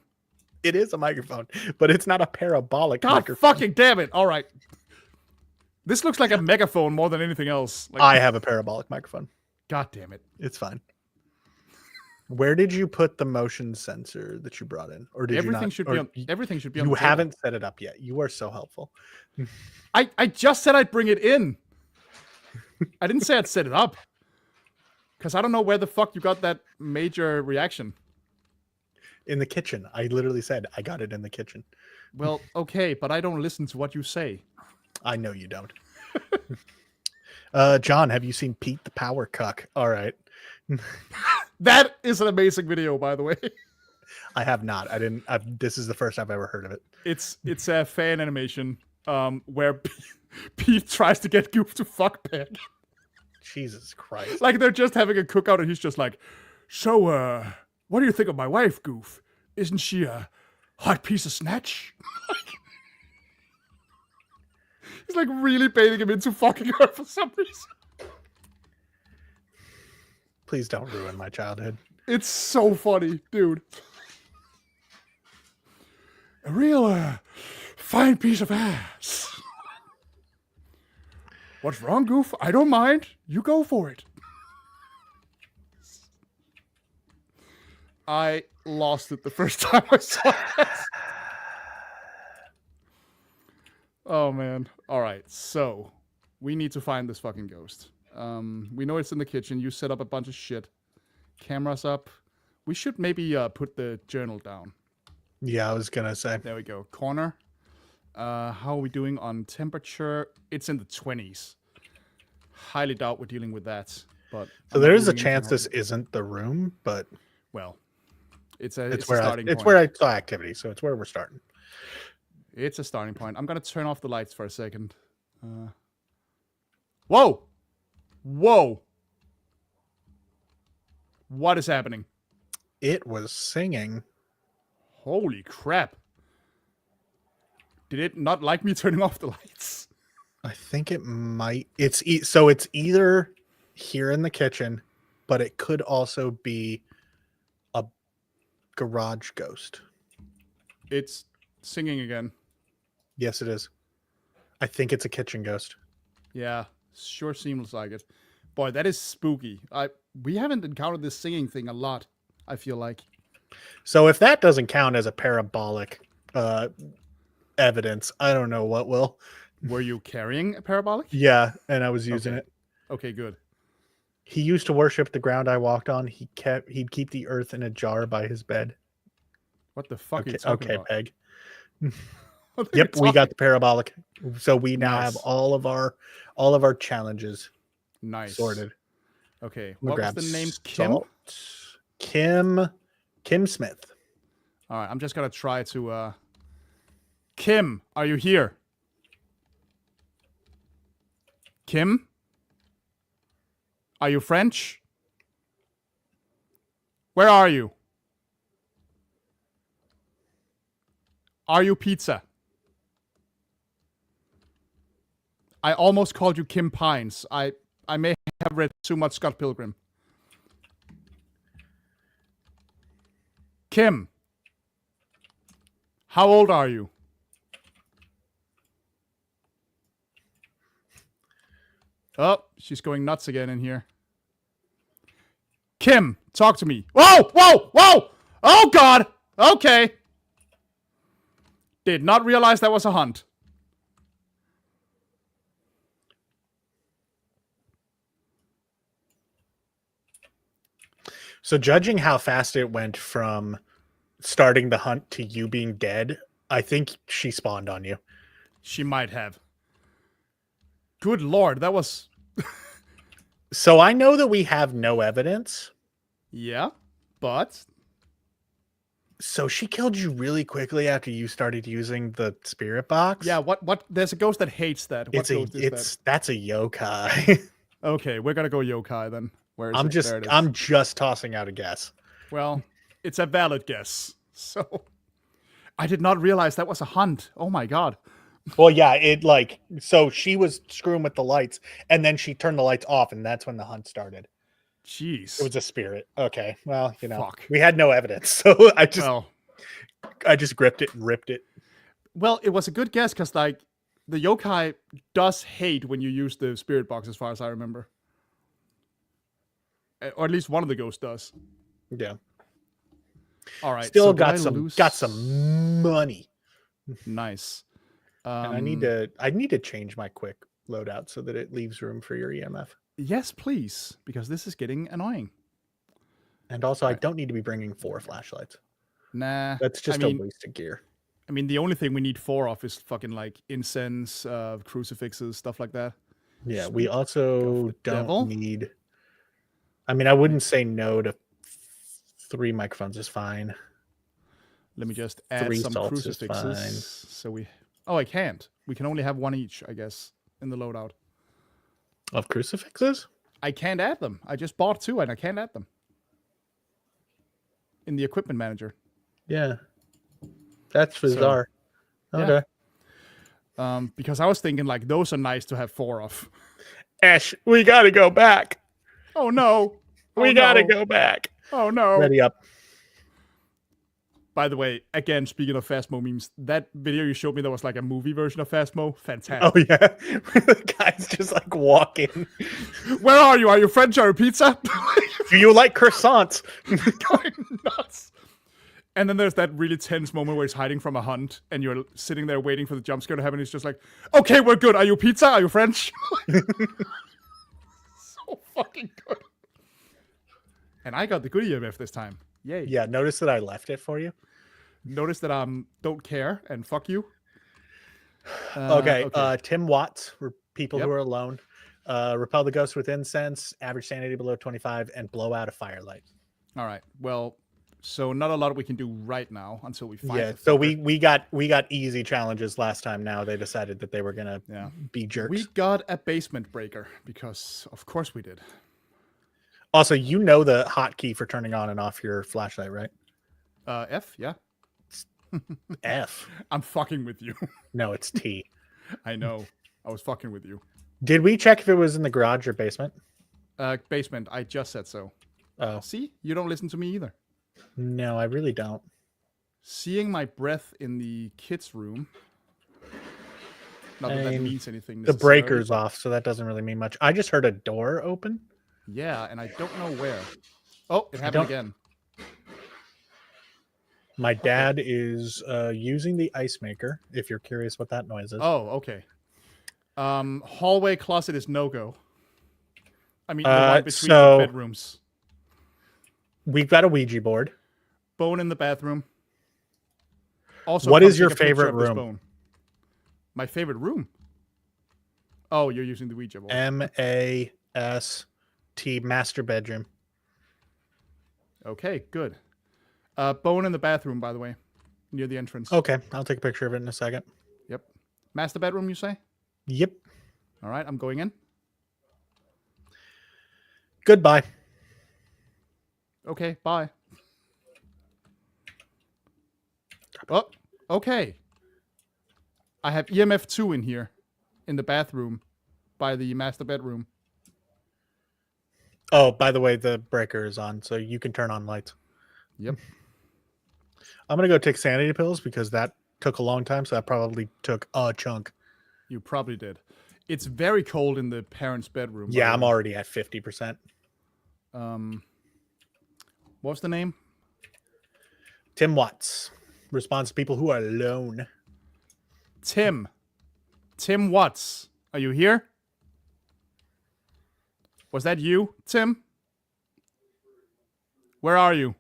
It is a microphone, but it's not a parabolic microphone. Fucking damn it. All right. This looks like a megaphone more than anything else. Like, I have a parabolic microphone. God damn it. It's fine. Where did you put the motion sensor that you brought in? Or did everything you not? Should be on, everything should be on You the table. haven't set it up yet. You are so helpful. I just said I'd bring it in. I didn't say I'd set it up. Because I don't know where the fuck you got that major reaction. In the kitchen. I literally said I got it in the kitchen. Well, okay, but I don't listen to what you say. I know you don't. John, have you seen Pete the Power Cuck? All right. That is an amazing video, by the way. I have not. I didn't. This is the first I've ever heard of it. It's a fan animation where Pete tries to get Goof to fuck Peg. Jesus Christ. Like they're just having a cookout and he's just like, "So, what do you think of my wife, Goof? Isn't she a hot piece of snatch?" He's like really baiting him into fucking her for some reason. Please don't ruin my childhood. It's so funny, dude. A real fine piece of ass. What's wrong, Goof? I don't mind. You go for it. I lost it the first time I saw it. Oh, man. All right. So, we need to find this fucking ghost. We know it's in the kitchen. You set up a bunch of shit. Cameras up. We should maybe put the journal down. Yeah, I was going to say. There we go. Corner. How are we doing on temperature? It's in the 20s. Highly doubt we're dealing with that. But so there is a chance this isn't the room, but... Well, it's a starting point. It's where I saw activity, so it's where we're starting. It's a starting point. I'm going to turn off the lights for a second. Whoa! Whoa! What is happening? It was singing. Holy crap. Did it not like me turning off the lights? I think it might. So it's either here in the kitchen, but it could also be a garage ghost. It's singing again. Yes, it is. I think it's a kitchen ghost. Yeah, sure seems like it. Boy, that is spooky. We haven't encountered this singing thing a lot, I feel like. So if that doesn't count as a parabolic evidence, I don't know what will. Were you carrying a parabolic? Yeah, and I was using it. Okay, good. He used to worship the ground I walked on. He'd keep the earth in a jar by his bed. What the fuck are you talking about? Peg. Yep, we got the parabolic. So we now have all of our challenges sorted. Okay. What was the name? Kim Smith. All right, I'm just gonna try to Kim, are you here? Kim? Are you French? Where are you? Are you pizza? I almost called you Kim Pines. I may have read too much Scott Pilgrim. Kim, how old are you? Oh, she's going nuts again in here. Kim, talk to me. Whoa, whoa, whoa! Oh, God! Okay. Did not realize that was a hunt. So judging how fast it went from starting the hunt to you being dead, I think she spawned on you. She might have. Good Lord, that was... So I know that we have no evidence. Yeah, but... So she killed you really quickly after you started using the spirit box? Yeah, what? There's a ghost that hates that. What ghost is that? That's a yokai. Okay, we're gonna go yokai then. Where is it? There it is. I'm just tossing out a guess. Well, it's a valid guess. So I did not realize that was a hunt. Oh my God. Well, yeah, so she was screwing with the lights and then she turned the lights off and that's when the hunt started. Jeez. It was a spirit. Okay. Well, Fuck. we had no evidence. So I just gripped it and ripped it. Well, it was a good guess because like the yokai does hate when you use the spirit box as far as I remember. Or at least one of the ghosts does. Yeah. All right. Still so got some money. Nice. And I need to change my quick loadout so that it leaves room for your EMF. Yes, please, because this is getting annoying. And also, I don't need to be bringing 4 flashlights. Nah. That's just a waste of gear. I mean, the only thing we need 4 of is fucking like incense, crucifixes, stuff like that. Yeah, we also don't need... I mean, I wouldn't say no to 3 microphones is fine. Let me just add some crucifixes. So we... Oh, I can't. We can only have 1 each, I guess, in the loadout. Of crucifixes? I can't add them. I just bought 2 and I can't add them. In the equipment manager. Yeah. That's bizarre. So, okay. Yeah. Because I was thinking, like, those are nice to have 4 of. Esh, we gotta go back. Oh, no. We gotta go back. Oh, no. Ready up. By the way, again, speaking of Phasmo memes, that video you showed me that was like a movie version of Phasmo, fantastic. Oh, yeah. The guy's just like walking. Where are you? Are you French or pizza? Do you like croissants? Going nuts. And then there's that really tense moment where he's hiding from a hunt and you're sitting there waiting for the jump scare to happen. He's just like, okay, we're good. Are you pizza? Are you French? So fucking good. And I got the good EMF this time. Yay. Yeah, notice that I left it for you. Notice that don't care and fuck you. Okay. Tim Watts, people who are alone. Repel the ghost with incense, average sanity below 25, and blow out a firelight. All right. Well, so not a lot we can do right now until we find. Yeah. So we got easy challenges last time. Now they decided that they were gonna be jerks. We got a basement breaker because of course we did. Also, you know the hotkey for turning on and off your flashlight, right? F, yeah. F. I'm fucking with you. No, it's T. I know. I was fucking with you. Did we check if it was in the garage or basement? Basement. I just said so. Oh. See? You don't listen to me either. No, I really don't. Seeing my breath in the kids' room. Not that that means anything. The breaker's off, so that doesn't really mean much. I just heard a door open. Yeah, and I don't know where. Oh, it happened again. My dad is using the ice maker, if you're curious what that noise is. Oh, okay. Hallway closet is no-go. I mean, the one between the bedrooms. We've got a Ouija board. Bone in the bathroom. Also, what is your favorite room? My favorite room? Oh, you're using the Ouija board. MAST, master bedroom. Okay, good. Bone in the bathroom, by the way, near the entrance. Okay, I'll take a picture of it in a second. Yep. Master bedroom, you say? Yep. All right, I'm going in. Goodbye. Okay, bye. Oh, okay. I have EMF 2 in here, in the bathroom, by the master bedroom. Oh, by the way, the breaker is on, so you can turn on lights. Yep. I'm gonna go take sanity pills because that took a long time, so that probably took a chunk. You probably did. It's very cold in the parents' bedroom. by Yeah, the I'm way. already at 50%. What's the name? Tim Watts responds to people who are alone. Tim. Tim Watts. Are you here? Was that you, Tim? Where are you?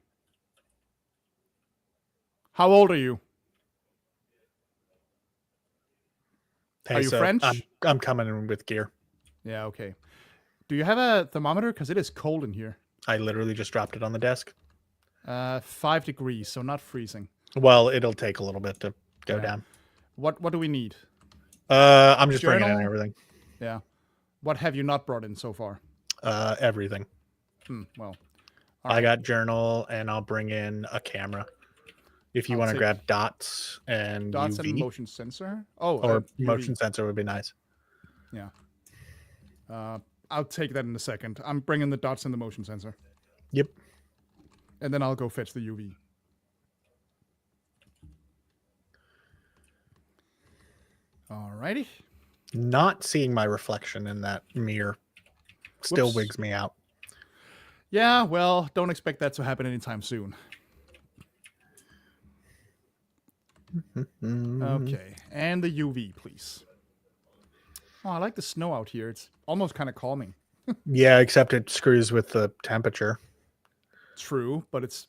How old are you? Hey, Are you so French? I'm coming in with gear. Yeah, okay. Do you have a thermometer? Because it is cold in here. I literally just dropped it on the desk. 5 degrees, so not freezing. Well, it'll take a little bit to go Yeah. down. What do we need? I'm just bringing in Journal? everything. Yeah. What have you not brought in so far? Everything. Well, I got journal, and I'll bring in a camera. If you I'll want to take grab dots and dots UV, and motion sensor. Oh, or UV. motion sensor would be nice. Yeah. I'll take that in a second. I'm bringing the dots and the motion sensor. Yep. And then I'll go fetch the UV. Alrighty. Not seeing my reflection in that mirror still Whoops. wigs me out. Yeah, well, don't expect that to happen anytime soon. Okay, and the UV, please. Oh, I like the snow out here. It's almost kind of calming. Yeah, except it screws with the temperature. True, but it's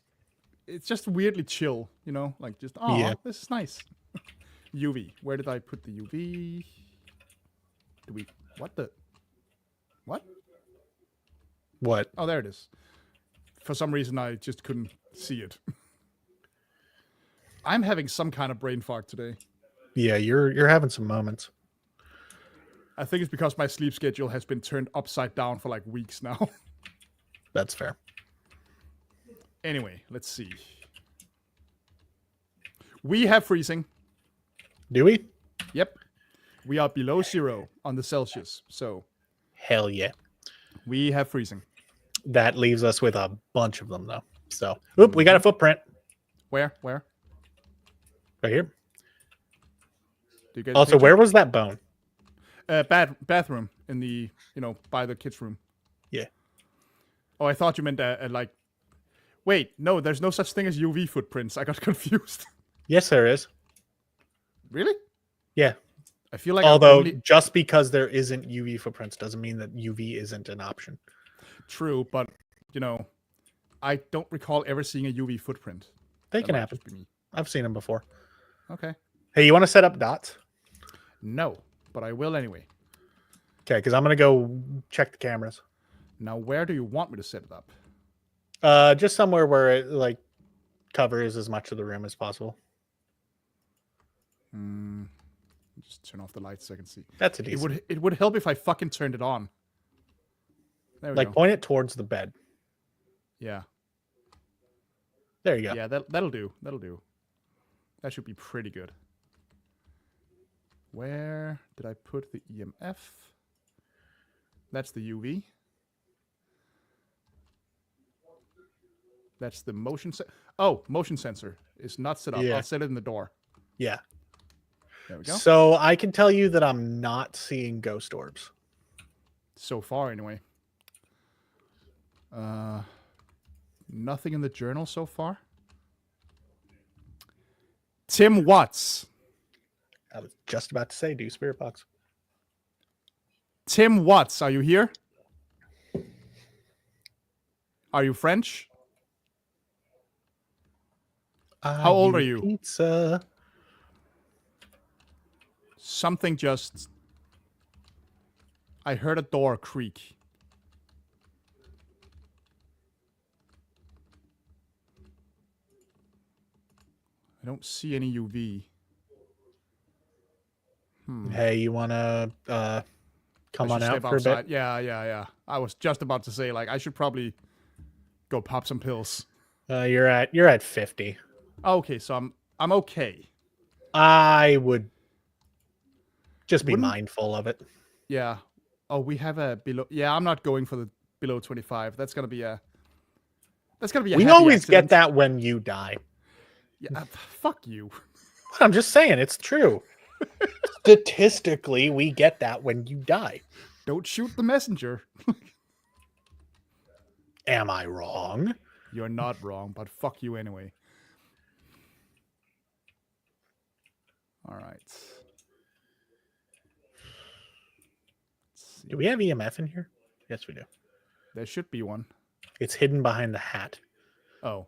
just weirdly chill, you know? Like just, oh, Yeah. this is nice. UV. Where did I put the UV? What? What? Oh, there it is. For some reason, I just couldn't see it. I'm having some kind of brain fog today. Yeah, you're having some moments. I think it's because my sleep schedule has been turned upside down for like weeks now. That's fair. Anyway, let's see. We have freezing. Do we? Yep. We are below 0 on the Celsius. So Hell yeah. we have freezing. That leaves us with a bunch of them, though. So, oop, we got a footprint Where? right here. Do you get Also, where was that bone? bathroom in the, by the kids' room. Yeah. Oh, I thought you meant like. Wait, no, there's no such thing as UV footprints. I got confused. Yes, there is. Really? Yeah. I feel like Although, just because there isn't UV footprints doesn't mean that UV isn't an option. True, but, I don't recall ever seeing a UV footprint. They That can might happen. just be me. I've seen them before. Okay. Hey, you want to set up dots? No, but I will anyway. Okay, because I'm going to go check the cameras. Now, where do you want me to set it up? Just somewhere where it, like, covers as much of the room as possible. Just turn off the lights so I can see. That's a decent. It would help if I fucking turned it on. There we Like, go. point it towards the bed. Yeah. There you go. Yeah, that'll do. That'll do. That should be pretty good. Where did I put the EMF? That's the UV. That's the motion motion sensor is not set up. Yeah. I'll set it in the door. Yeah. There we go. So I can tell you that I'm not seeing ghost orbs. So far, anyway. Nothing in the journal so far. Tim Watts. I was just about to say, do spirit box. Tim Watts, are you here? Are you French? How old are you? Pizza. Something just... I heard a door creak. I don't see any UV. Hey, you want to come I on should out step for outside. a bit? Yeah. I was just about to say, like, I should probably go pop some pills. You're at 50. Okay, so I'm okay. I would just be Wouldn't mindful of it. yeah. Oh, we have a below. Yeah, I'm not going for the below 25. That's gonna be a We happy always get accident. that when you die. Yeah, fuck you. I'm just saying, it's true. Statistically, we get that when you die. Don't shoot the messenger. Am I wrong? You're not wrong, but fuck you anyway. All right. Do we have EMF in here? Yes, we do. There should be one. It's hidden behind the hat. Oh.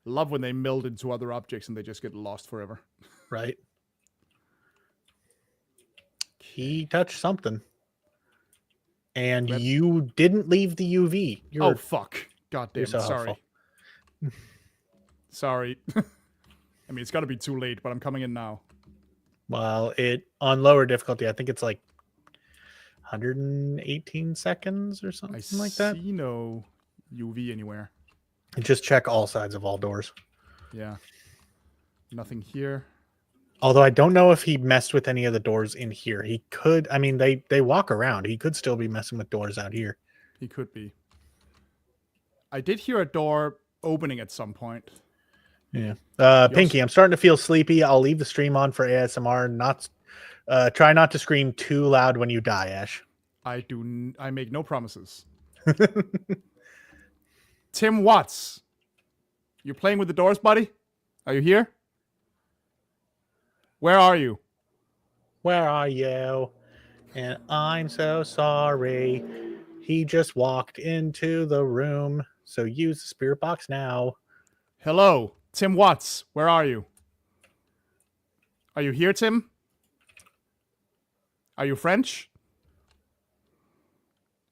Love when they meld into other objects and they just get lost forever. Right? He touched something. And you didn't leave the UV. Oh, fuck. God damn it. so Sorry. helpful. Sorry. I mean, it's got to be too late, but I'm coming in now. Well, on lower difficulty, I think it's like 118 seconds or something like that. I see no UV anywhere. And just check all sides of all doors. Yeah. Nothing here. Although I don't know if he messed with any of the doors in here. He could. I mean, they walk around. He could still be messing with doors out here. He could be. I did hear a door opening at some point. Yeah. Pinky, I'm starting to feel sleepy. I'll leave the stream on for ASMR. Try not to scream too loud when you die, Ash. I make no promises. Tim Watts. You playing with the doors, buddy? Are you here? Where are you? Where are you? And I'm so sorry. He just walked into the room. So use the spirit box now. Hello, Tim Watts. Where are you? Are you here, Tim? Are you French?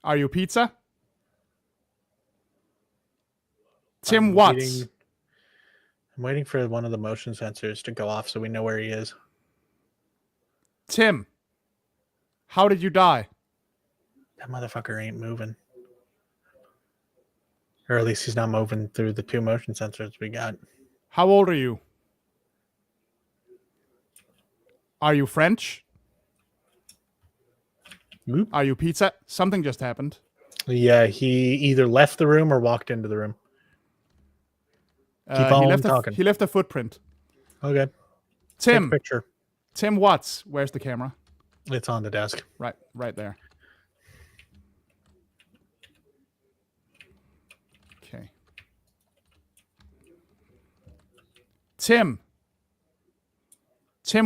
Are you pizza? Tim Watts. I'm waiting for one of the motion sensors to go off so we know where he is. Tim, how did you die? That motherfucker ain't moving. Or at least he's not moving through the 2 motion sensors we got. How old are you? Are you French? Oop. Are you pizza? Something just happened. Yeah, he either left the room or walked into the room. Keep on talking. He left a footprint. Okay. Tim. Take a picture. Tim Watts. Where's the camera? It's on the desk. Right there. Okay. Tim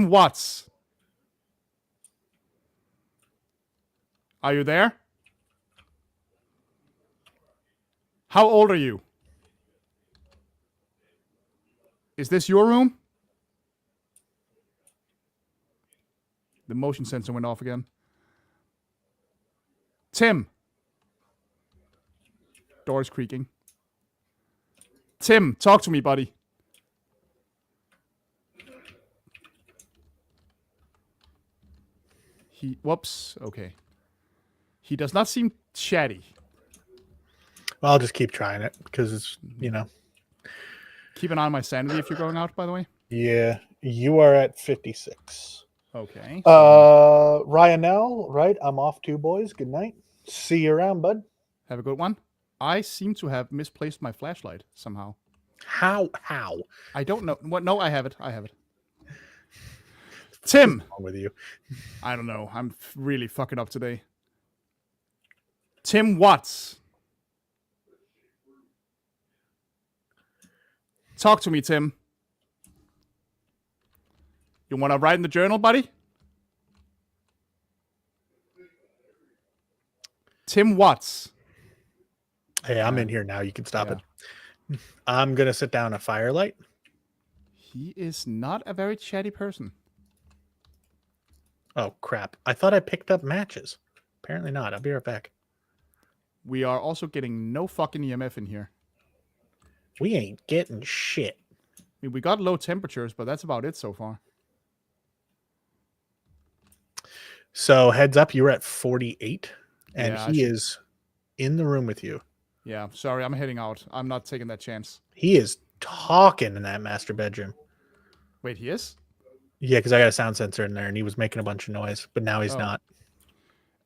Watts. Are you there? How old are you? Is this your room? The motion sensor went off again. Tim. Doors creaking. Tim, talk to me, buddy. Whoops. Okay. He does not seem chatty. Well, I'll just keep trying it because it's, Keep an eye on my sanity if you're going out, by the way. Yeah, you are at 56. Okay. Ryanell, right? I'm off too, boys. Good night. See you around, bud. Have a good one. I seem to have misplaced my flashlight somehow. How? I don't know. What? No, I have it. Tim. What's wrong with you? I don't know. I'm really fucking up today. Tim Watts. Talk to me, Tim. You want to write in the journal, buddy? Tim Watts. Hey, I'm in here now. You can stop it. I'm going to sit down a firelight. He is not a very chatty person. Oh, crap. I thought I picked up matches. Apparently not. I'll be right back. We are also getting no fucking EMF in here. We ain't getting shit. I mean, we got low temperatures, but that's about it so far. So heads up, you were at 48, and Yeah, he is in the room with you. Yeah, sorry, I'm heading out. I'm not taking that chance. He is talking in that master bedroom. Wait, he is? Yeah, because I got a sound sensor in there, and he was making a bunch of noise, but now he's not.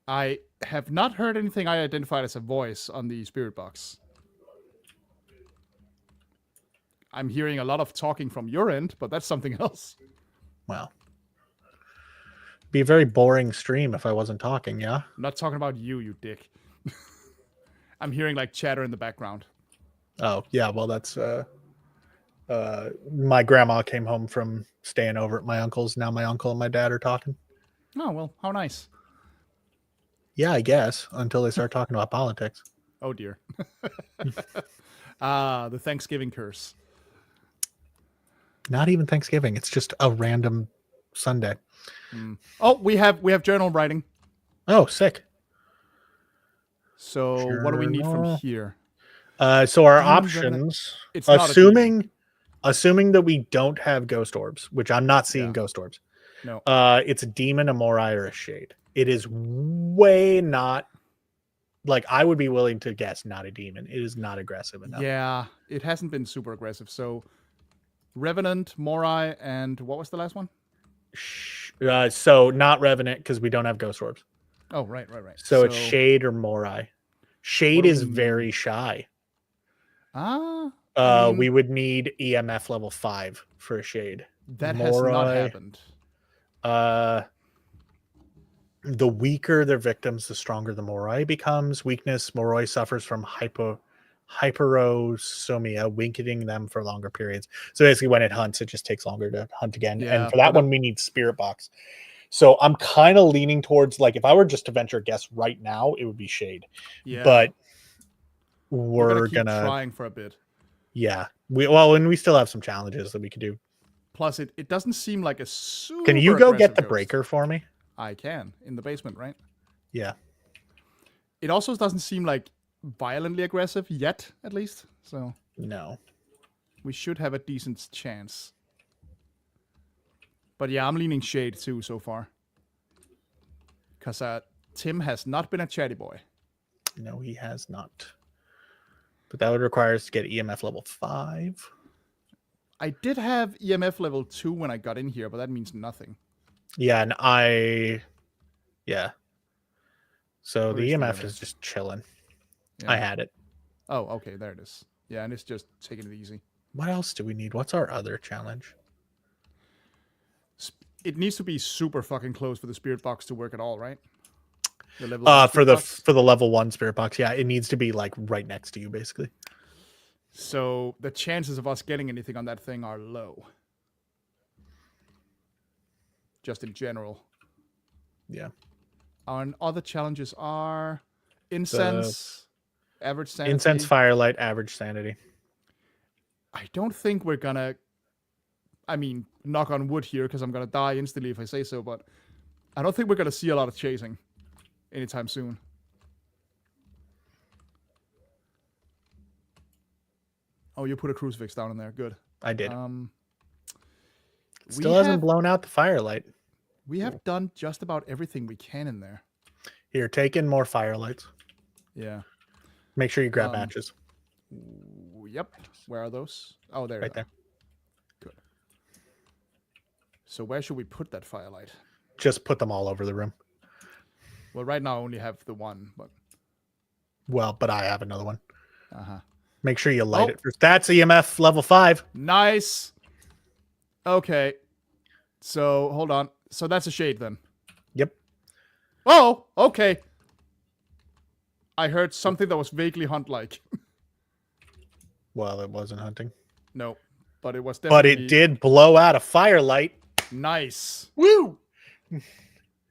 I have not heard anything I identified as a voice on the spirit box. I'm hearing a lot of talking from your end, but that's something else. Well, be a very boring stream if I wasn't talking, yeah? I'm not talking about you, you dick. I'm hearing like chatter in the background. Oh, yeah, well, that's my grandma came home from staying over at my uncle's. Now my uncle and my dad are talking. Oh, well, how nice. Yeah, I guess, until they start talking about politics. Oh, dear. The Thanksgiving curse. Not even Thanksgiving. It's just a random Sunday. Oh, we have journal writing. Oh, sick. So what do we need from here? So our Demon options, It's not a demon. assuming that we don't have ghost orbs, which I'm not seeing Yeah. ghost orbs. No. It's a demon, a morai, or a shade. It is way not like I would be willing to guess not a demon. It is not aggressive enough. Yeah, it hasn't been super aggressive. So Revenant, Morai, and what was the last one? So not Revenant because we don't have ghost orbs. Oh, right. So it's Shade or Morai. Shade is very shy. We would need EMF level 5 for a Shade. That has not happened. The weaker their victims, the stronger the Morai becomes. Weakness, Morai suffers from hyperosomia, weakening them for longer periods. So basically when it hunts, it just takes longer to hunt again. Yeah, and for that one, we need Spirit Box. So I'm kind of leaning towards, like, if I were just to venture a guess right now, it would be Shade. Yeah. But we're gonna keep trying for a bit. Yeah. And we still have some challenges that we could do. Plus, it doesn't seem like a super. Can you go get the ghost. breaker for me? I can in the basement, right? Yeah. It also doesn't seem like violently aggressive yet, at least. So no, we should have a decent chance. But yeah, I'm leaning Shade too so far. Because Tim has not been a chatty boy. No, he has not. But that would require us to get EMF level 5. I did have EMF level 2 when I got in here, but that means nothing. Yeah, and So the EMF is just chilling. Yeah. I had it. Oh, okay, there it is. Yeah, and it's just taking it easy. What else do we need? What's our other challenge? It needs to be super fucking close for the spirit box to work at all, right? For the level 1 spirit box, yeah, it needs to be like right next to you, basically. So the chances of us getting anything on that thing are low. Just in general. Yeah. Our other challenges are incense, average sanity. Incense, firelight, average sanity. I don't think we're gonna. I mean, knock on wood here because I'm gonna die instantly if I say so, but I don't think we're gonna see a lot of chasing anytime soon. Oh, you put a crucifix down in there. Good. I did. Still hasn't blown out the firelight. We have done just about everything we can in there. Here, take in more firelights. Yeah. Make sure you grab matches. Yep. Where are those? Oh, there. Right there. Good. So where should we put that firelight? Just put them all over the room. Well, right now I only have the one, but... Well, but I have another one. Uh-huh. Make sure you light it first. That's EMF level 5. Nice. Okay. So, hold on. So that's a shade then. Yep. Oh, okay. I heard something that was vaguely hunt-like. Well, it wasn't hunting. No, but it was definitely... But it did blow out a firelight. Nice. Woo!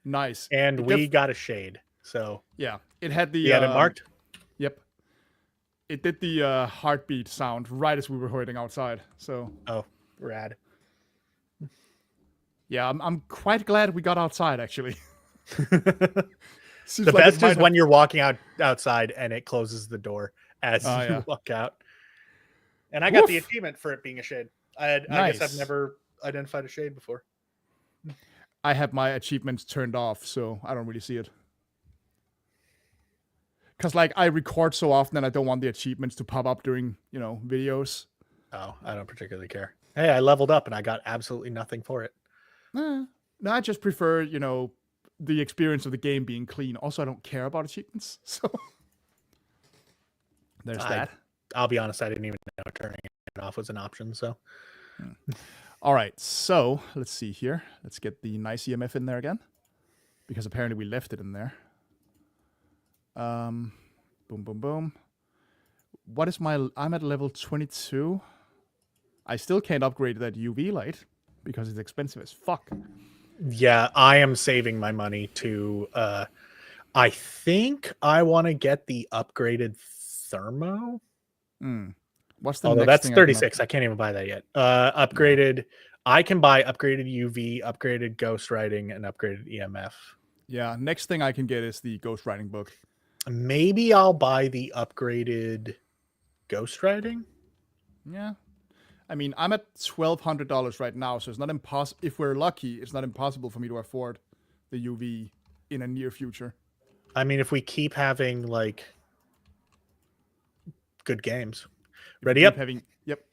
Nice. And we got a shade, so... Yeah, it had the... You had it marked? Yep. It did the heartbeat sound right as we were heading outside, so... Oh, rad. Yeah, I'm quite glad we got outside, actually. The best is when you're walking outside and it closes the door as you walk out. And I got the achievement for it being a shade. I guess I've never identified a shade before. I have my achievements turned off, so I don't really see it. Because like I record so often, and I don't want the achievements to pop up during videos. Oh, I don't particularly care. Hey, I leveled up and I got absolutely nothing for it. No, I just prefer the experience of the game being clean. Also, I don't care about achievements, so there's that. I'll be honest, I didn't even know turning it off was an option. So, all right. So let's see here. Let's get the nice EMF in there again, because apparently we left it in there. Boom, boom, boom. What is I'm at level 22. I still can't upgrade that UV light because it's expensive as fuck. Yeah, I am saving my money to. I think I want to get the upgraded thermo. What's the Although next that's thing 36. I can't even buy that yet. Upgraded. No. I can buy upgraded UV, upgraded ghostwriting, and upgraded EMF. Yeah, next thing I can get is the ghostwriting book. Maybe I'll buy the upgraded ghostwriting. Yeah. I mean, I'm at $1,200 right now, so it's not impossible. If we're lucky, it's not impossible for me to afford the UV in a near future. I mean, if we keep having like good games. Ready up?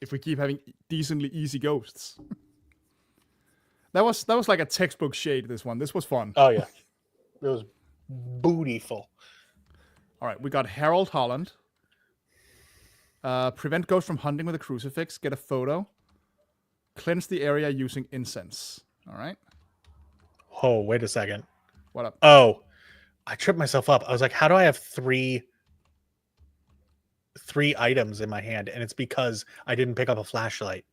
If we keep having decently easy ghosts. That was like a textbook shade, this one. This was fun. Oh yeah. It was bootyful. All right, we got Harold Holland. Prevent ghosts from hunting with a crucifix. Get a photo. Cleanse the area using incense. All right. Oh, wait a second. What up? Oh, I tripped myself up. I was like, how do I have three items in my hand? And it's because I didn't pick up a flashlight.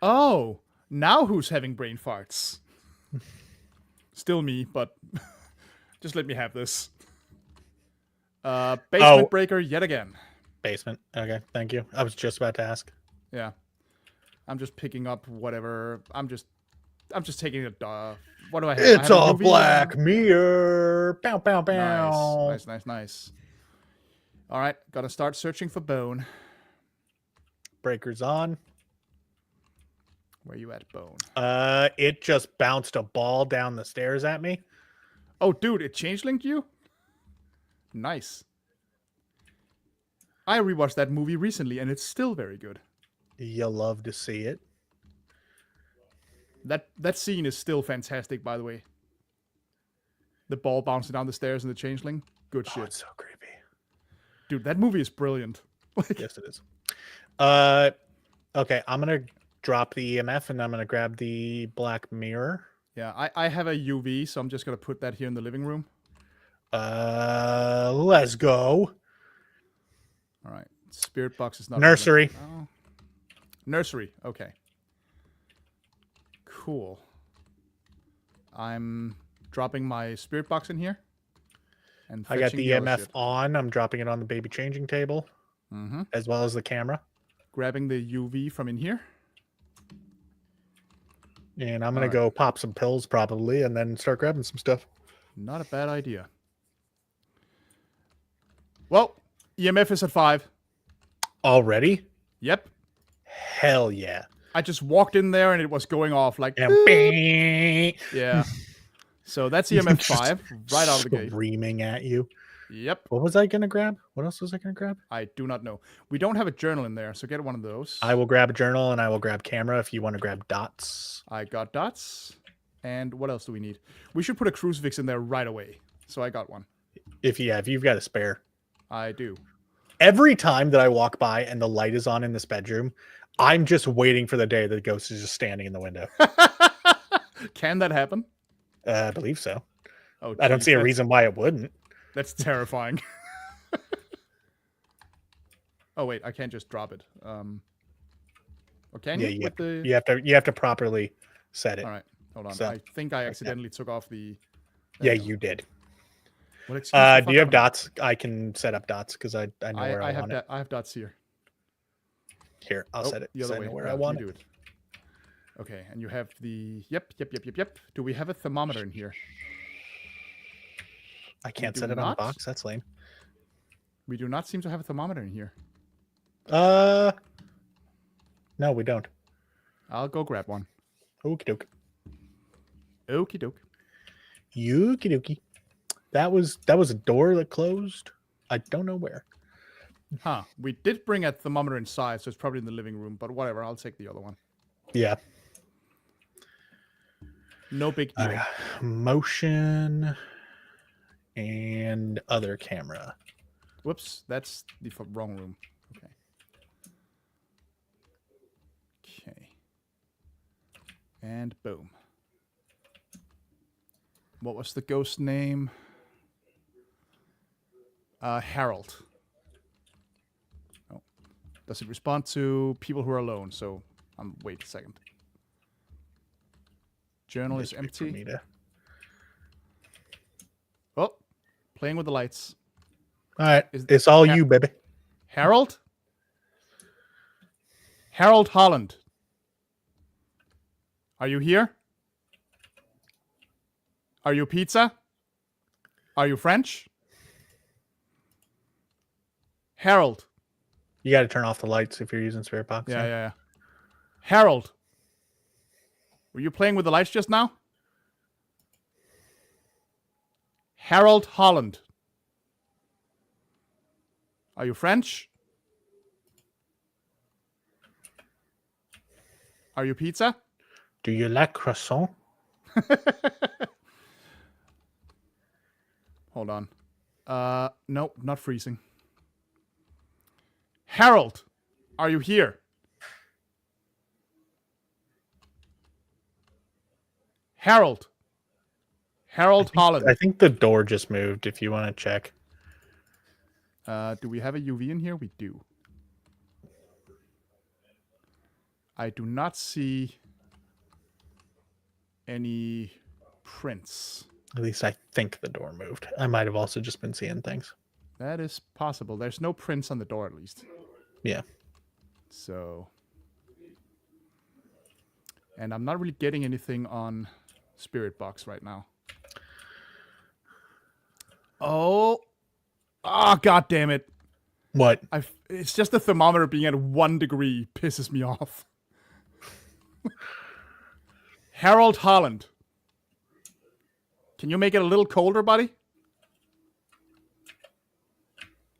Oh, now who's having brain farts? Still me, but just let me have this. Basement breaker yet again. Basement. Okay, thank you. I was just about to ask. Yeah. I'm just picking up whatever. I'm just taking it. What do I have? It's a black mirror. Bow, bow, bow. Nice. All right, gotta start searching for bone. Breaker's on. Where you at, bone? It just bounced a ball down the stairs at me. Oh, dude, it change-linked you? Nice. I rewatched that movie recently, and it's still very good. You'll love to see it. That scene is still fantastic, by the way. The ball bouncing down the stairs and the changeling. Good shit. It's so creepy. Dude, that movie is brilliant. Yes, it is. Okay, I'm going to drop the EMF, and I'm going to grab the black mirror. Yeah, I have a UV, so I'm just going to put that here in the living room. Let's go. All right. Spirit box is not... Nursery. Oh. Nursery. Okay. Cool. I'm dropping my spirit box in here. And I got the EMF on. I'm dropping it on the baby changing table. As well as the camera. Grabbing the UV from in here. And I'm going to go pop some pills probably and then start grabbing some stuff. Not a bad idea. Well, EMF is at 5. Already? Yep. Hell yeah. I just walked in there and it was going off like... Yeah. So that's EMF 5 right out of the gate. Screaming at you. Yep. What was I going to grab? What else was I going to grab? I do not know. We don't have a journal in there, so get one of those. I will grab a journal and I will grab camera if you want to grab dots. I got dots. And what else do we need? We should put a crucifix in there right away. So I got one. If you've got a spare. I do. Every time that I walk by and the light is on in this bedroom, I'm just waiting for the day that the ghost is just standing in the window. Can that happen? I believe so. Oh, geez, I don't see a reason why it wouldn't. That's terrifying. Oh wait, I can't just drop it. Or can you? You have to properly set it. All right, hold on. I think I accidentally took off the. Yeah, you did. Well, do you have dots? I can set up dots because I know where I want it. I have dots here. Here, I'll set it. The other way. Where I want it. Do it. Okay, and you have the... Yep. Do we have a thermometer in here? I can't set it on the box. That's lame. We do not seem to have a thermometer in here. No, we don't. I'll go grab one. Okie doke. Okie doke. Yuki dookie. That was a door that closed. I don't know where. Huh. We did bring a thermometer inside, so it's probably in the living room, but whatever. I'll take the other one. Yeah. No big deal. Motion and other camera. Whoops, that's the wrong room. Okay. Okay. And boom. What was the ghost name? Harold. Oh. Does it respond to people who are alone? So, wait a second. Journal is empty. Oh, playing with the lights. All right, it's all you, baby. Harold? Harold Holland. Are you here? Are you pizza? Are you French? Harold. You got to turn off the lights if you're using Spirit Box. Yeah. Harold. Were you playing with the lights just now? Harold Holland. Are you French? Are you pizza? Do you like croissant? Hold on. Nope, not freezing. Harold, are you here? Harold. Harold Holland. I think the door just moved if you want to check. Do we have a UV in here? We do. I do not see any prints. At least I think the door moved. I might have also just been seeing things. That is possible. There's no prints on the door, at least. Yeah. So. And I'm not really getting anything on Spirit Box right now. Oh, God damn it. What? It's just the thermometer being at 1 degree pisses me off. Harold Holland. Can you make it a little colder, buddy?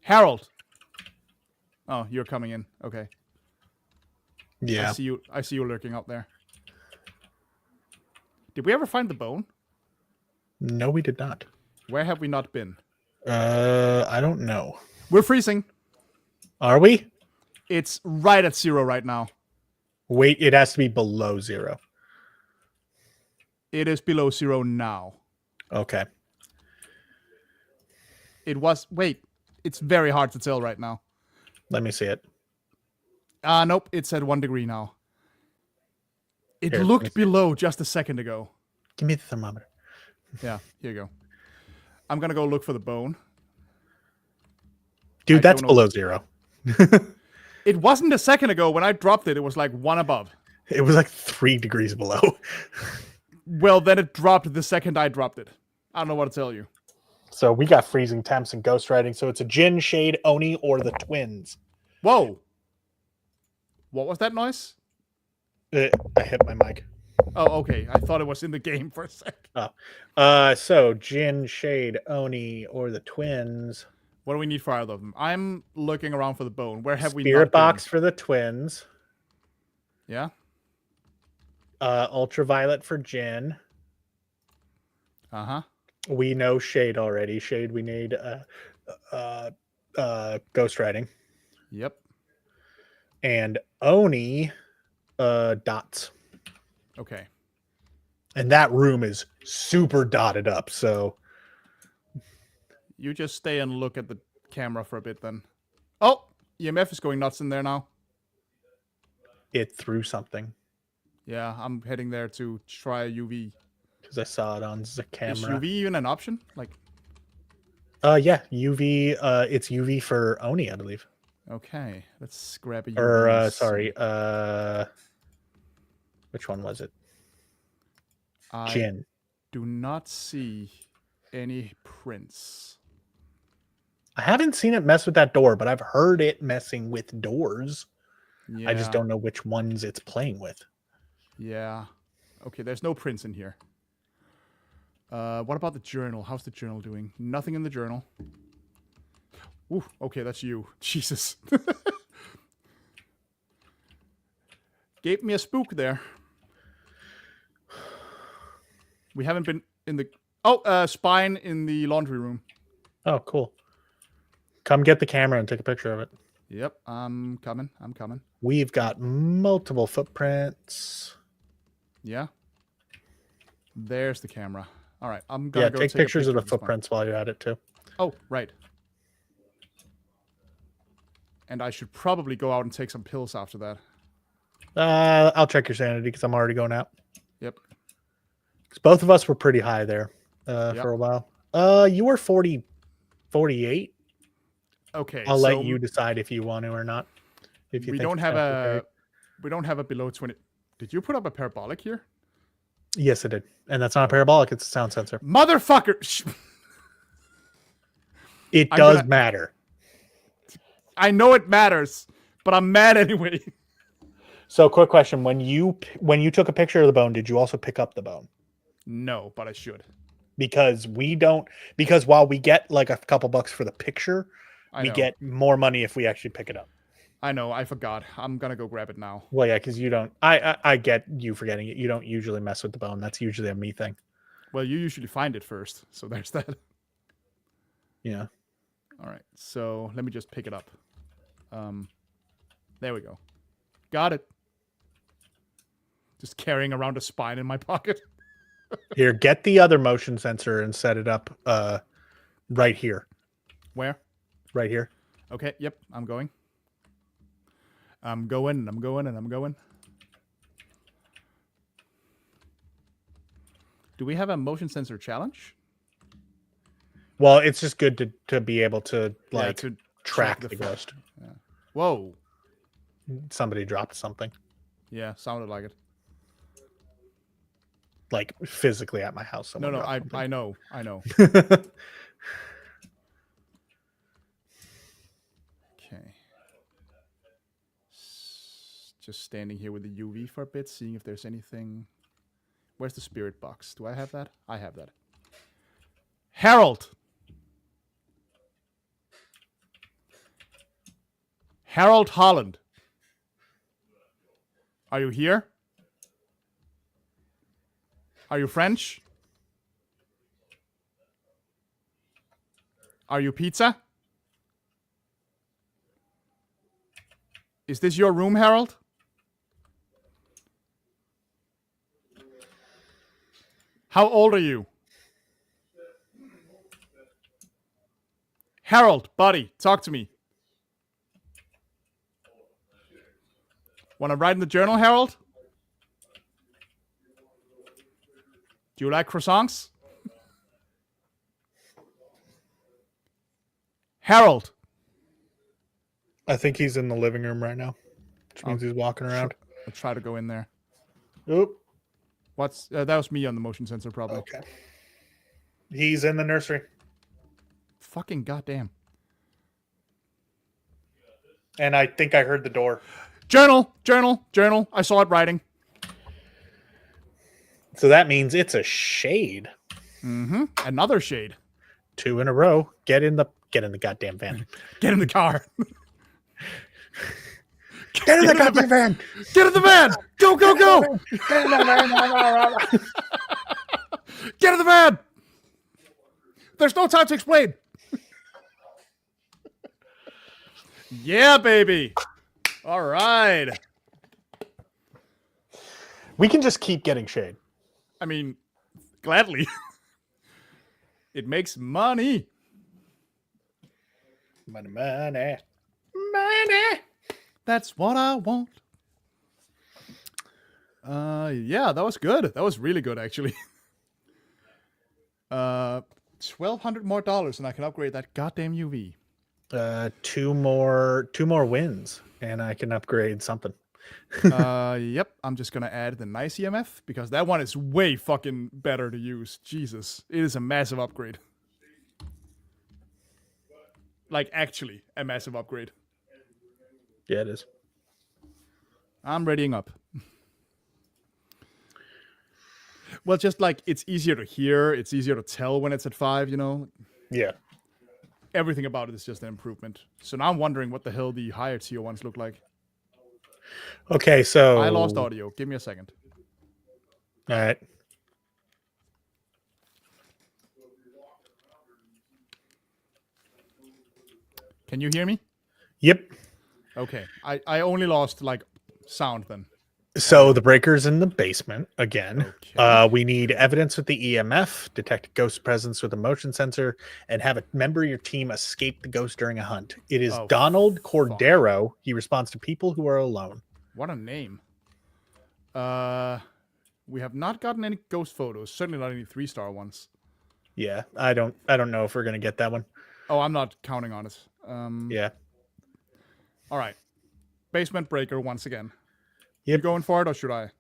Harold. Oh, you're coming in. Okay. Yeah. I see you lurking up there. Did we ever find the bone? No, we did not. Where have we not been? I don't know. We're freezing. Are we? It's right at 0 right now. Wait, it has to be below 0. It is below 0 now. Okay. It was... Wait. It's very hard to tell right now. Let me see it. Nope. It's at 1 degree now. It looked below just a second ago. Give me the thermometer. Yeah, here you go. I'm going to go look for the bone. Dude, that's below 0. It wasn't a second ago. When I dropped it, it was like 1 above. It was like 3 degrees below. Well, then it dropped the second I dropped it. I don't know what to tell you. So we got freezing temps and ghostwriting. So it's a Jin, Shade, Oni, or the twins. Whoa. What was that noise? I hit my mic. Oh, okay. I thought it was in the game for a sec. Oh. So Jin, Shade, Oni, or the twins. What do we need for either of them? I'm looking around for the bone. Where have we not Spirit box been? for the twins. Yeah. Ultraviolet for Jin. Uh-huh. We know Shade already. Shade, we need ghostwriting. Yep. And Oni, dots. Okay. And that room is super dotted up, so you just stay and look at the camera for a bit then. Oh, EMF is going nuts in there now. It threw something. Yeah, I'm heading there to try UV. Because I saw it on the camera. Is UV even an option? Like, yeah, UV. It's UV for Oni, I believe. Okay, let's grab a UV. Or sorry, which one was it? Jin. Do not see any prints. I haven't seen it mess with that door, but I've heard it messing with doors. Yeah. I just don't know which ones it's playing with. Yeah. Okay, there's no prints in here. What about the journal? How's the journal doing? Nothing in the journal. Ooh, okay, that's you. Jesus. Gave me a spook there. We haven't been in the... Oh, spine in the laundry room. Oh, cool. Come get the camera and take a picture of it. Yep, I'm coming. We've got multiple footprints. Yeah. There's the camera. All right, I'm gonna go take take pictures a of the this one. footprints while you're at it too. Oh, right. And I should probably go out and take some pills after that. I'll check your sanity because I'm already going out. Yep. 'Cause both of us were pretty high there for a while. You were 48. Okay. I'll let you decide if you want to or not. If you we think don't it's have necessary. we don't have a below 20. Did you put up a parabolic here? Yes, I did. And that's not a parabolic, it's a sound sensor. Motherfucker! It does matter. I know it matters, but I'm mad anyway. So, quick question: when you took a picture of the bone, did you also pick up the bone? No, but I should. Because we don't. Because while we get like a couple bucks for the picture, we get more money if we actually pick it up. I know. I forgot. I'm gonna go grab it now. Well, yeah, because you don't. I get you forgetting it. You don't usually mess with the bone. That's usually a me thing. Well, you usually find it first, so there's that. Yeah. All right. So let me just pick it up. There we go. Got it. Just carrying around a spine in my pocket. Here, get the other motion sensor and set it up right here. Where? Right here. Okay, yep, I'm going. I'm going. Do we have a motion sensor challenge? Well, it's just good to be able to like to track the ghost. Yeah. Whoa. Somebody dropped something. Yeah, sounded like it. Like physically at my house. No, I know. Okay. Just standing here with the UV for a bit, seeing if there's anything. Where's the spirit box? Do I have that? I have that. Harold! Harold Holland. Are you here? Are you French? Are you pizza? Is this your room, Harold? How old are you? Harold, buddy, talk to me. Want to write in the journal, Harold? Do you like croissants? Harold. I think he's in the living room right now, which means he's walking around. Let's try to go in there. Oop. What's that was me on the motion sensor, probably. Okay. He's in the nursery. Fucking goddamn. And I think I heard the door. Journal. I saw it writing. So that means it's a shade. Mm-hmm. Another shade. 2 in a row. Get in the goddamn van. Get in the car. Get in the goddamn van. Get in the van. Go. Get in the van. Get in the van. There's no time to explain. Yeah, baby. All right. We can just keep getting shade. I mean, gladly. It makes money. Money. That's what I want. Yeah, that was good. That was really good, actually. $1,200 more and I can upgrade that goddamn UV. 2 more wins, and I can upgrade something. Yep. I'm just gonna add the nice EMF because that one is way fucking better to use. Jesus, it is a massive upgrade. Like actually a massive upgrade. Yeah, it is. I'm readying up. Well, just like it's easier to hear, it's easier to tell when it's at 5. Yeah. Everything about it is just an improvement. So now I'm wondering what the hell the higher tier ones look like. Okay, so I lost audio. Give me a second. All right. Can you hear me? Yep. Okay. I only lost like sound then. So the breaker's in the basement again. Okay. We need evidence with the EMF, detect a ghost presence with a motion sensor, and have a member of your team escape the ghost during a hunt. It is Donald Cordero. He responds to people who are alone. What a name. We have not gotten any ghost photos. Certainly not any 3-star ones. Yeah, I don't know if we're gonna get that one. Oh, I'm not counting on it. Yeah. All right. Basement breaker once again. Yep. You going for it or should I?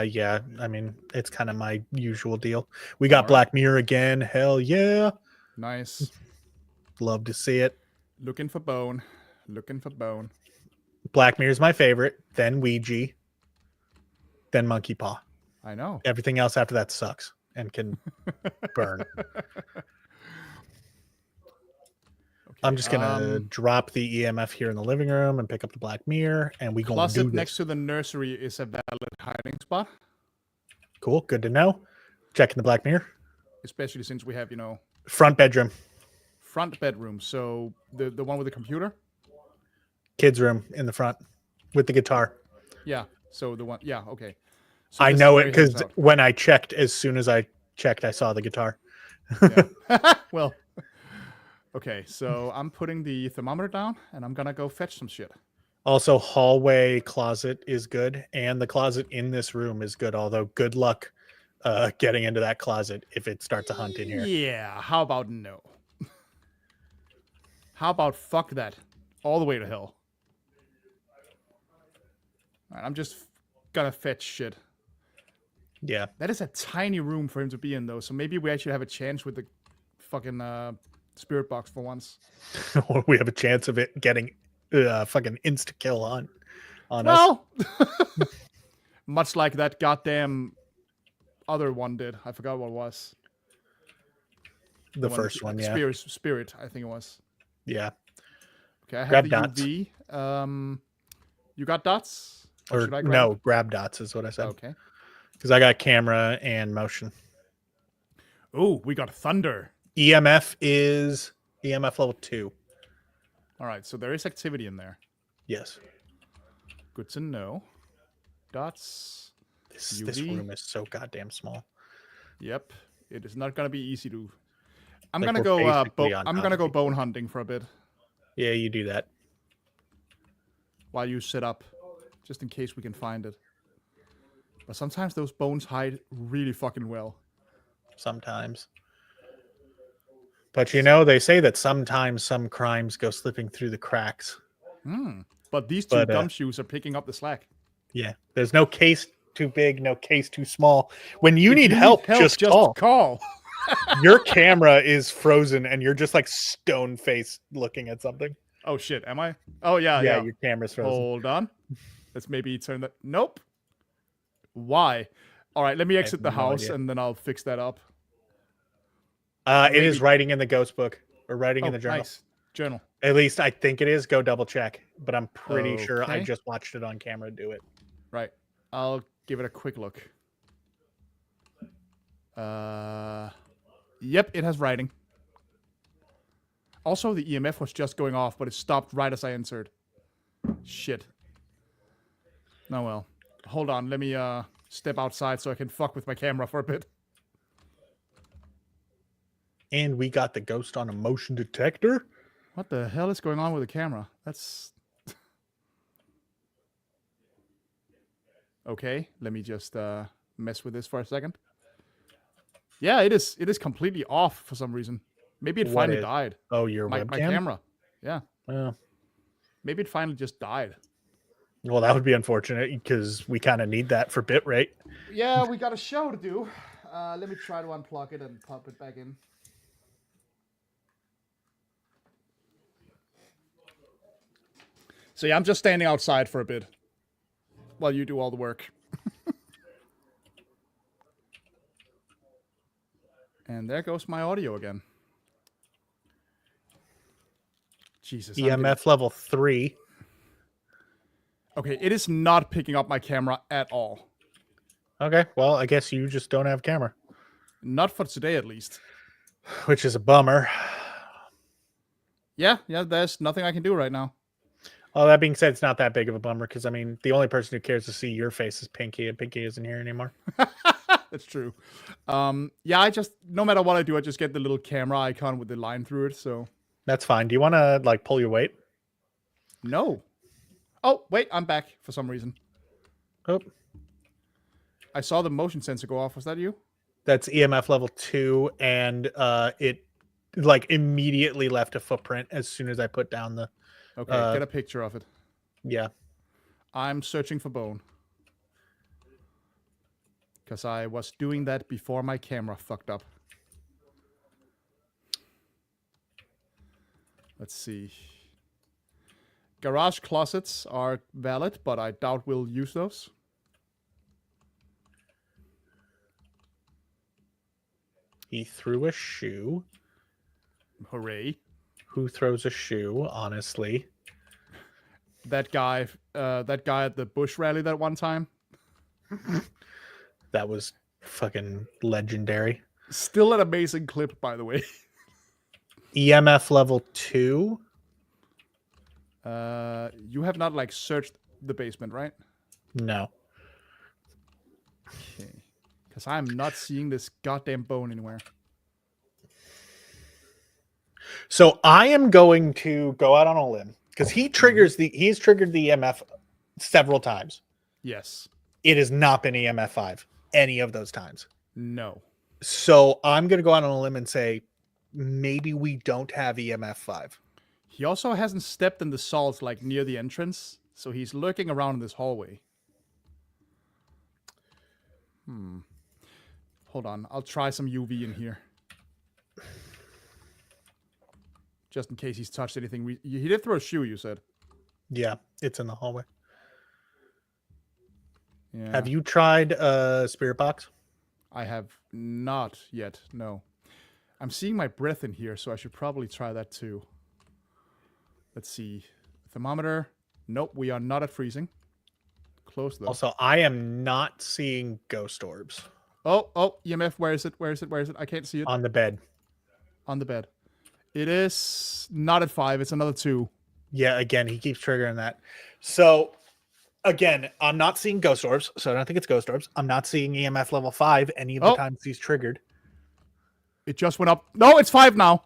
Yeah. I mean, it's kind of my usual deal. We got Black Mirror again. Hell yeah. Nice. Love to see it. Looking for bone. Looking for bone. Black Mirror's my favorite. Then Ouija. Then Monkey Paw. I know. Everything else after that sucks and can burn. I'm just gonna drop the EMF here in the living room and pick up the Black Mirror, and we gonna do this. Closet next to the nursery is a valid hiding spot. Cool, good to know. Checking the Black Mirror. Especially since we have, front bedroom. Front bedroom. So the one with the computer. Kids' room in the front with the guitar. Yeah. So the one. Yeah. Okay. So I know it because when I checked, as soon as I checked, I saw the guitar. Yeah. Well. Okay, so I'm putting the thermometer down, and I'm gonna go fetch some shit. Also, hallway closet is good, and the closet in this room is good, although good luck getting into that closet if it starts a hunt in here. Yeah, how about no? How about fuck that? All the way to hell. All right, I'm just gonna fetch shit. Yeah. That is a tiny room for him to be in, though, so maybe we actually have a chance with the fucking... spirit box for once. We have a chance of it getting fucking insta kill on us. Much like that goddamn other one did. I forgot what it was. The first one, yeah. Spirit, I think it was. Yeah. Okay, I have grab the dots. UV. You got dots? Or should I grab no, grab dots is what I said. Okay. Because I got camera and motion. Oh, we got thunder. EMF is EMF level 2. All right, so there is activity in there. Yes. Good to know. Dots. This room is so goddamn small. Yep. It is not gonna be easy to. I'm gonna go bone hunting for a bit. Yeah, you do that. While you sit up, just in case we can find it. But sometimes those bones hide really fucking well. Sometimes. But they say that sometimes some crimes go slipping through the cracks. But these two gumshoes are picking up the slack. Yeah. There's no case too big, no case too small. When you need help, just call. Your camera is frozen and you're just like stone faced looking at something. Oh shit, am I? Oh yeah. Your camera's frozen. Hold on. Let's maybe turn that. Nope. Why? All right, let me exit the house and then I'll fix that up. It is writing in the ghost book or writing in the journal. Nice. Journal. At least I think it is. Go double check. But I'm pretty sure I just watched it on camera do it. Right. I'll give it a quick look. Yep, it has writing. Also, the EMF was just going off, but it stopped right as I entered. Shit. Oh well. Hold on, let me step outside so I can fuck with my camera for a bit. And we got the ghost on a motion detector. What the hell is going on with the camera? That's... Okay, let me just mess with this for a second. Yeah, it is completely off for some reason. Maybe it finally died. Oh, your my webcam? camera. Yeah. Maybe it finally just died. Well, that would be unfortunate because we kind of need that for BitRate. Yeah, we got a show to do. Let me try to unplug it and pop it back in. So yeah, I'm just standing outside for a bit while you do all the work. And there goes my audio again. Jesus. EMF level 3. Okay, it is not picking up my camera at all. Okay, well, I guess you just don't have camera. Not for today, at least. Which is a bummer. Yeah, there's nothing I can do right now. Well, that being said, it's not that big of a bummer because, I mean, the only person who cares to see your face is Pinky, and Pinky isn't here anymore. That's true. Yeah, I just, no matter what I do, I just get the little camera icon with the line through it, so. That's fine. Do you want to, like, pull your weight? No. Oh, wait, I'm back for some reason. Oh. I saw the motion sensor go off. Was that you? That's EMF level 2, and it, like, immediately left a footprint as soon as I put down the... Okay, get a picture of it. Yeah. I'm searching for bone. Because I was doing that before my camera fucked up. Let's see. Garage closets are valid, but I doubt we'll use those. He threw a shoe. Hooray. Who throws a shoe, honestly? That guy at the Bush rally that one time. That was fucking legendary. Still an amazing clip, by the way. EMF level 2. You have not, like, searched the basement, right? No. Okay. Because I'm not seeing this goddamn bone anywhere. So I am going to go out on a limb because he's triggered the EMF several times. Yes. It has not been EMF 5 any of those times. No. So I'm going to go out on a limb and say maybe we don't have EMF 5. He also hasn't stepped in the salt, like, near the entrance, so he's lurking around in this hallway. Hold on, I'll try some UV in here. Just in case he's touched anything. He did throw a shoe, you said? Yeah, it's in the hallway. Yeah. Have you tried Spirit Box? I have not yet, no. I'm seeing my breath in here, so I should probably try that too. Let's see. Thermometer. Nope, we are not at freezing. Close though. Also, I am not seeing ghost orbs. Oh, EMF, where is it? Where is it? Where is it? I can't see it. On the bed. On the bed. It is not at 5, it's another 2. Yeah, again, he keeps triggering that. So, again, I'm not seeing ghost orbs, so I don't think it's ghost orbs. I'm not seeing EMF level 5 any of the times he's triggered. It just went up. No, it's 5 now.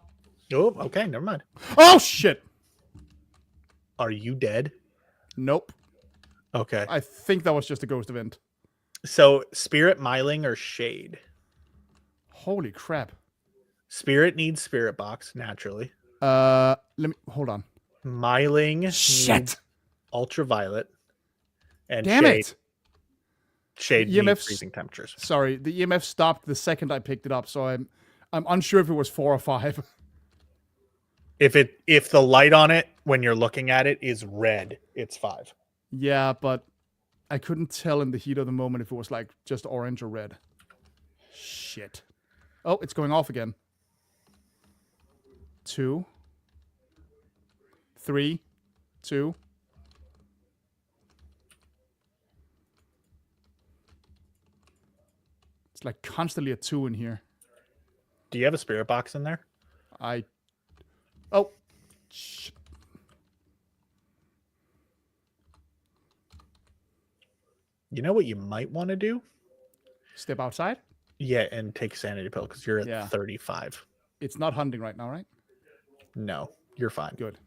Oh, okay, never mind. Oh, shit. Are you dead? Nope. Okay. I think that was just a ghost event. So, Spirit, Myling, or Shade? Holy crap. Spirit needs Spirit Box, naturally. Let me, hold on. Myling Shit. Ultraviolet. And Damn Shade. it. Shade EMF's needs freezing temperatures. Sorry, the EMF stopped the second I picked it up, so I'm unsure if it was 4 or 5. If the light on it when you're looking at it is red, it's 5. Yeah, but I couldn't tell in the heat of the moment if it was, like, just orange or red. Shit. Oh, it's going off again. 2. 3. 2. It's like constantly a 2 in here. Do you have a Spirit Box in there? Oh. Shit. You know what you might want to do? Step outside? Yeah, and take a sanity pill because you're at 35. It's not hunting right now, right? No, you're fine. Good.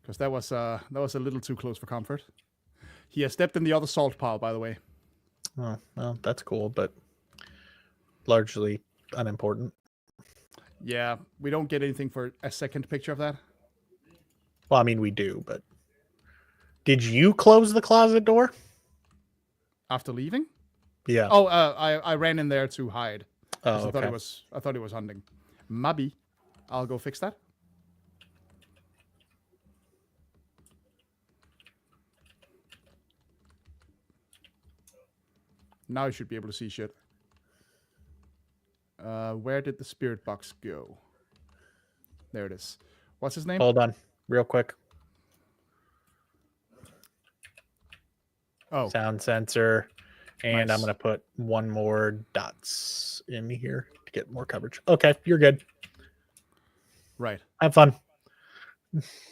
Because that was a little too close for comfort. He has stepped in the other salt pile, by the way. Oh, well, that's cool, but largely unimportant. Yeah, we don't get anything for a second picture of that. Well, I mean, we do, but did you close the closet door? After leaving? Yeah. Oh, I ran in there to hide. Oh, okay. okay. I thought it was hunting. Maybe. I'll go fix that. Now you should be able to see shit. Where did the spirit box go? There it is. What's his name? Hold on, real quick. Oh, sound sensor, and nice. I'm gonna put one more dots in here to get more coverage. Okay, you're good. Right. Have fun.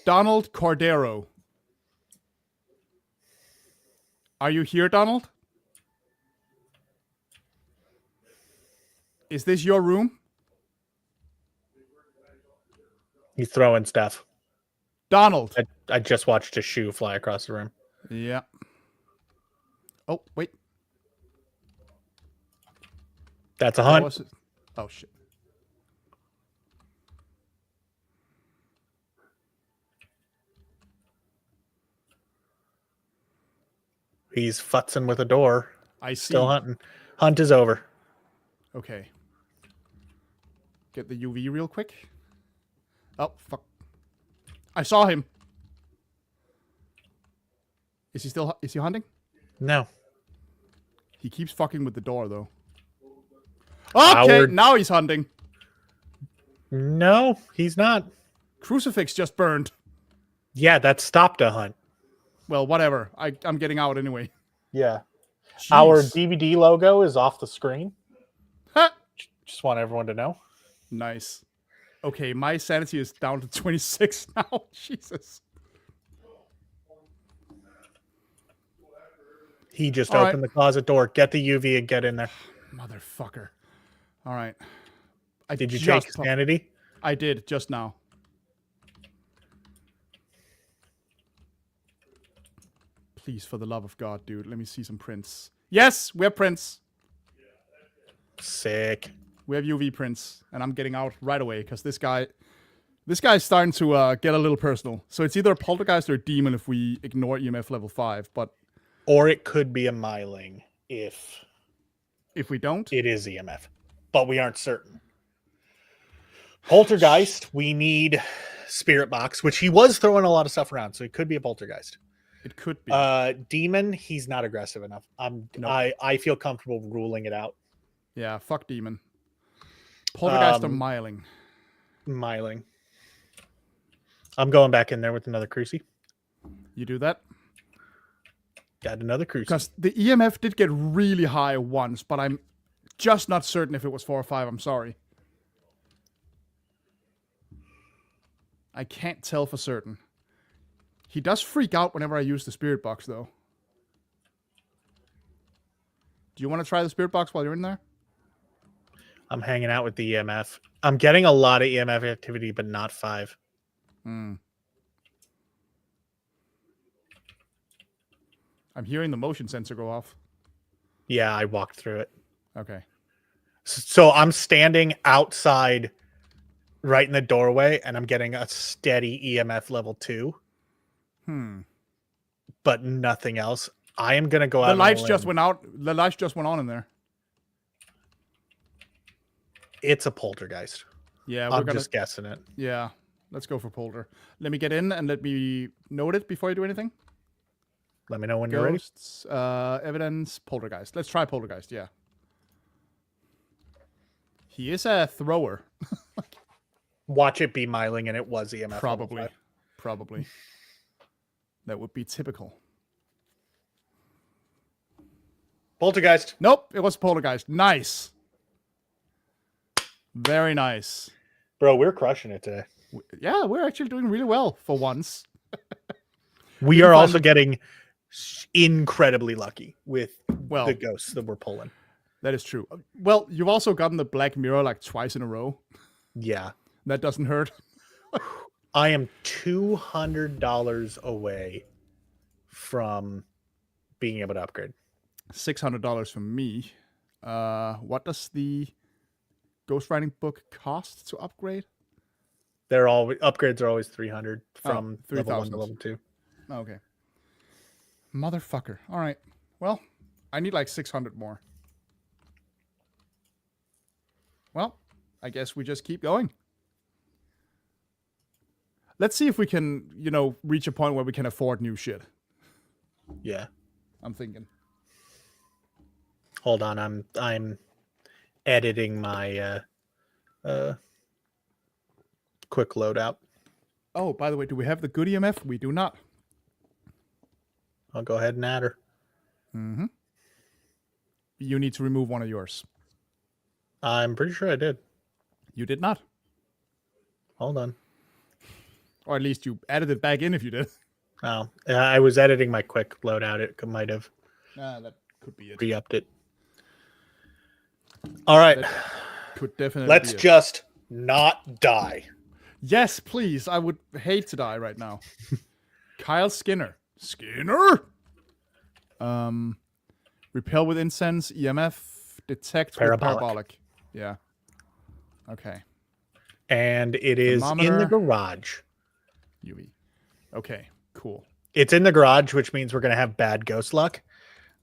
Donald Cordero. Are you here, Donald? Is this your room? He's throwing stuff. Donald. I just watched a shoe fly across the room. Yeah. Oh, wait. That's a hunt. Oh, shit. He's futzing with a door. I see. Still hunting. Hunt is over. Okay. Get the UV real quick. Oh, fuck. I saw him. Is he hunting? No. He keeps fucking with the door, though. Okay, now he's hunting. No, he's not. Crucifix just burned. Yeah, that stopped a hunt. Well, whatever. I'm getting out anyway. Yeah. Jeez. Our DVD logo is off the screen. Ha! Just want everyone to know. Nice. Okay, my sanity is down to 26 now. Jesus. He just opened the closet door. Get the UV and get in there. Motherfucker. All right. Did you take sanity? I did, just now. Please, for the love of God, dude, let me see some prints. Yes, we have prints. Sick. We have UV prints, and I'm getting out right away because this guy's starting to get a little personal. So it's either a poltergeist or a demon if we ignore EMF level 5, or it could be a myling if we don't. It is EMF, but we aren't certain. Poltergeist, we need spirit box, which he was throwing a lot of stuff around, so it could be a poltergeist. It could be. Demon, he's not aggressive enough. I feel comfortable ruling it out. Yeah, fuck demon. Poltergeist or myling? Myling. I'm going back in there with another cruci. You do that? Got another cruci. Because the EMF did get really high once, but I'm just not certain if it was 4 or 5. I'm sorry. I can't tell for certain. He does freak out whenever I use the spirit box, though. Do you want to try the spirit box while you're in there? I'm hanging out with the EMF. I'm getting a lot of EMF activity, but not 5. I'm hearing the motion sensor go off. Yeah, I walked through it. Okay. So I'm standing outside right in the doorway, and I'm getting a steady EMF level 2. But nothing else. I am going to go out. The lights just went out. The lights just went on in there. It's a poltergeist. Yeah, I'm just guessing it. Yeah, let's go for polter. Let me get in and let me note it before you do anything. Let me know when you're ready. Ghosts, evidence, poltergeist. Let's try poltergeist, yeah. He is a thrower. Watch it be myling, and it was EMF. Probably. That would be typical. Poltergeist. Nope, it was poltergeist. Nice. Very nice. Bro, we're crushing it today. Yeah, we're actually doing really well for once. We are also getting incredibly lucky with the ghosts that we're pulling. That is true. Well, you've also gotten the Black Mirror like twice in a row. Yeah. That doesn't hurt. I am $200 away from being able to upgrade. $600 for me. What does the ghostwriting book cost to upgrade? Upgrades are always 300 from 3, level 1 to level 2. Okay. Motherfucker. All right. Well, I need like 600 more. Well, I guess we just keep going. Let's see if we can, reach a point where we can afford new shit. Yeah. I'm thinking. Hold on, I'm editing my quick loadout. Oh, by the way, do we have the good EMF? We do not. I'll go ahead and add her. Mm-hmm. You need to remove one of yours. I'm pretty sure I did. You did not. Hold on. Or at least you added it back in if you did. Oh, I was editing my quick loadout. It might have That could be it. re-upped it. All right. That could definitely Let's be it. just not die. Yes, please. I would hate to die right now. Kyle Skinner. Skinner? Repel with incense, EMF, detect with parabolic. Yeah. Okay. And it is in the garage. UV. Okay, cool. It's in the garage, which means we're going to have bad ghost luck.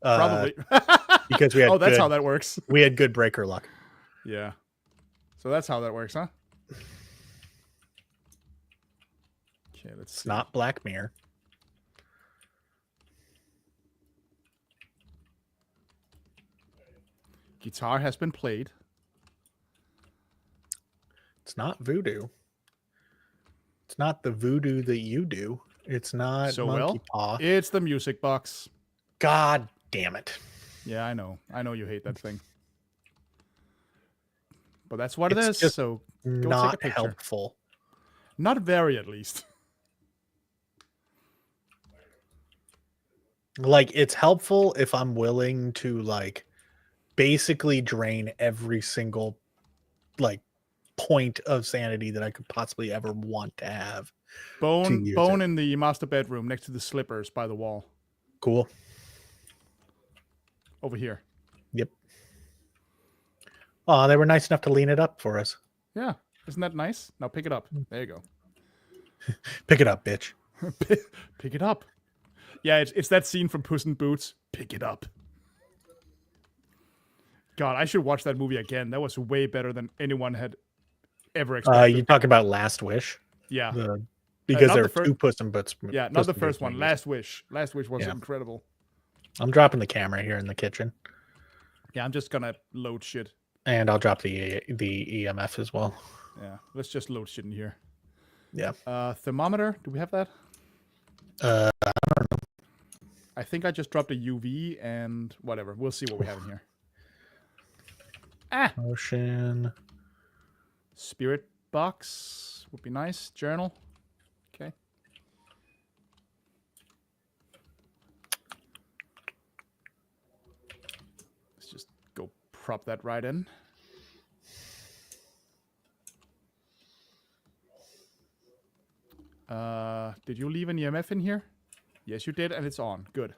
Probably. Because we had that's how that works. We had good breaker luck. Yeah. So that's how that works, huh? Okay, let's see. It's not Black Mirror. Guitar has been played. It's not voodoo. It's not the voodoo that you do. It's not monkey paw. It's the music box. God damn it. Yeah, I know. I know you hate that thing. But that's what it is, so go not take a picture. Helpful. Not very, at least. Like, it's helpful if I'm willing to, like, basically drain every single, like, point of sanity that I could possibly ever want to have. Bone in the master bedroom next to the slippers by the wall. Cool. Over here. Yep. Oh, they were nice enough to lean it up for us. Yeah. Isn't that nice? Now pick it up. There you go. Pick it up, bitch. Pick it up. Yeah, it's that scene from Puss in Boots. Pick it up. God, I should watch that movie again. That was way better than anyone had ever expected. You talk about Last Wish? Yeah. Because there are two Puss in Boots. Yeah, not the first one. Last Wish. Last Wish was incredible. I'm dropping the camera here in the kitchen. Yeah, I'm just gonna load shit. And I'll drop the EMF as well. Yeah, let's just load shit in here. Yeah. Thermometer. Do we have that? I don't know. I think I just dropped a UV and whatever. We'll see what we have in here. Motion. Spirit box would be nice. Journal. Okay. Let's just go prop that right in. Did you leave an EMF in here? Yes, you did, and it's on. Good.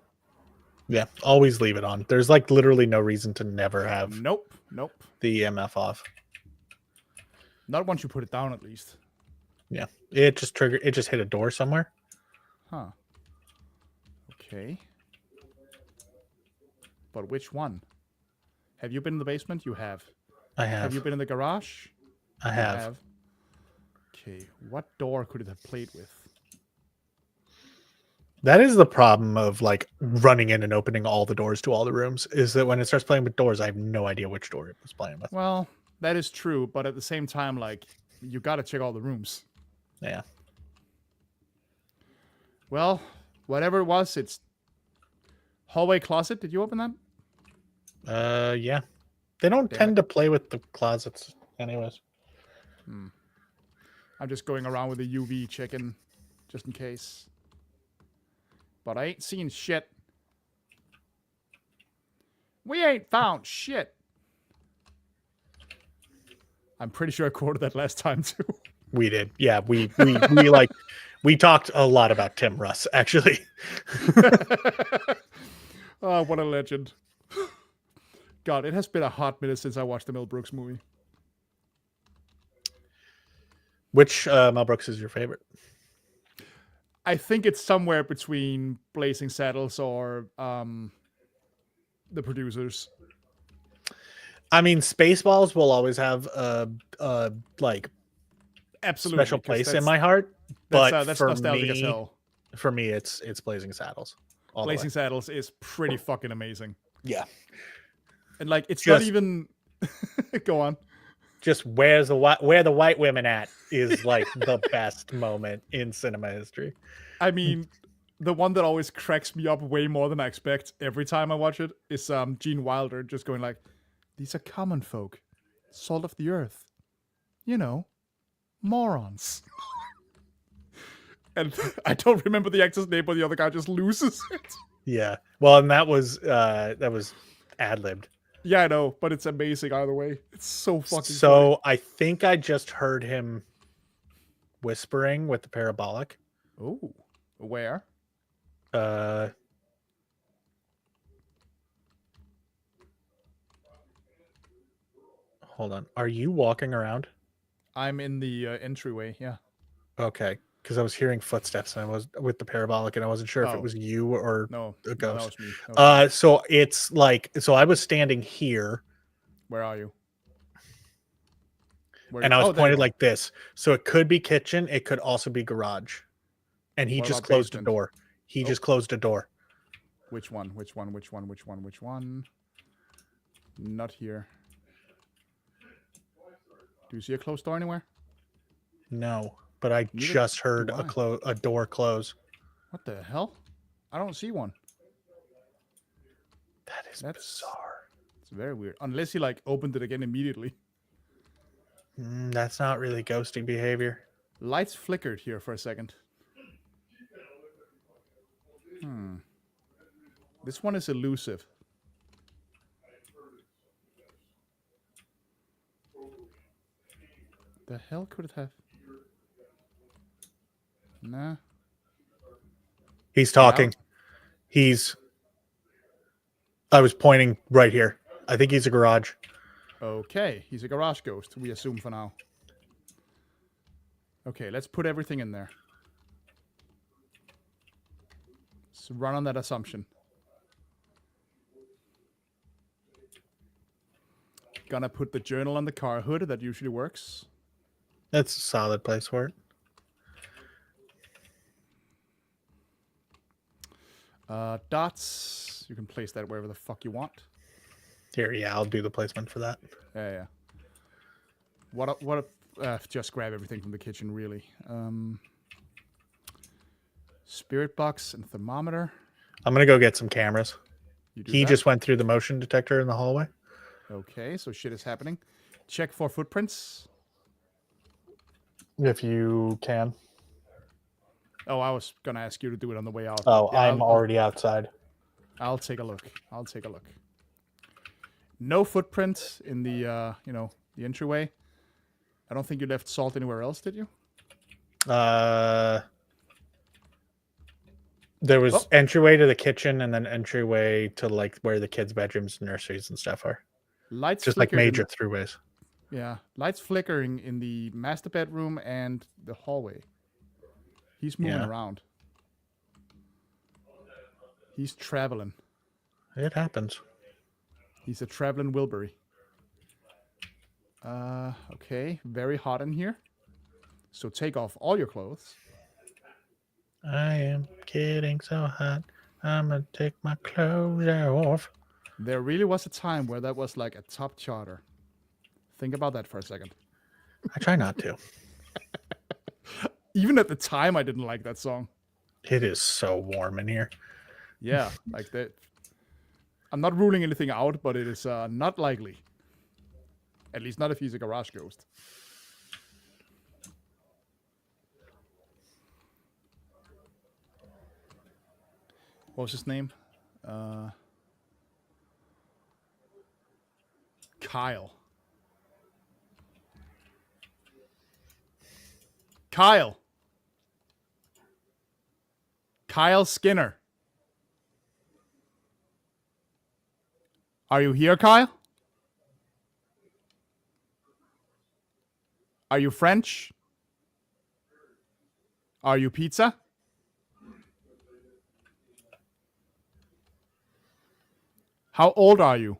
Yeah, always leave it on. There's like literally no reason to never have Nope. the EMF off. Not once you put it down, at least. Yeah, it just hit a door somewhere. Huh. Okay. But which one? Have you been in the basement? You have. I have. Have you been in the garage? I have. Okay, what door could it have played with? That is the problem of like running in and opening all the doors to all the rooms, is that when it starts playing with doors, I have no idea which door it was playing with. Well, that is true, but at the same time, like, you gotta check all the rooms. Yeah. Well, whatever it was, it's hallway closet. Did you open that? Yeah. They don't tend to play with the closets anyways. I'm just going around with a UV checking just in case. But I ain't seen shit. We ain't found shit. I'm pretty sure I quoted that last time too. We did. Yeah, we talked a lot about Tim Russ, actually. Oh, what a legend. God, it has been a hot minute since I watched the Mel Brooks movie. Which Mel Brooks is your favorite? I think it's somewhere between Blazing Saddles or The Producers. I mean, Spaceballs will always have a like absolutely special place in my heart. But that's for nostalgic as me, hell. For me, it's Blazing Saddles. Blazing Saddles is pretty fucking amazing. Yeah, and like it's not even Go on. Just where the white women at is like the best moment in cinema history. I mean, the one that always cracks me up way more than I expect every time I watch it is Gene Wilder just going like, "These are common folk, salt of the earth, you know, morons." And I don't remember the actor's name, but the other guy just loses it. Yeah. Well, and that was ad-libbed. Yeah, I know, but it's amazing either way. It's so fucking So I think I just heard him whispering with the parabolic. Oh, where? Hold on. Are you walking around? I'm in the entryway, yeah. Okay. Because I was hearing footsteps and I was with the parabolic and I wasn't sure if it was you or a ghost. No, that was me. That was me. So it's like, so I was standing here. Where are you? And I was pointed like this. So it could be kitchen. It could also be garage. And he just closed a door. He just closed a door. Which one? Which one? Which one? Which one? Which one? Not here. Do you see a closed door anywhere? No, but I just heard a door close. What the hell? I don't see one. That's bizarre. It's very weird. Unless he like opened it again immediately. That's not really ghosting behavior. Lights flickered here for a second. This one is elusive. The hell could it have? Nah. He's talking. I was pointing right here. I think he's a garage. Okay, he's a garage ghost, we assume for now. Okay, let's put everything in there. Let's run on that assumption. Gonna put the journal on the car hood. That usually works. That's a solid place for it. Dots. You can place that wherever the fuck you want. Here, yeah, I'll do the placement for that. Yeah. Just grab everything from the kitchen, really. Spirit box and thermometer. I'm gonna go get some cameras. He just went through the motion detector in the hallway. Okay, so shit is happening. Check for footprints. If you can. Oh, I was gonna ask you to do it on the way out. Oh, yeah, I'm already outside. I'll take a look. No footprints in the the entryway. I don't think you left salt anywhere else, did you? There was entryway to the kitchen and then entryway to like where the kids' bedrooms, nurseries, and stuff are. Lights just like major throughways. Yeah, lights flickering in the master bedroom and the hallway. He's moving around. He's traveling. It happens. He's a traveling Wilbury. Okay, very hot in here. So take off all your clothes. I am getting so hot. I'm gonna take my clothes off. There really was a time where that was like a top charter. Think about that for a second. I try not to. Even at the time, I didn't like that song. It is so warm in here. Yeah, like that. I'm not ruling anything out, but it is not likely. At least not if he's a garage ghost. What was his name? Kyle. Kyle Skinner. Are you here, Kyle? Are you French? Are you pizza? How old are you?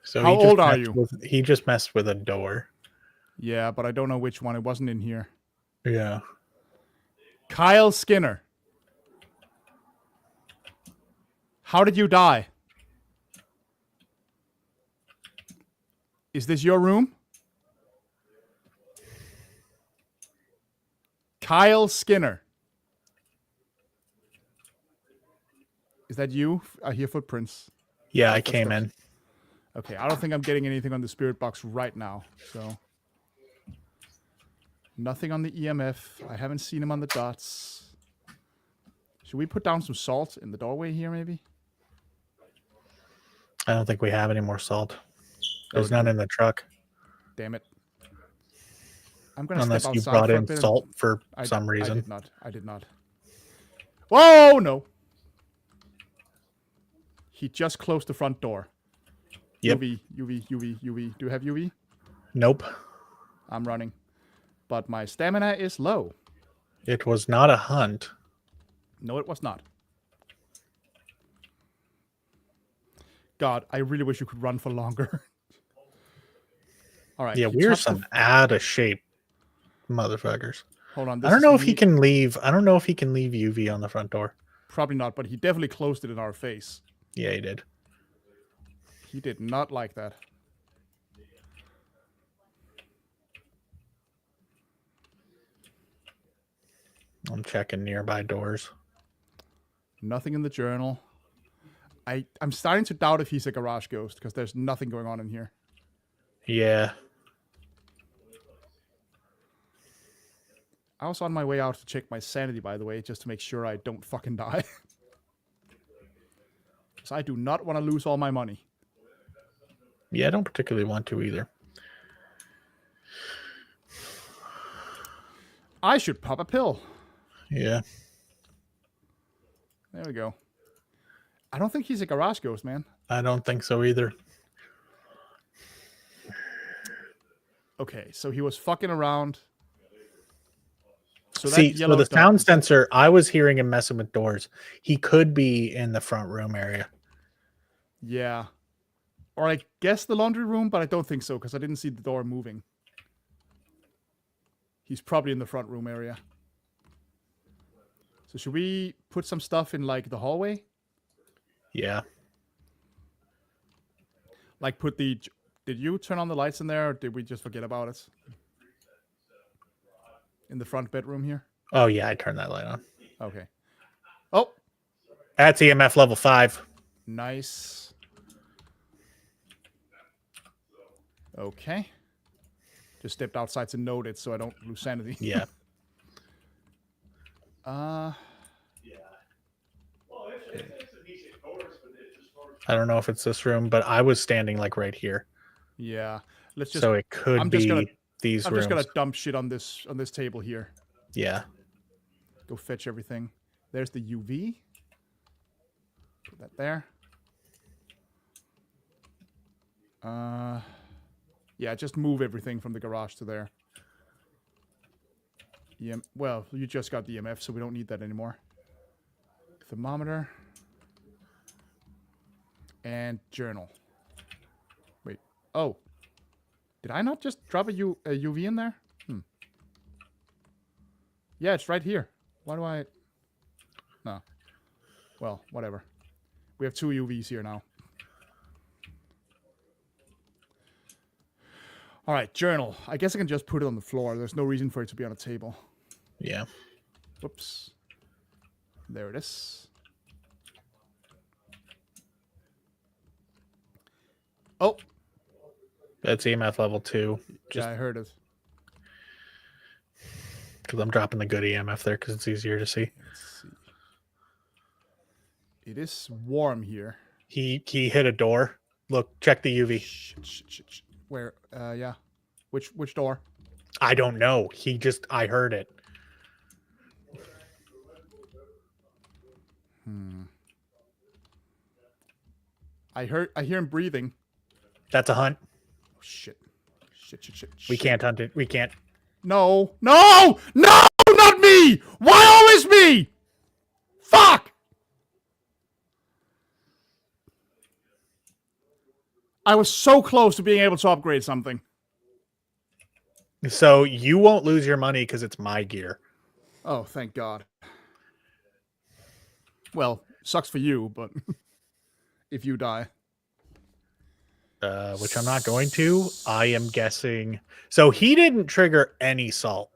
So how old are you? He just messed with a door. Yeah, but I don't know which one. It wasn't in here. Yeah. Kyle Skinner. How did you die? Is this your room? Kyle Skinner. Is that you? I hear footprints. Yeah, I came in. Okay, I don't think I'm getting anything on the spirit box right now, so... Nothing on the EMF. I haven't seen him on the dots. Should we put down some salt in the doorway here, maybe? I don't think we have any more salt. There's none in the truck. Damn it. I'm gonna Unless step you outside brought for a in bit. salt for some reason. I did not. Whoa, no. He just closed the front door. Yep. UV. Do you have UV? Nope. I'm running. But my stamina is low. It was not a hunt. No, it was not. God, I really wish you could run for longer. All right. Yeah, we're some out of shape motherfuckers. Hold on. I don't know if he can leave. I don't know if he can leave UV on the front door. Probably not, but he definitely closed it in our face. Yeah, he did. He did not like that. I'm checking nearby doors. Nothing in the journal. I'm starting to doubt if he's a garage ghost because there's nothing going on in here. Yeah. I was on my way out to check my sanity, by the way, just to make sure I don't fucking die. Because I do not want to lose all my money. Yeah, I don't particularly want to either. I should pop a pill. Yeah. There we go. I don't think he's a garage ghost, man. I don't think so either. Okay, so he was fucking around. So the sound sensor, I was hearing him messing with doors. He could be in the front room area. Yeah. Or I guess the laundry room, but I don't think so because I didn't see the door moving. He's probably in the front room area. So should we put some stuff in like the hallway? Yeah. Like put the... Did you turn on the lights in there or did we just forget about it? In the front bedroom here? Oh, yeah, I turned that light on. Okay. Oh! That's EMF level 5. Nice. Okay. Just stepped outside to note it so I don't lose sanity. Yeah. I don't know if it's this room, but I was standing like right here. Yeah. Let's just... So it could be these rooms. I'm just gonna dump shit on this table here. Yeah. Go fetch everything. There's the UV. Put that there. Yeah, just move everything from the garage to there. Well, you just got the EMF, so we don't need that anymore. Thermometer. And journal. Wait. Oh. Did I not just drop a UV in there? Yeah, it's right here. Why do I... No. Well, whatever. We have 2 UVs here now. All right, journal. I guess I can just put it on the floor. There's no reason for it to be on a table. Yeah. Whoops. There it is. Oh. That's EMF level 2. Yeah, I heard it. Because I'm dropping the good EMF there because it's easier to see. Let's see. It is warm here. He hit a door. Look, check the UV. Shit. Where? Yeah. Which door? I don't know. I heard it. I hear him breathing. That's a hunt. Oh, shit. We can't hunt it. We can't. No, not me! Why always me? Fuck! I was so close to being able to upgrade something. So you won't lose your money because it's my gear. Oh, thank God. Well, sucks for you, but... if you die. Which I'm not going to. I am guessing. So he didn't trigger any salt.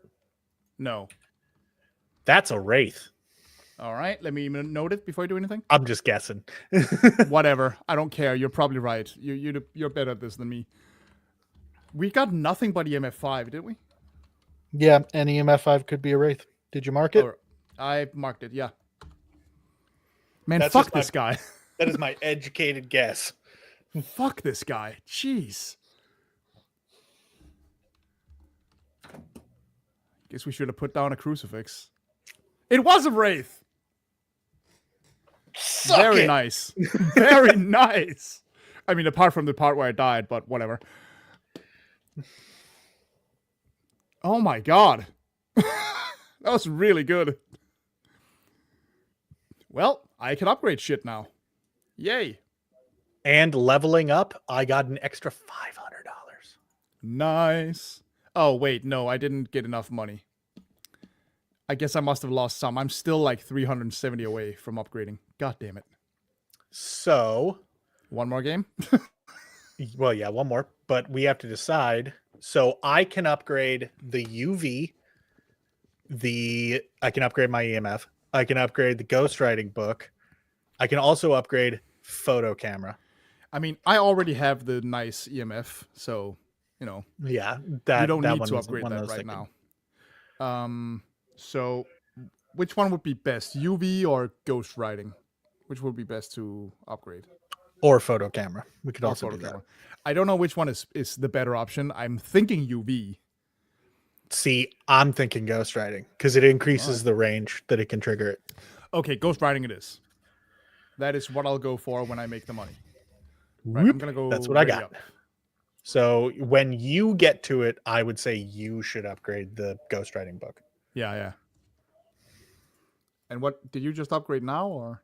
No. That's a wraith. All right, let me note it before I do anything. I'm just guessing. Whatever. I don't care. You're probably right. You're better at this than me. We got nothing but EMF 5, didn't we? Yeah, and EMF 5 could be a wraith. Did you mark it? Or, I marked it, yeah. Man, That's fuck just my- this guy. That is my educated guess. Fuck this guy. Jeez. Guess we should have put down a crucifix. It was a wraith. Very nice. Very nice. I mean, apart from the part where I died, but whatever. Oh my god. That was really good. Well, I can upgrade shit now. Yay. And leveling up, I got an extra $500. Nice. Oh, wait, no, I didn't get enough money. I guess I must have lost some. I'm still like 370 away from upgrading. God damn it. So, one more game? Well, yeah, one more, but we have to decide. So I can upgrade the UV, I can upgrade my EMF, I can upgrade the ghostwriting book, I can also upgrade photo camera. I mean, I already have the nice EMF, so, you know. Yeah, you that don't that need to upgrade that right now. So, which one would be best, UV or ghostwriting? Which would be best to upgrade? Or photo camera. We could also do that. Camera. I don't know which one is the better option. I'm thinking UV. See, I'm thinking ghostwriting because it increases the range that it can trigger it. Okay, ghostwriting it is. That is what I'll go for when I make the money. Right, I'm gonna go. That's what I got. Up. So when you get to it, I would say you should upgrade the ghostwriting book. Yeah. And what did you just upgrade now, or?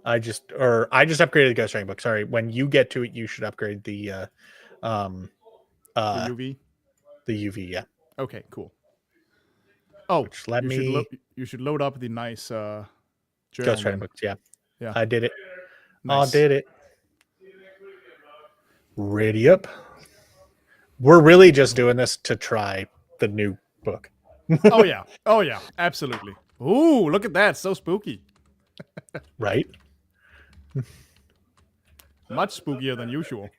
I just upgraded the ghostwriting book. Sorry. When you get to it, you should upgrade the UV. The UV, yeah. Okay, cool. Oh, you should load up the nice ghostwriting books. Yeah. I did it. Nice. I did it. Ready up. We're really just doing this to try the new book. Oh yeah, absolutely. Ooh, look at that, so spooky. Right? Much spookier than usual.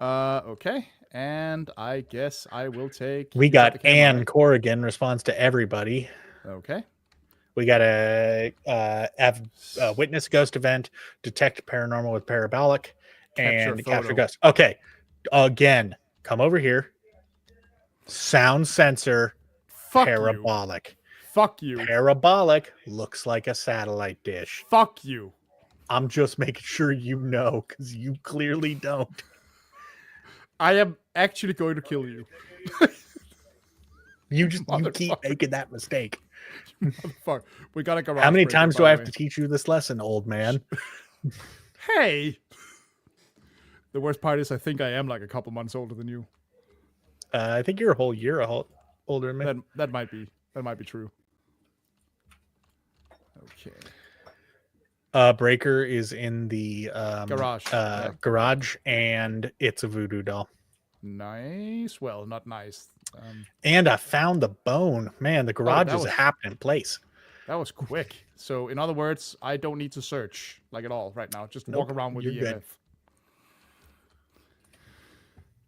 Okay, and I guess I will take. We got Ann Corrigan responds to everybody. Okay. We got a witness ghost event, detect paranormal with parabolic, and capture ghost. Okay, again, come over here. Sound sensor. Fuck parabolic. You. Fuck you. Parabolic looks like a satellite dish. Fuck you. I'm just making sure you know, because you clearly don't. I am actually going to kill you. You keep making that mistake. Motherfucker. We gotta go. How many times do I have to teach you this lesson, old man? Hey. The worst part is I think I am like a couple months older than you. I think you're a whole year older than me. That might be true. Okay. Breaker is in the garage, and it's a voodoo doll. Nice. Well, not nice. And I found the bone. Man, the garage is a happening place. That was quick. So, in other words, I don't need to search like at all right now. Just walk around with the EMF. Good.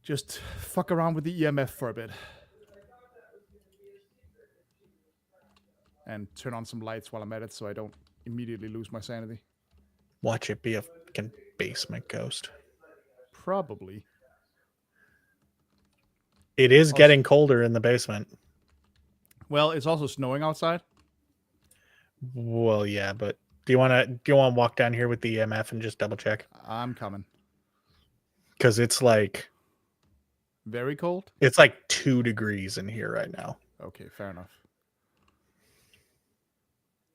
Just fuck around with the EMF for a bit. And turn on some lights while I'm at it so I don't immediately lose my sanity. Watch it be a fucking basement ghost. Probably. It is getting colder in the basement. Well, it's also snowing outside. Well, yeah, but do you want to walk down here with the EMF and just double check? I'm coming. Because it's like very cold. It's like 2 degrees in here right now. Okay, fair enough.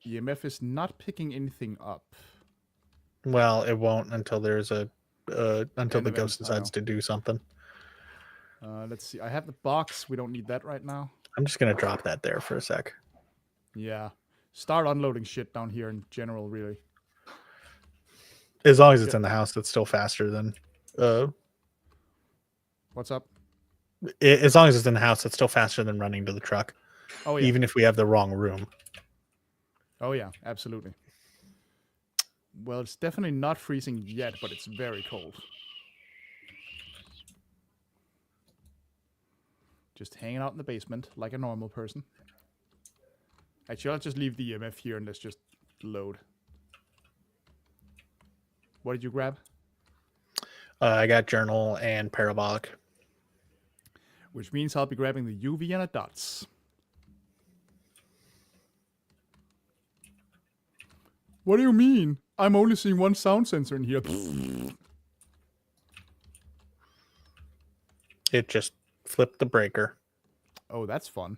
EMF is not picking anything up. Well, it won't until there's until the ghost decides to do something. Let's see. I have the box. We don't need that right now. I'm just gonna drop that there for a sec. Yeah. Start unloading shit down here in general, really. As long as it's in the house, that's still faster than. What's up? As long as it's in the house, it's still faster than running to the truck. Oh yeah. Even if we have the wrong room. Oh yeah, absolutely. Well, it's definitely not freezing yet, but it's very cold. Just hanging out in the basement like a normal person. Actually, I'll just leave the EMF here and let's just load. What did you grab? I got journal and parabolic. Which means I'll be grabbing the UV and the dots. What do you mean? I'm only seeing one sound sensor in here. It just flipped the breaker. Oh, that's fun.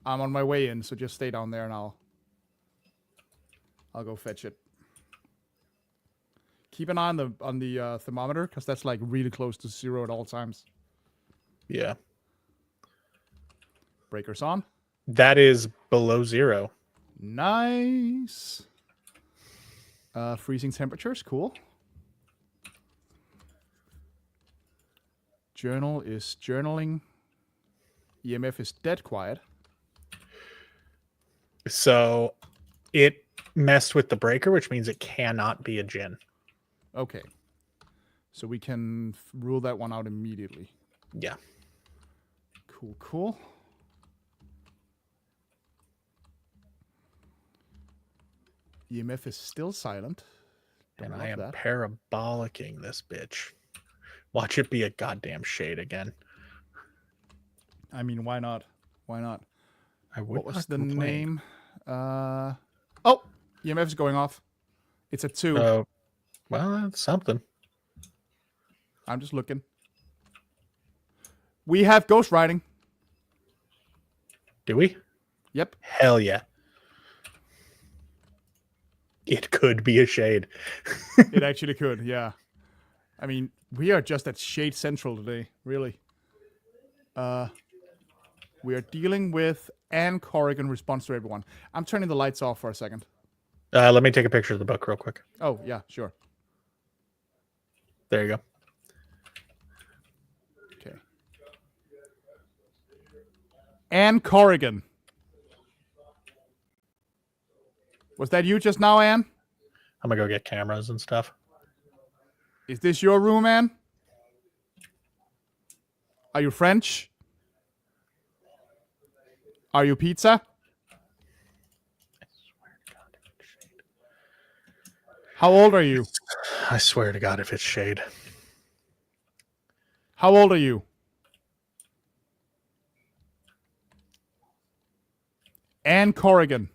I'm on my way in, so just stay down there and I'll go fetch it. Keep an eye on the thermometer, because that's like really close to 0 at all times. Yeah. Breakers on. That is below 0. Nice. Freezing temperatures, cool. Journal is journaling. EMF is dead quiet. So it messed with the breaker, which means it cannot be a Jinn. Okay. So we can rule that one out immediately. Yeah. Cool, cool. EMF is still silent. And I am parabolicing this bitch. Watch it be a goddamn shade again. I mean, why not? Why not? What was the name? Oh, EMF is going off. It's a 2. Well, that's something. I'm just looking. We have ghost riding. Do we? Yep. Hell yeah. It could be a shade. It actually could, yeah. I mean, we are just at Shade Central today, really. We are dealing with Anne Corrigan response to everyone. I'm turning the lights off for a second. Let me take a picture of the book real quick. Oh, yeah, sure. There you go. Okay. Anne Corrigan. Was that you just now, Anne? I'm going to go get cameras and stuff. Is this your room, Anne? Are you French? Are you pizza? How old are you? I swear to God, if it's shade. How old are you? Anne Corrigan.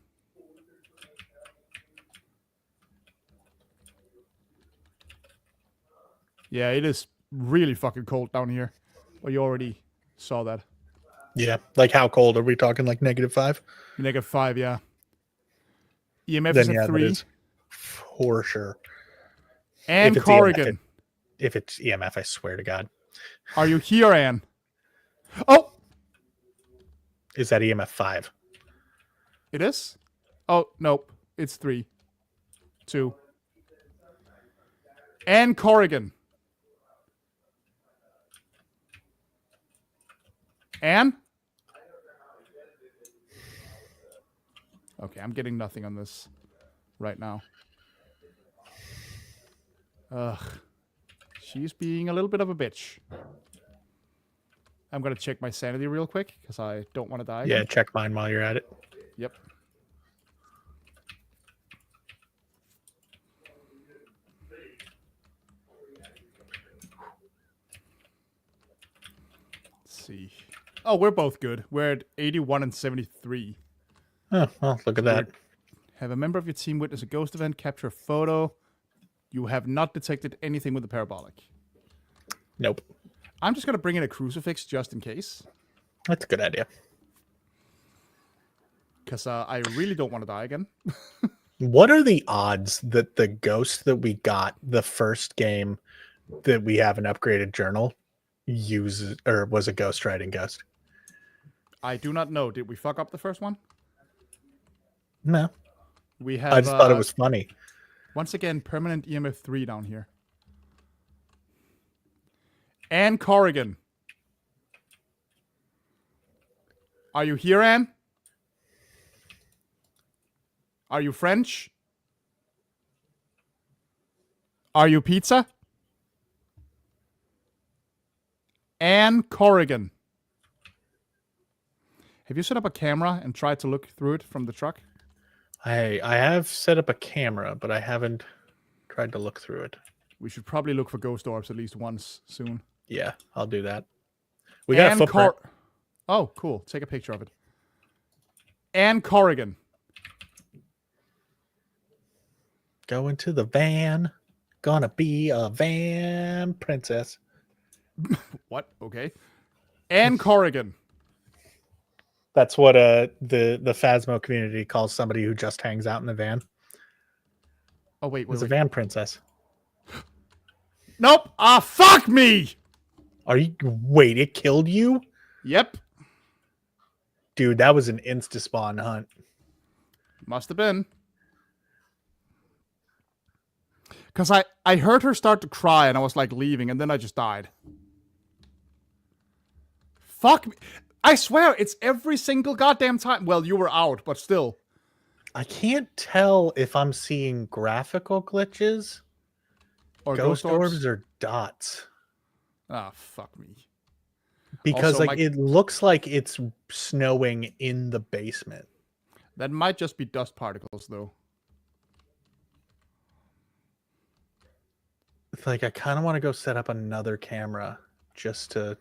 Yeah, it is really fucking cold down here. Well, you already saw that. Yeah. Like how cold? Are we talking like -5? -5, yeah. EMF Then is yeah, at 3. For sure. Anne If it's Corrigan. EMF, if it's EMF, I swear to God. Are you here, Anne? Oh! Is that EMF 5? It is? Oh, nope. It's 3. 2. Anne Corrigan. Anne? Okay, I'm getting nothing on this right now. Ugh. She's being a little bit of a bitch. I'm going to check my sanity real quick, because I don't want to die again. Yeah, check mine while you're at it. Yep. Let's see. Oh, we're both good. We're at 81 and 73. Oh, well, look at that. Have a member of your team witness a ghost event, capture a photo. You have not detected anything with the parabolic. Nope. I'm just going to bring in a crucifix just in case. That's a good idea. Because I really don't want to die again. What are the odds that the ghost that we got the first game that we have an upgraded journal uses or was a ghost riding ghost? I do not know. Did we fuck up the first one? No. We have. I just thought it was funny. Once again, permanent EMF 3 down here. Anne Corrigan. Are you here, Anne? Are you French? Are you pizza? Anne Corrigan. Have you set up a camera and tried to look through it from the truck? I have set up a camera, but I haven't tried to look through it. We should probably look for ghost orbs at least once soon. Yeah, I'll do that. We got a footprint. Oh, cool. Take a picture of it. Anne Corrigan. Go into the van. Gonna be a van princess. What? Okay. Anne Corrigan. That's what the Phasmo community calls somebody who just hangs out in the van. Oh, wait. It's a van princess. Nope. Ah, fuck me. Are you... Wait, it killed you? Yep. Dude, that was an insta-spawn hunt. Must have been. Because I heard her start to cry and I was like leaving and then I just died. Fuck me. I swear, it's every single goddamn time. Well, you were out, but still. I can't tell if I'm seeing graphical glitches or ghost orbs or dots. Ah, fuck me. Because also, it looks like it's snowing in the basement. That might just be dust particles, though. Like, I kind of want to go set up another camera just to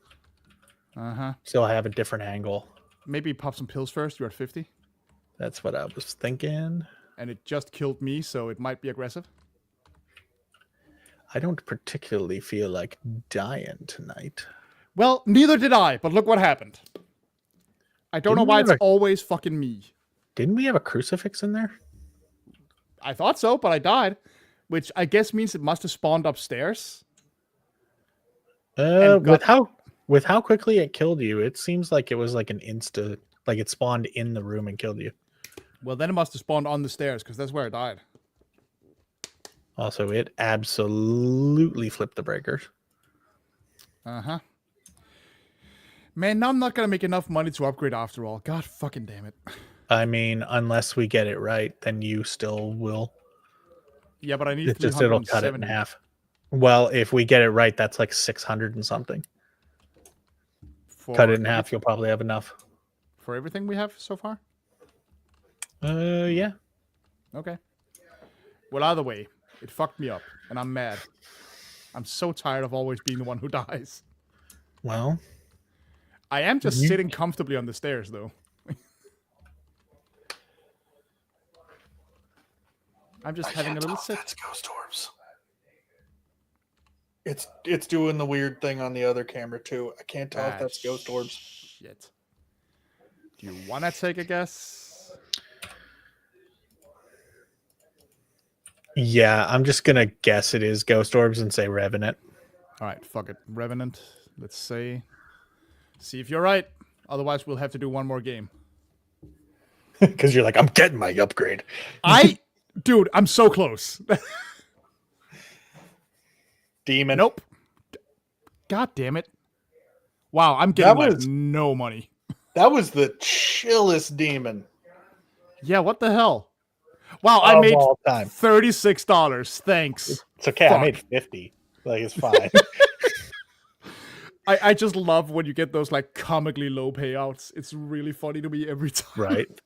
so I have a different angle. Maybe pop some pills first. You're at 50. That's what I was thinking. And it just killed me, so it might be aggressive. I don't particularly feel like dying tonight. Well, neither did I, but look what happened. I don't know why it's always fucking me. Didn't we have a crucifix in there? I thought so, but I died. Which I guess means it must have spawned upstairs. With how quickly it killed you, it seems like it was like an insta, like it spawned in the room and killed you. Well, then it must have spawned on the stairs because that's where I died. Also, it absolutely flipped the breakers. Uh-huh. Man, now I'm not going to make enough money to upgrade after all. God fucking damn it. I mean, unless we get it right, then you still will. Yeah, but I need it'll cut it in half. Well, if we get it right, that's like 600 and something. Cut it in half, you'll probably have enough. For everything we have so far? Yeah. Okay. Well, either way, it fucked me up, and I'm mad. I'm so tired of always being the one who dies. Well, I am just sitting comfortably on the stairs, though. I'm just having a little sit. That's ghost orbs. It's doing the weird thing on the other camera too. I can't tell if that's ghost orbs. Shit. Do you want to take a guess? Yeah, I'm just gonna guess it is ghost orbs and say Revenant. All right, fuck it, Revenant. Let's see if you're right. Otherwise, we'll have to do one more game. Because you're like, I'm getting my upgrade. Dude, I'm so close. Demon. Nope. God damn it. Wow, I'm getting no money. That was the chillest demon. Yeah, what the hell? Wow, I made $36. Thanks. It's okay. Fuck. I made 50. Like, it's fine. I just love when you get those like comically low payouts. It's really funny to me every time. Right.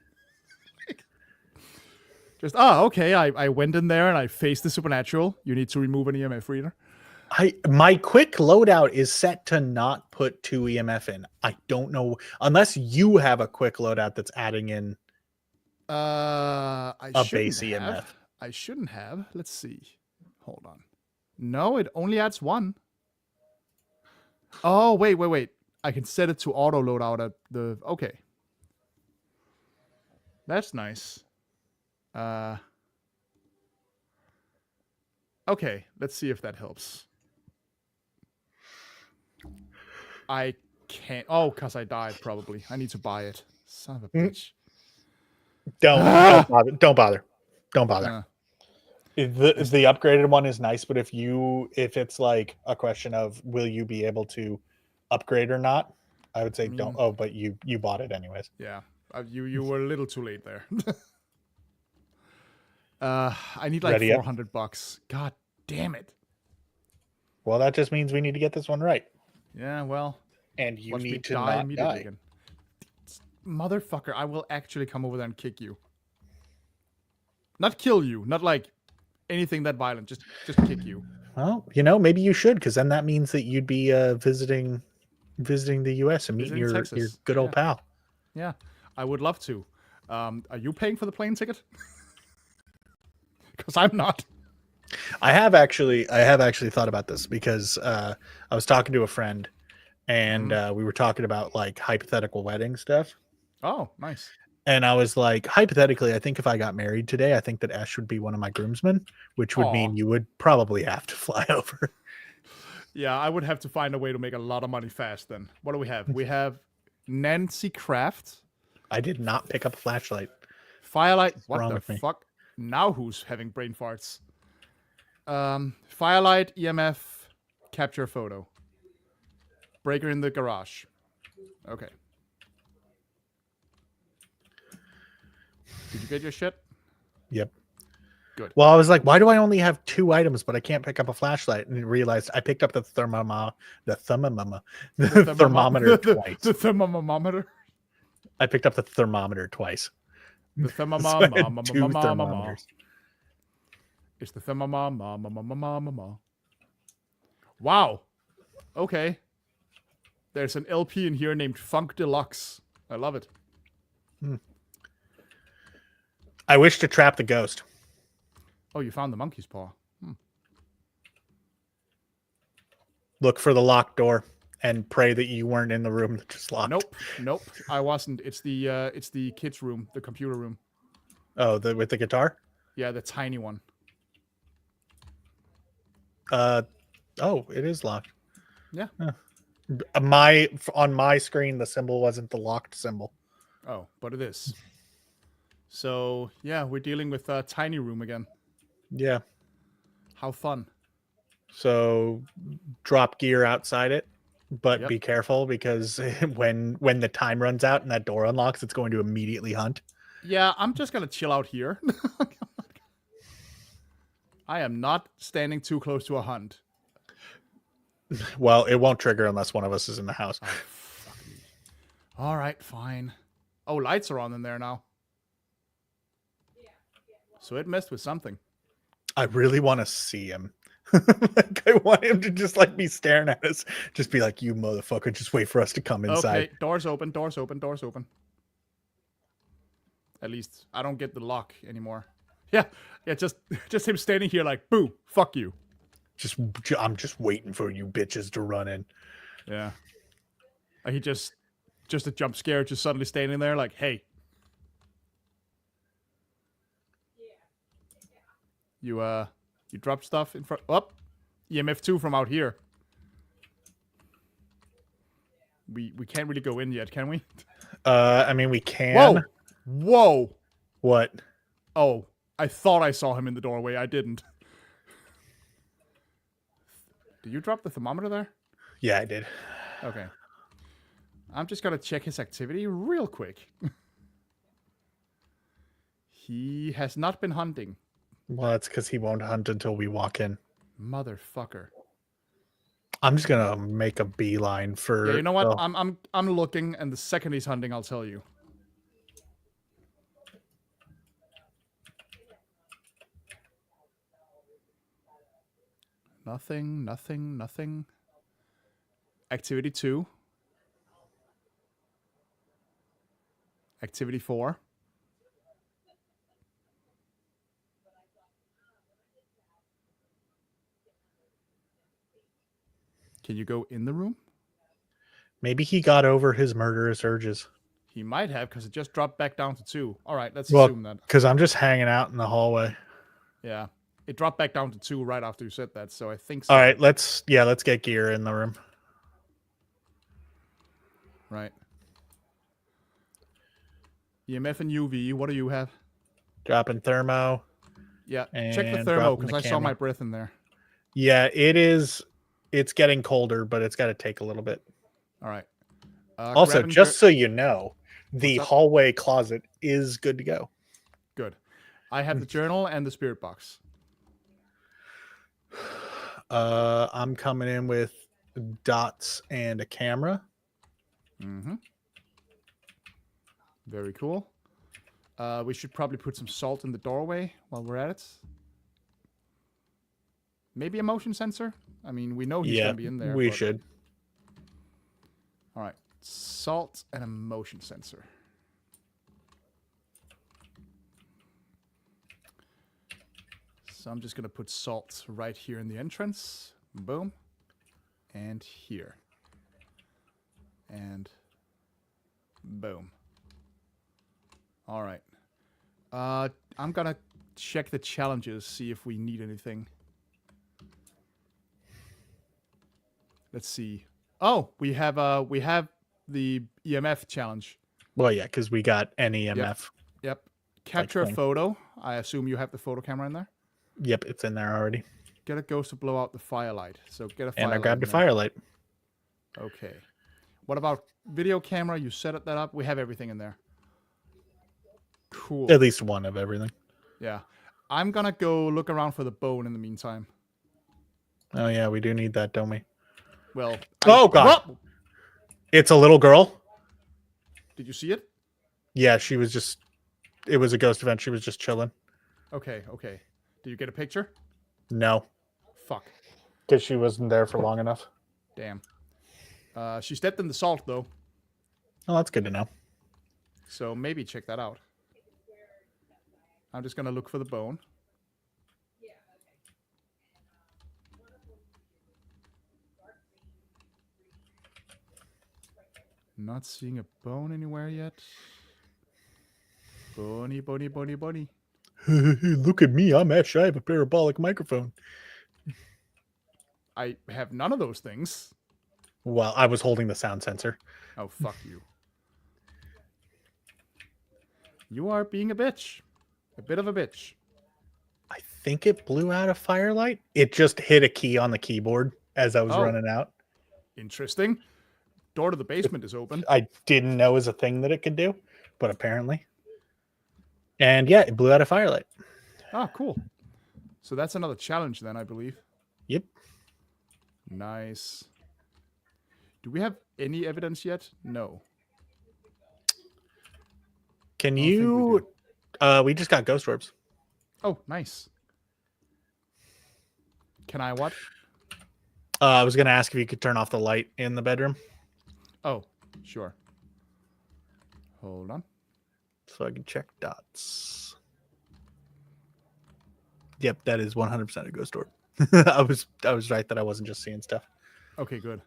Just, okay, I went in there and I faced the supernatural. You need to remove an EMF reader. My quick loadout is set to not put 2 EMF in. I don't know. Unless you have a quick loadout that's adding in a base EMF. I shouldn't have. Let's see. Hold on. No, it only adds 1. Oh, wait. I can set it to auto loadout at the... Okay. That's nice. Okay, let's see if that helps. I can't. Oh, because I died, probably. I need to buy it. Son of a bitch. Don't bother. The upgraded one is nice, but if it's like a question of will you be able to upgrade or not, I would say don't. Oh, but you bought it anyways. Yeah, you were a little too late there. I need like $400. God damn it. Well, that just means we need to get this one right. Yeah, well. And you watch need me to die not immediately die. Again. Motherfucker, I will actually come over there and kick you. Not kill you, not like anything that violent, just kick you. Well, maybe you should, because then that means that you'd be visiting the US and meeting your good old pal. Yeah, I would love to. Are you paying for the plane ticket? Because I'm not. I have actually thought about this because I was talking to a friend and we were talking about like hypothetical wedding stuff. Oh, nice. And I was like, hypothetically, I think if I got married today, I think that Esh would be one of my groomsmen, which would mean you would probably have to fly over. Yeah, I would have to find a way to make a lot of money fast then. What do we have? We have Nancy Kraft. I did not pick up a flashlight. Firelight. What the fuck? Now who's having brain farts? Firelight, EMF, capture photo. Breaker in the garage. Okay. Did you get your shit? Yep. Good. Well, I was like, why do I only have 2 items, but I can't pick up a flashlight? And realized I picked up the thermometer twice. The thermometer? I picked up the thermometer twice. The thermometer. Two thermometers. It's the thermometer. Wow. Okay. There's an LP in here named Funk Deluxe. I love it. I wish to trap the ghost. Oh, you found the monkey's paw. Look for the locked door and pray that you weren't in the room that just locked. Nope. I wasn't. It's the kids' room, the computer room. Oh, with the guitar? Yeah, the tiny one. Oh, it is locked. Yeah. On my screen, the symbol wasn't the locked symbol. Oh, but it is. So yeah, we're dealing with a tiny room again. Yeah. How fun. So drop gear outside it, but be careful because when the time runs out and that door unlocks, it's going to immediately hunt. Yeah, I'm just gonna chill out here. I am not standing too close to a hunt. Well, it won't trigger unless one of us is in the house. Oh, fuck me. All right, fine. Oh, lights are on in there now. So it messed with something. I really want to see him. Like, I want him to just like be staring at us. Just be like, you motherfucker, just wait for us to come inside. Okay, doors open. At least I don't get the lock anymore. Yeah, just him standing here like, boo, fuck you. I'm just waiting for you bitches to run in. Yeah. He just a jump scare, just suddenly standing there like, hey. You dropped stuff in front. Oh, EMF 2 from out here. We can't really go in yet, can we? I mean, we can. Whoa. What? Oh, I thought I saw him in the doorway. I didn't. Did you drop the thermometer there? Yeah, I did. Okay. I'm just gonna check his activity real quick. He has not been hunting. Well, that's because he won't hunt until we walk in. Motherfucker. I'm just gonna make a beeline for. Yeah, you know what? I'm looking, and the second he's hunting, I'll tell you. Nothing. Activity 2. Activity 4. Can you go in the room? Maybe he got over his murderous urges. He might have, because it just dropped back down to 2. All right, let's assume that. Because I'm just hanging out in the hallway. Yeah. It dropped back down to 2 right after you said that, so I think so. All right, let's get gear in the room. Right. EMF and UV, what do you have? Dropping thermo. Yeah, And check the thermo dropping because the I saw cami. my breath in there. Yeah, it is. It's getting colder, but it's got to take a little bit. All right. Also, just so you know, the What's up? hallway closet is good to go. Good. I have the journal and the spirit box. I'm coming in with dots and a camera. Mm-hmm. Very cool. We should probably put some salt in the doorway while we're at it. Maybe a motion sensor? I mean, we know he's going to be in there. We should. All right. Salt and a motion sensor. So I'm just going to put salt right here in the entrance. Boom. And here. And boom. All right. I'm going to check the challenges, see if we need anything. Let's see. Oh, we have the EMF challenge. Well, yeah, because we got an EMF. Yep. Capture a photo. I assume you have the photo camera in there. Yep, it's in there already. Get a ghost to blow out the firelight. So get a firelight. And I grabbed a firelight. Okay. What about video camera? You set that up. We have everything in there. Cool. At least one of everything. Yeah. I'm gonna go look around for the bone in the meantime. Oh yeah, we do need that, don't we? Well. Oh god. Whoa! It's a little girl. Did you see it? Yeah, she was just. It was a ghost event. She was just chilling. Okay. Okay. Did you get a picture? No. Fuck. Because she wasn't there for long enough. Damn. She stepped in the salt though. Oh, that's good to know. So maybe check that out. I'm just gonna look for the bone. Not seeing a bone anywhere yet. Bony, bony, bony, bony. Look at me, I'm Esh. I have a parabolic microphone. I have none of those things. Well, I was holding the sound sensor. Oh, fuck you. You are being a bitch. A bit of a bitch. I think it blew out a firelight. It just hit a key on the keyboard as I was running out. Interesting. Door to the basement is open. I didn't know it was a thing that it could do, but apparently. And yeah, it blew out a firelight. Ah, cool. So that's another challenge then, I believe. Yep. Nice. Do we have any evidence yet? No. Can you... We just got ghost orbs. Oh, nice. Can I what? I was going to ask if you could turn off the light in the bedroom. Oh, sure. Hold on. So I can check dots. Yep, that is 100% a ghost orb. I was right that I wasn't just seeing stuff. Okay, good.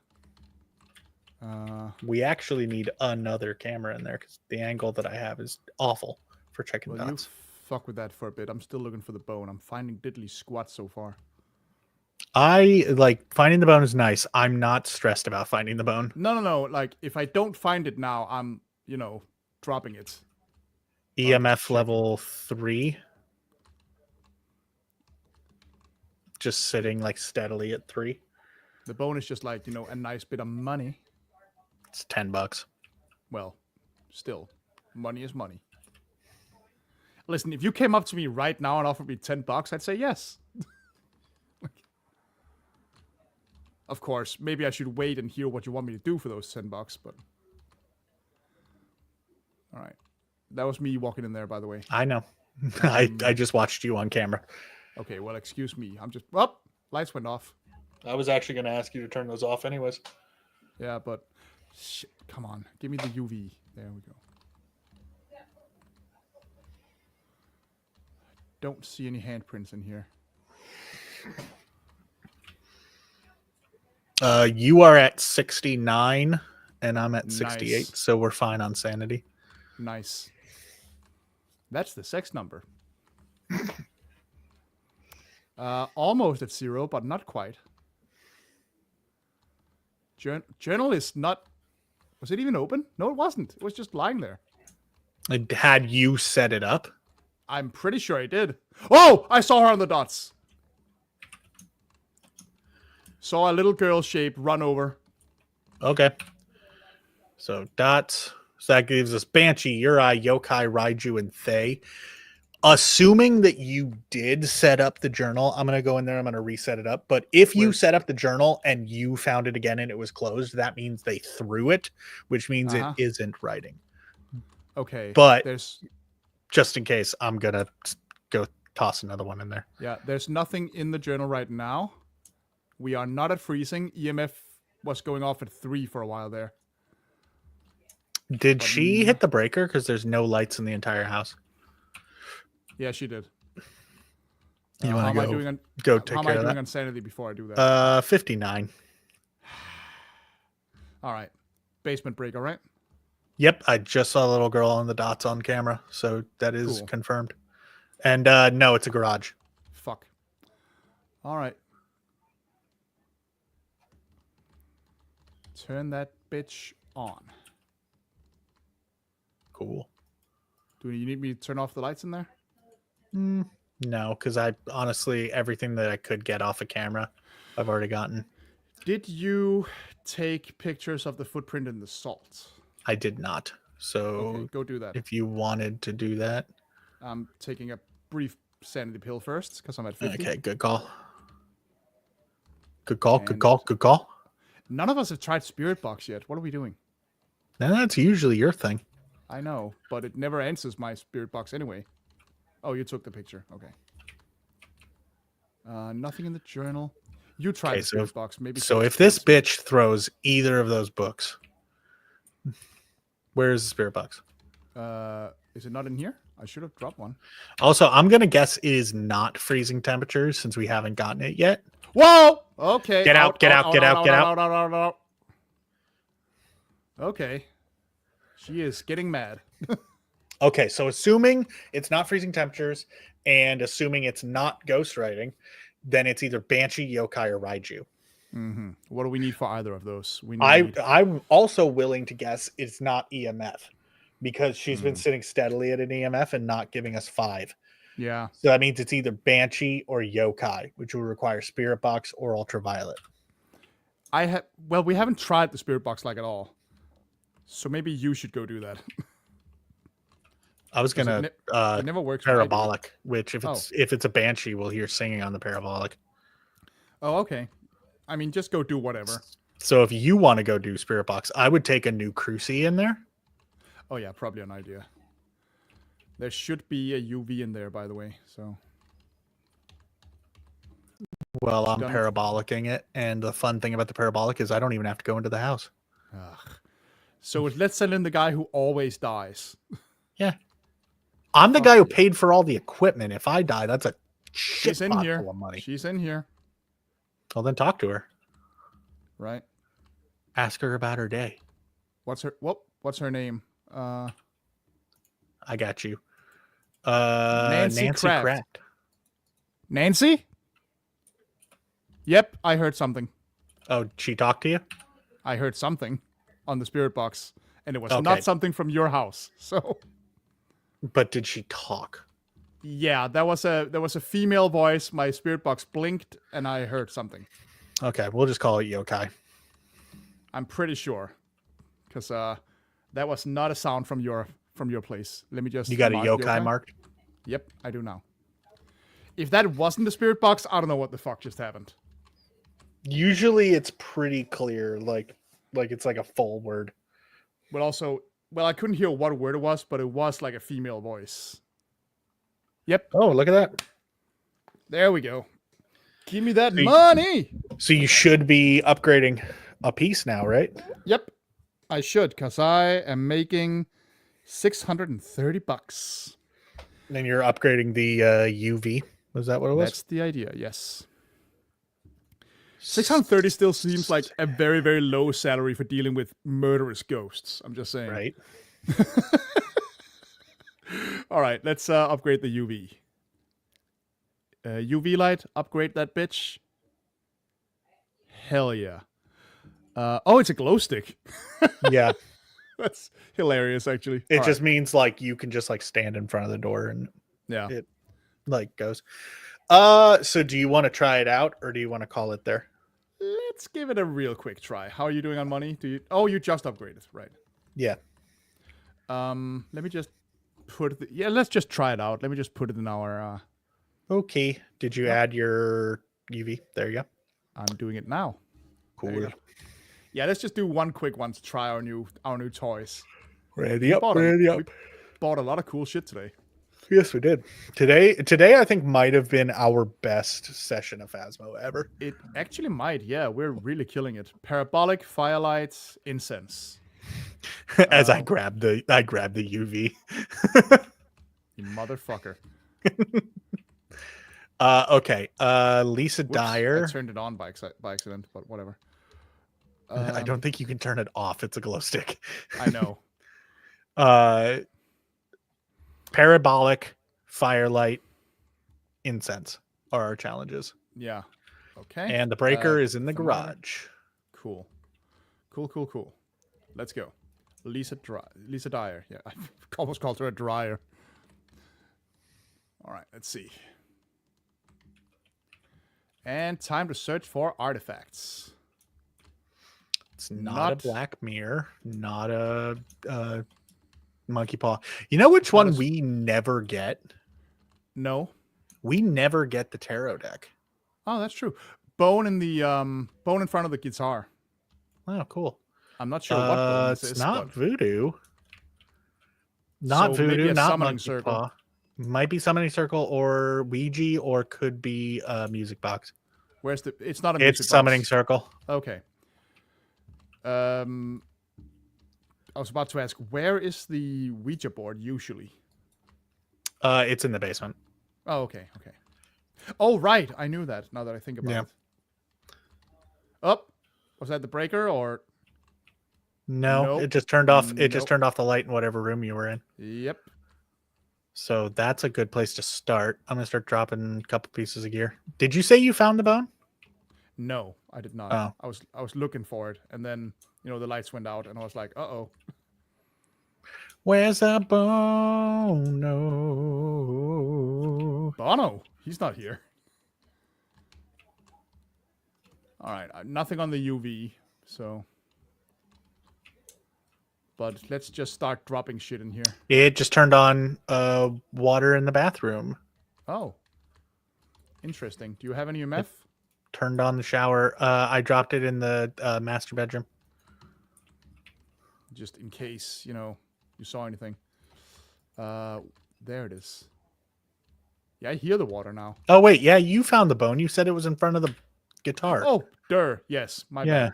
We actually need another camera in there because the angle that I have is awful for checking well, dots. You fuck with that for a bit. I'm still looking for the bone. I'm finding diddly squat so far. I like finding the bone is nice. I'm not stressed about finding the bone. No. Like if I don't find it now, I'm, dropping it. EMF level 3. Just sitting like steadily at 3. The bone is just like, a nice bit of money. It's $10. Well, still, money is money. Listen, if you came up to me right now and offered me $10, I'd say yes. Of course, maybe I should wait and hear what you want me to do for those $10, but... All right. That was me walking in there, by the way. I know. I just watched you on camera. Okay, well, excuse me. I'm just... Oh, lights went off. I was actually going to ask you to turn those off anyways. Yeah, but... Shit, come on. Give me the UV. There we go. Don't see any handprints in here. You are at 69 and I'm at 68, Nice. so we're fine on sanity. Nice. That's the sex number. Almost at 0, but not quite. Journal is not... Was it even open? No, it wasn't. It was just lying there. Had you set it up? I'm pretty sure I did. Oh, I saw her on the dots. Saw a little girl shape run over. Okay. So dots. So that gives us Banshee, Uri, Yokai, Raiju, and Thay. Assuming that you did set up the journal, I'm going to go in there. I'm going to reset it up. But if you set up the journal and you found it again and it was closed, that means they threw it, which means it isn't writing. Okay. But there's just in case, I'm going to go toss another one in there. Yeah, there's nothing in the journal right now. We are not at freezing. EMF was going off at 3 for a while there. Did she hit the breaker? Because there's no lights in the entire house. Yeah, she did. You want to go take care of that? How am I doing on sanity before I do that? 59. All right. Basement break, all right? Yep, I just saw a little girl on the dots on camera, so that is confirmed. And no, it's a garage. Fuck. All right. Turn that bitch on. Cool. Do you need me to turn off the lights in there? No, because I honestly, everything that I could get off a camera, I've already gotten. Did you take pictures of the footprint in the salt? I did not. So okay, go do that. If you wanted to do that. I'm taking a brief sanity pill first because I'm at 50. Okay, good call. Good call. None of us have tried Spirit Box yet. What are we doing? That's usually your thing. I know, but it never answers my Spirit Box anyway. Oh, you took the picture. Okay. Nothing in the journal. You tried the Spirit Box. Maybe. So if this bitch throws either of those books, where is the Spirit Box? Is it not in here? I should have dropped one. Also, I'm going to guess it is not freezing temperatures since we haven't gotten it yet. Whoa! Okay. Get out. Okay. She is getting mad. Okay, so assuming it's not freezing temperatures and assuming it's not ghostwriting, then it's either Banshee, Yokai, or Raiju. Mm-hmm. What do we need for either of those? I'm also willing to guess it's not EMF because she's been sitting steadily at an EMF and not giving us 5. Yeah. So that means it's either Banshee or Yokai, which will require Spirit Box or Ultraviolet. We haven't tried the Spirit Box like at all. So maybe you should go do that. I was gonna it never works parabolic, which if it's a Banshee, we'll hear singing on the parabolic. Oh, okay. I mean, just go do whatever. So if you want to go do Spirit Box, I would take a new Cruci in there. Oh yeah, probably an idea. There should be a UV in there, by the way. So. Well, I'm parabolicing it, and the fun thing about the parabolic is I don't even have to go into the house. Ugh. So let's send in the guy who always dies. Yeah. I'm the guy who paid for all the equipment. If I die, that's a shit full of money. She's in here. Well, then talk to her. Right. Ask her about her day. What's her name? I got you. Nancy Kraft. Kraft. Nancy? Yep, I heard something. Oh, she talked to you? I heard something on the Spirit Box, and it was not something from your house. So. But did she talk? Yeah, there was a female voice. My Spirit Box blinked, and I heard something. Okay, we'll just call it Yokai. I'm pretty sure, because that was not a sound from your place. Let me just. You got a Yokai marked? Yep, I do now. If that wasn't the Spirit Box, I don't know what the fuck just happened. Usually, it's pretty clear, like it's like a full word. But also. Well, I couldn't hear what word it was, but it was like a female voice. Yep. Oh, look at that. There we go. Give me that money. So you should be upgrading a piece now, right? Yep. I should, because I am making $630. Then you're upgrading the UV. Was that what it was? That's the idea, yes. 630 still seems like a very, very low salary for dealing with murderous ghosts. I'm just saying. Right. All right, let's upgrade the UV. UV light, upgrade that bitch. Hell yeah. Oh, it's a glow stick. Yeah. That's hilarious, actually. It just means like you can just like stand in front of the door and Yeah. it like goes. So do you want to try it out or do you want to call it there? Let's give it a real quick try. How are you doing on money? Oh, you just upgraded, right? Yeah. Let me just let's just try it out. Let me just put it in our Okay. Did you add your UV? There you go. I'm doing it now. There you Cool. go. Yeah, let's just do one quick one to try our new toys. Ready up. We bought a lot of cool shit today. Yes, we did. Today I think might have been our best session of Phasmo ever. It actually might, yeah. We're really killing it. Parabolic, firelight, incense. As I grabbed the UV. You motherfucker. Okay. Lisa Whoops, Dyer. I turned it on by accident, but whatever. I don't think you can turn it off. It's a glow stick. I know. Parabolic, firelight, incense are our challenges. Yeah. Okay. And the breaker is in the garage. Cool. Cool. Let's go. Lisa Dyer. Yeah, I almost called her a dryer. All right, let's see. And time to search for artifacts. It's not a black mirror, not a monkey paw. You know which one we never get? No. We never get the tarot deck. Oh, that's true. Bone in the bone in front of the guitar. Oh, cool. I'm not sure what bone this is. It's not voodoo. So maybe a not summoning monkey circle. paw. Might be summoning circle or Ouija, or could be a music box. Where's the? It's not a music box. It's summoning circle. Okay. I was about to ask, where is the Ouija board usually? It's in the basement. Oh, okay. Oh, right. I knew that. Now that I think about it. Oh, was that the breaker or? No, Nope. it just turned off. It just turned off the light in whatever room you were in. Yep. So that's a good place to start. I'm gonna start dropping a couple pieces of gear. Did you say you found the bone? No, I did not. Oh. I was looking for it, and then the lights went out, and I was like, "Uh-oh." Where's the Bono? Bono, he's not here. All right, nothing on the UV, so. But let's just start dropping shit in here. It just turned on water in the bathroom. Oh. Interesting. Do you have any EMF? Turned on the shower. I dropped it in the master bedroom. Just in case, you saw anything. There it is. Yeah, I hear the water now. Oh, wait. Yeah, you found the bone. You said it was in front of the guitar. Oh, yes. My bad.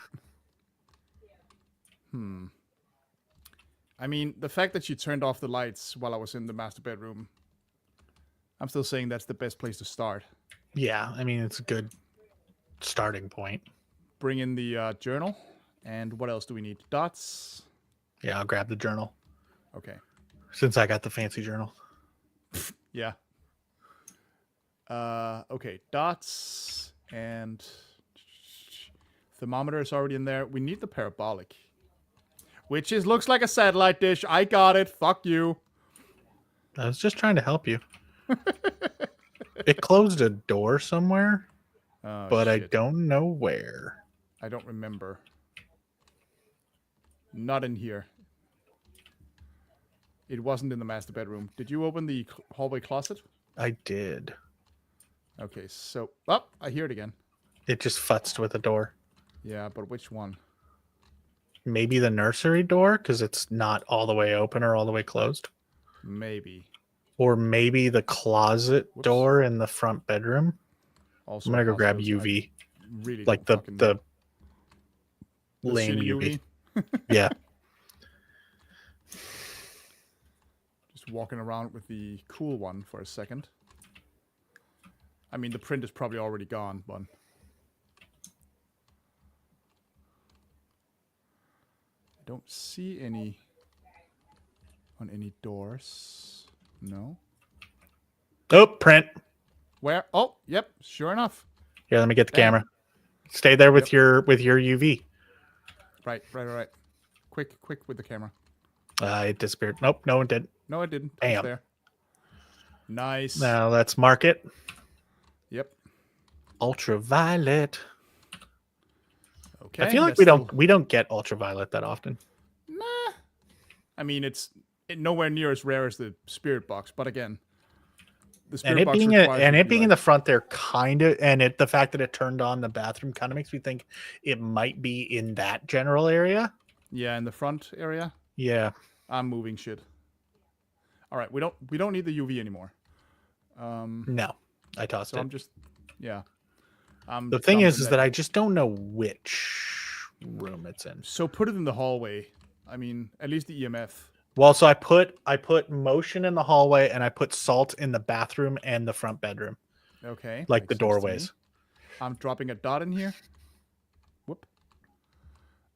I mean, the fact that she turned off the lights while I was in the master bedroom, I'm still saying that's the best place to start. Yeah, I mean, it's a good starting point. Bring in the journal. And what else do we need? Dots. Yeah, I'll grab the journal. Okay. Since I got the fancy journal. Yeah. Okay, dots and thermometer is already in there. We need the parabolic, which looks like a satellite dish. I got it. Fuck you. I was just trying to help you. It closed a door somewhere, but shit. I don't know where. I don't remember. Not in here. It wasn't in the master bedroom. Did you open the hallway closet? I did. Okay, so... Oh, I hear it again. It just futzed with a door. Yeah, but which one? Maybe the nursery door, because it's not all the way open or all the way closed. Maybe. Or maybe the closet door in the front bedroom. Also, I'm going to go grab UV. Really like the lame UV. Yeah. Just walking around with the cool one for a second. I mean, the print is probably already gone, but... I don't see any on any doors. No. Oh, print. Where? Oh, yep. Sure enough. Here, let me get the camera. Stay there with your UV. Right. Quick with the camera. It disappeared. Nope, no one did. No, it didn't. Bam. It's there. Nice. Now let's mark it. Yep. Ultraviolet. Okay. I feel like we don't get ultraviolet that often. Nah. I mean, it's nowhere near as rare as the spirit box, but again, the spirit box requires it being in the front there, the fact that it turned on the bathroom kind of makes me think it might be in that general area. Yeah, in the front area. Yeah, I'm moving shit. All right, we don't need the UV anymore. No, I tossed it. I'm just, yeah. The thing is that I just don't know which room it's in. So put it in the hallway. I mean, at least the EMF. Well, so I put motion in the hallway and I put salt in the bathroom and the front bedroom. Okay. Like the doorways. I'm dropping a dot in here. Whoop.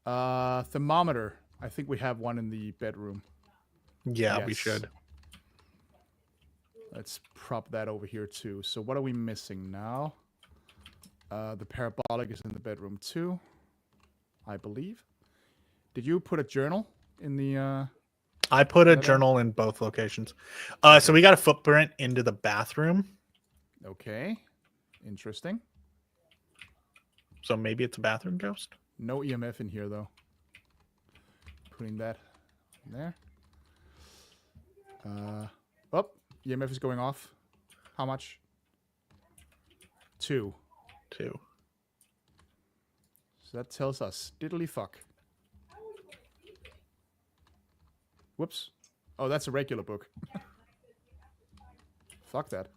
Thermometer. I think we have one in the bedroom. Yeah, yes. We should. Let's prop that over here too. So what are we missing now? The parabolic is in the bedroom too, I believe. Did you put a journal in the... I put a journal in both locations. So we got a footprint into the bathroom. Okay. Interesting. So maybe it's a bathroom ghost? No EMF in here, though. Putting that in there. Oh, EMF is going off. How much? 2. 2. So that tells us diddly fuck. Whoops. Oh, that's a regular book. Fuck that.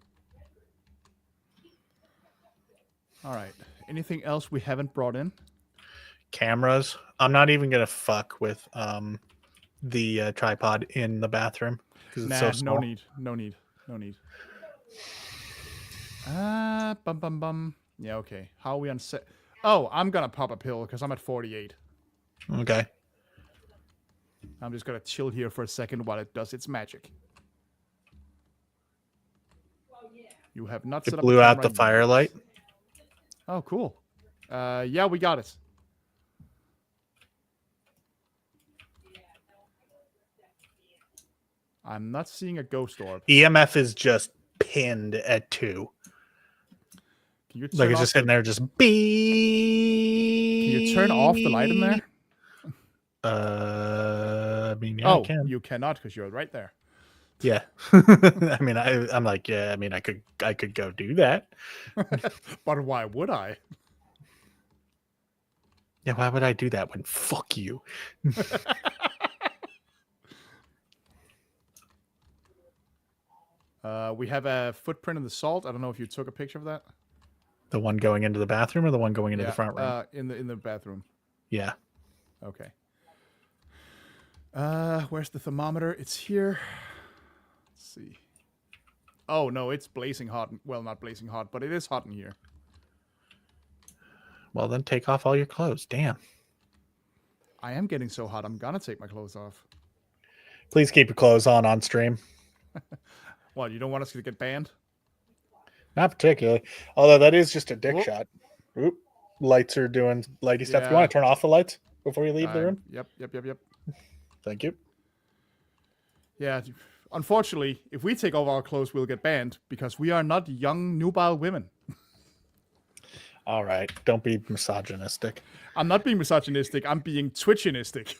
All right. Anything else we haven't brought in? Cameras. I'm not even gonna fuck with the tripod in the bathroom because it's so small. No need. Bum. Yeah, okay. How are we on set? Oh, I'm gonna pop a pill because I'm at 48. Okay. I'm just gonna chill here for a second while it does its magic. You have not set up. It blew out the firelight. Oh, cool. Yeah, we got it. I'm not seeing a ghost orb. EMF is just pinned at 2. Can you like it's just sitting there, just beep. Can you turn off the light in there? I mean, yeah, I can. You cannot because you're right there. Yeah. I mean, I'm like, yeah. I mean, I could go do that. But why would I? Yeah, why would I do that when fuck you? We have a footprint in the salt. I don't know if you took a picture of that. The one going into the bathroom or the one going into the front room? In the bathroom. Yeah. Okay. Where's the thermometer? It's here. Let's see. Oh no, it's blazing hot. Well, not blazing hot, but it is hot in here. Well, then take off all your clothes. Damn. I am getting so hot. I'm gonna take my clothes off. Please keep your clothes on stream. What, you don't want us to get banned? Not particularly. Although that is just a dick shot. Oop. Lights are doing lighty stuff. Do you want to turn off the lights before you leave the room? Yep. Thank you. Yeah. Unfortunately, if we take off our clothes, we'll get banned because we are not young, nubile women. All right. Don't be misogynistic. I'm not being misogynistic. I'm being twitchinistic.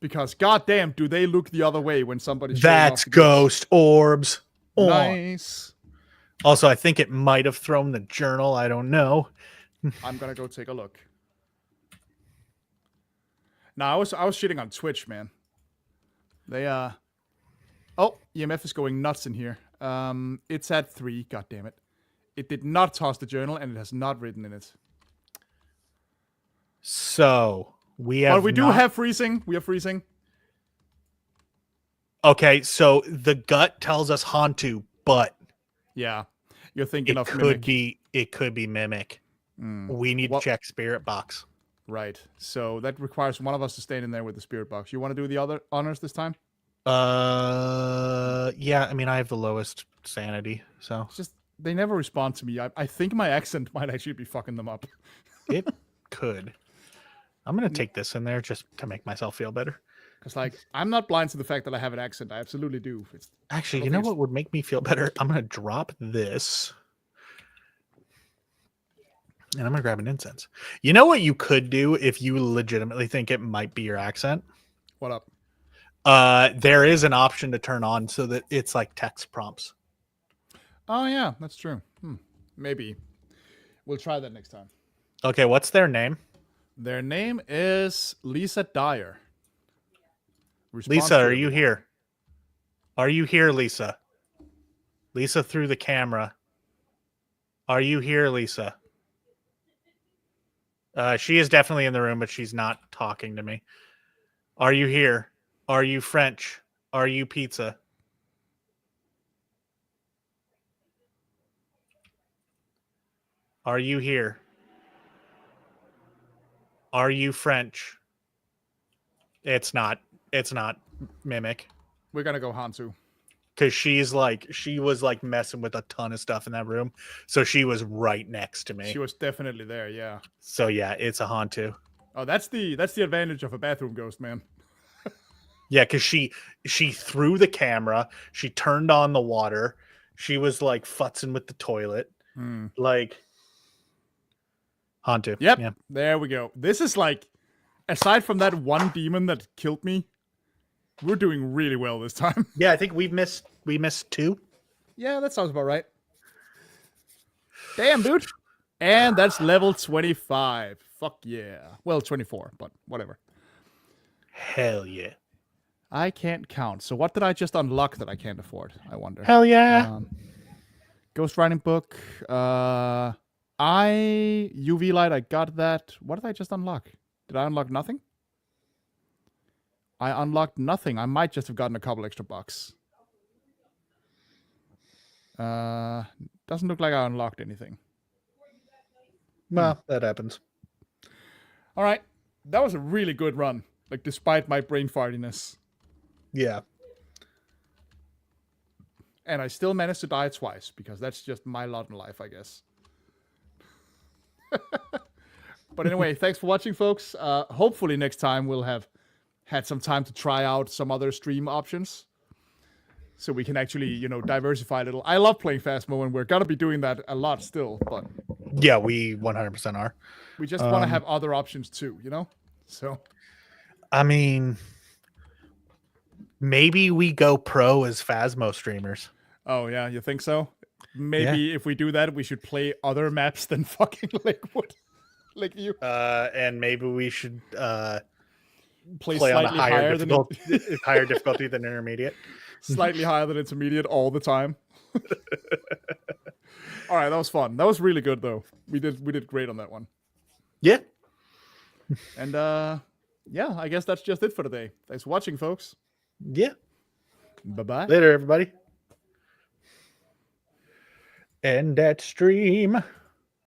Because goddamn, do they look the other way when somebody's That's ghost orbs. Nice. Also, I think it might have thrown the journal. I don't know. I'm gonna go take a look. Nah, I was shitting on Twitch, man. They Oh, EMF is going nuts in here. It's at 3. God damn it! It did not toss the journal, and it has not written in it. So we have. But we do have freezing. We have freezing. Okay, so the gut tells us Hantu, but yeah, you're thinking it of could Mimic. It could be Mimic. We need to check Spirit Box. Right. So that requires one of us to stay in there with the Spirit Box. You want to do the other honors this time? Yeah. I mean, I have the lowest sanity, so it's just they never respond to me. I think my accent might actually be fucking them up. It could. I'm gonna take this in there just to make myself feel better. Because, like, I'm not blind to the fact that I have an accent. I absolutely do. Actually, you know what would make me feel better? I'm going to drop this. And I'm going to grab an incense. You know what you could do if you legitimately think it might be your accent? What up? There is an option to turn on so that it's like text prompts. Oh, yeah, that's true. Maybe. We'll try that next time. Okay, what's their name? Their name is Lisa Dyer. Lisa, are you here? Are you here, Lisa? Lisa through the camera. Are you here, Lisa? She is definitely in the room, but she's not talking to me. Are you here? Are you French? Are you pizza? Are you here? Are you French? It's not Mimic. We're gonna go Hansu. Because she was like messing with a ton of stuff in that room. So she was right next to me. She was definitely there, yeah. So yeah, it's a Hantu. Oh, that's the advantage of a bathroom ghost, man. Yeah, because she threw the camera, she turned on the water, she was like futzing with the toilet. Like Hantu. Yep. Yeah. There we go. This is like, aside from that one demon that killed me, we're doing really well this time. Yeah, I think we missed 2. Yeah, that sounds about right. Damn, dude. And that's level 25. Fuck yeah. Well, 24, but whatever. Hell yeah. I can't count. So what did I just unlock that I can't afford, I wonder? Hell yeah. Ghostwriting book. UV light, I got that. What did I just unlock? Did I unlock nothing? I unlocked nothing. I might just have gotten a couple extra bucks. Doesn't look like I unlocked anything. Well, that happens. All right. That was a really good run. Like, despite my brain fartiness. Yeah. And I still managed to die twice, because that's just my lot in life, I guess. But anyway, thanks for watching, folks. Hopefully next time we'll have had some time to try out some other stream options. So we can actually, diversify a little. I love playing Phasmo, and we're going to be doing that a lot still. But yeah, we 100% are. We just want to have other options too, So, I mean, maybe we go pro as Phasmo streamers. Oh, yeah, you think so? Maybe if we do that, we should play other maps than fucking Lakewood. Lakeview. And maybe we should play on a higher difficulty than intermediate. Slightly higher than intermediate all the time. All right, that was fun. That was really good, though. We did great on that one. Yeah. And yeah, I guess that's just it for today. Thanks for watching, folks. Yeah. Bye-bye. Later, everybody. End that stream.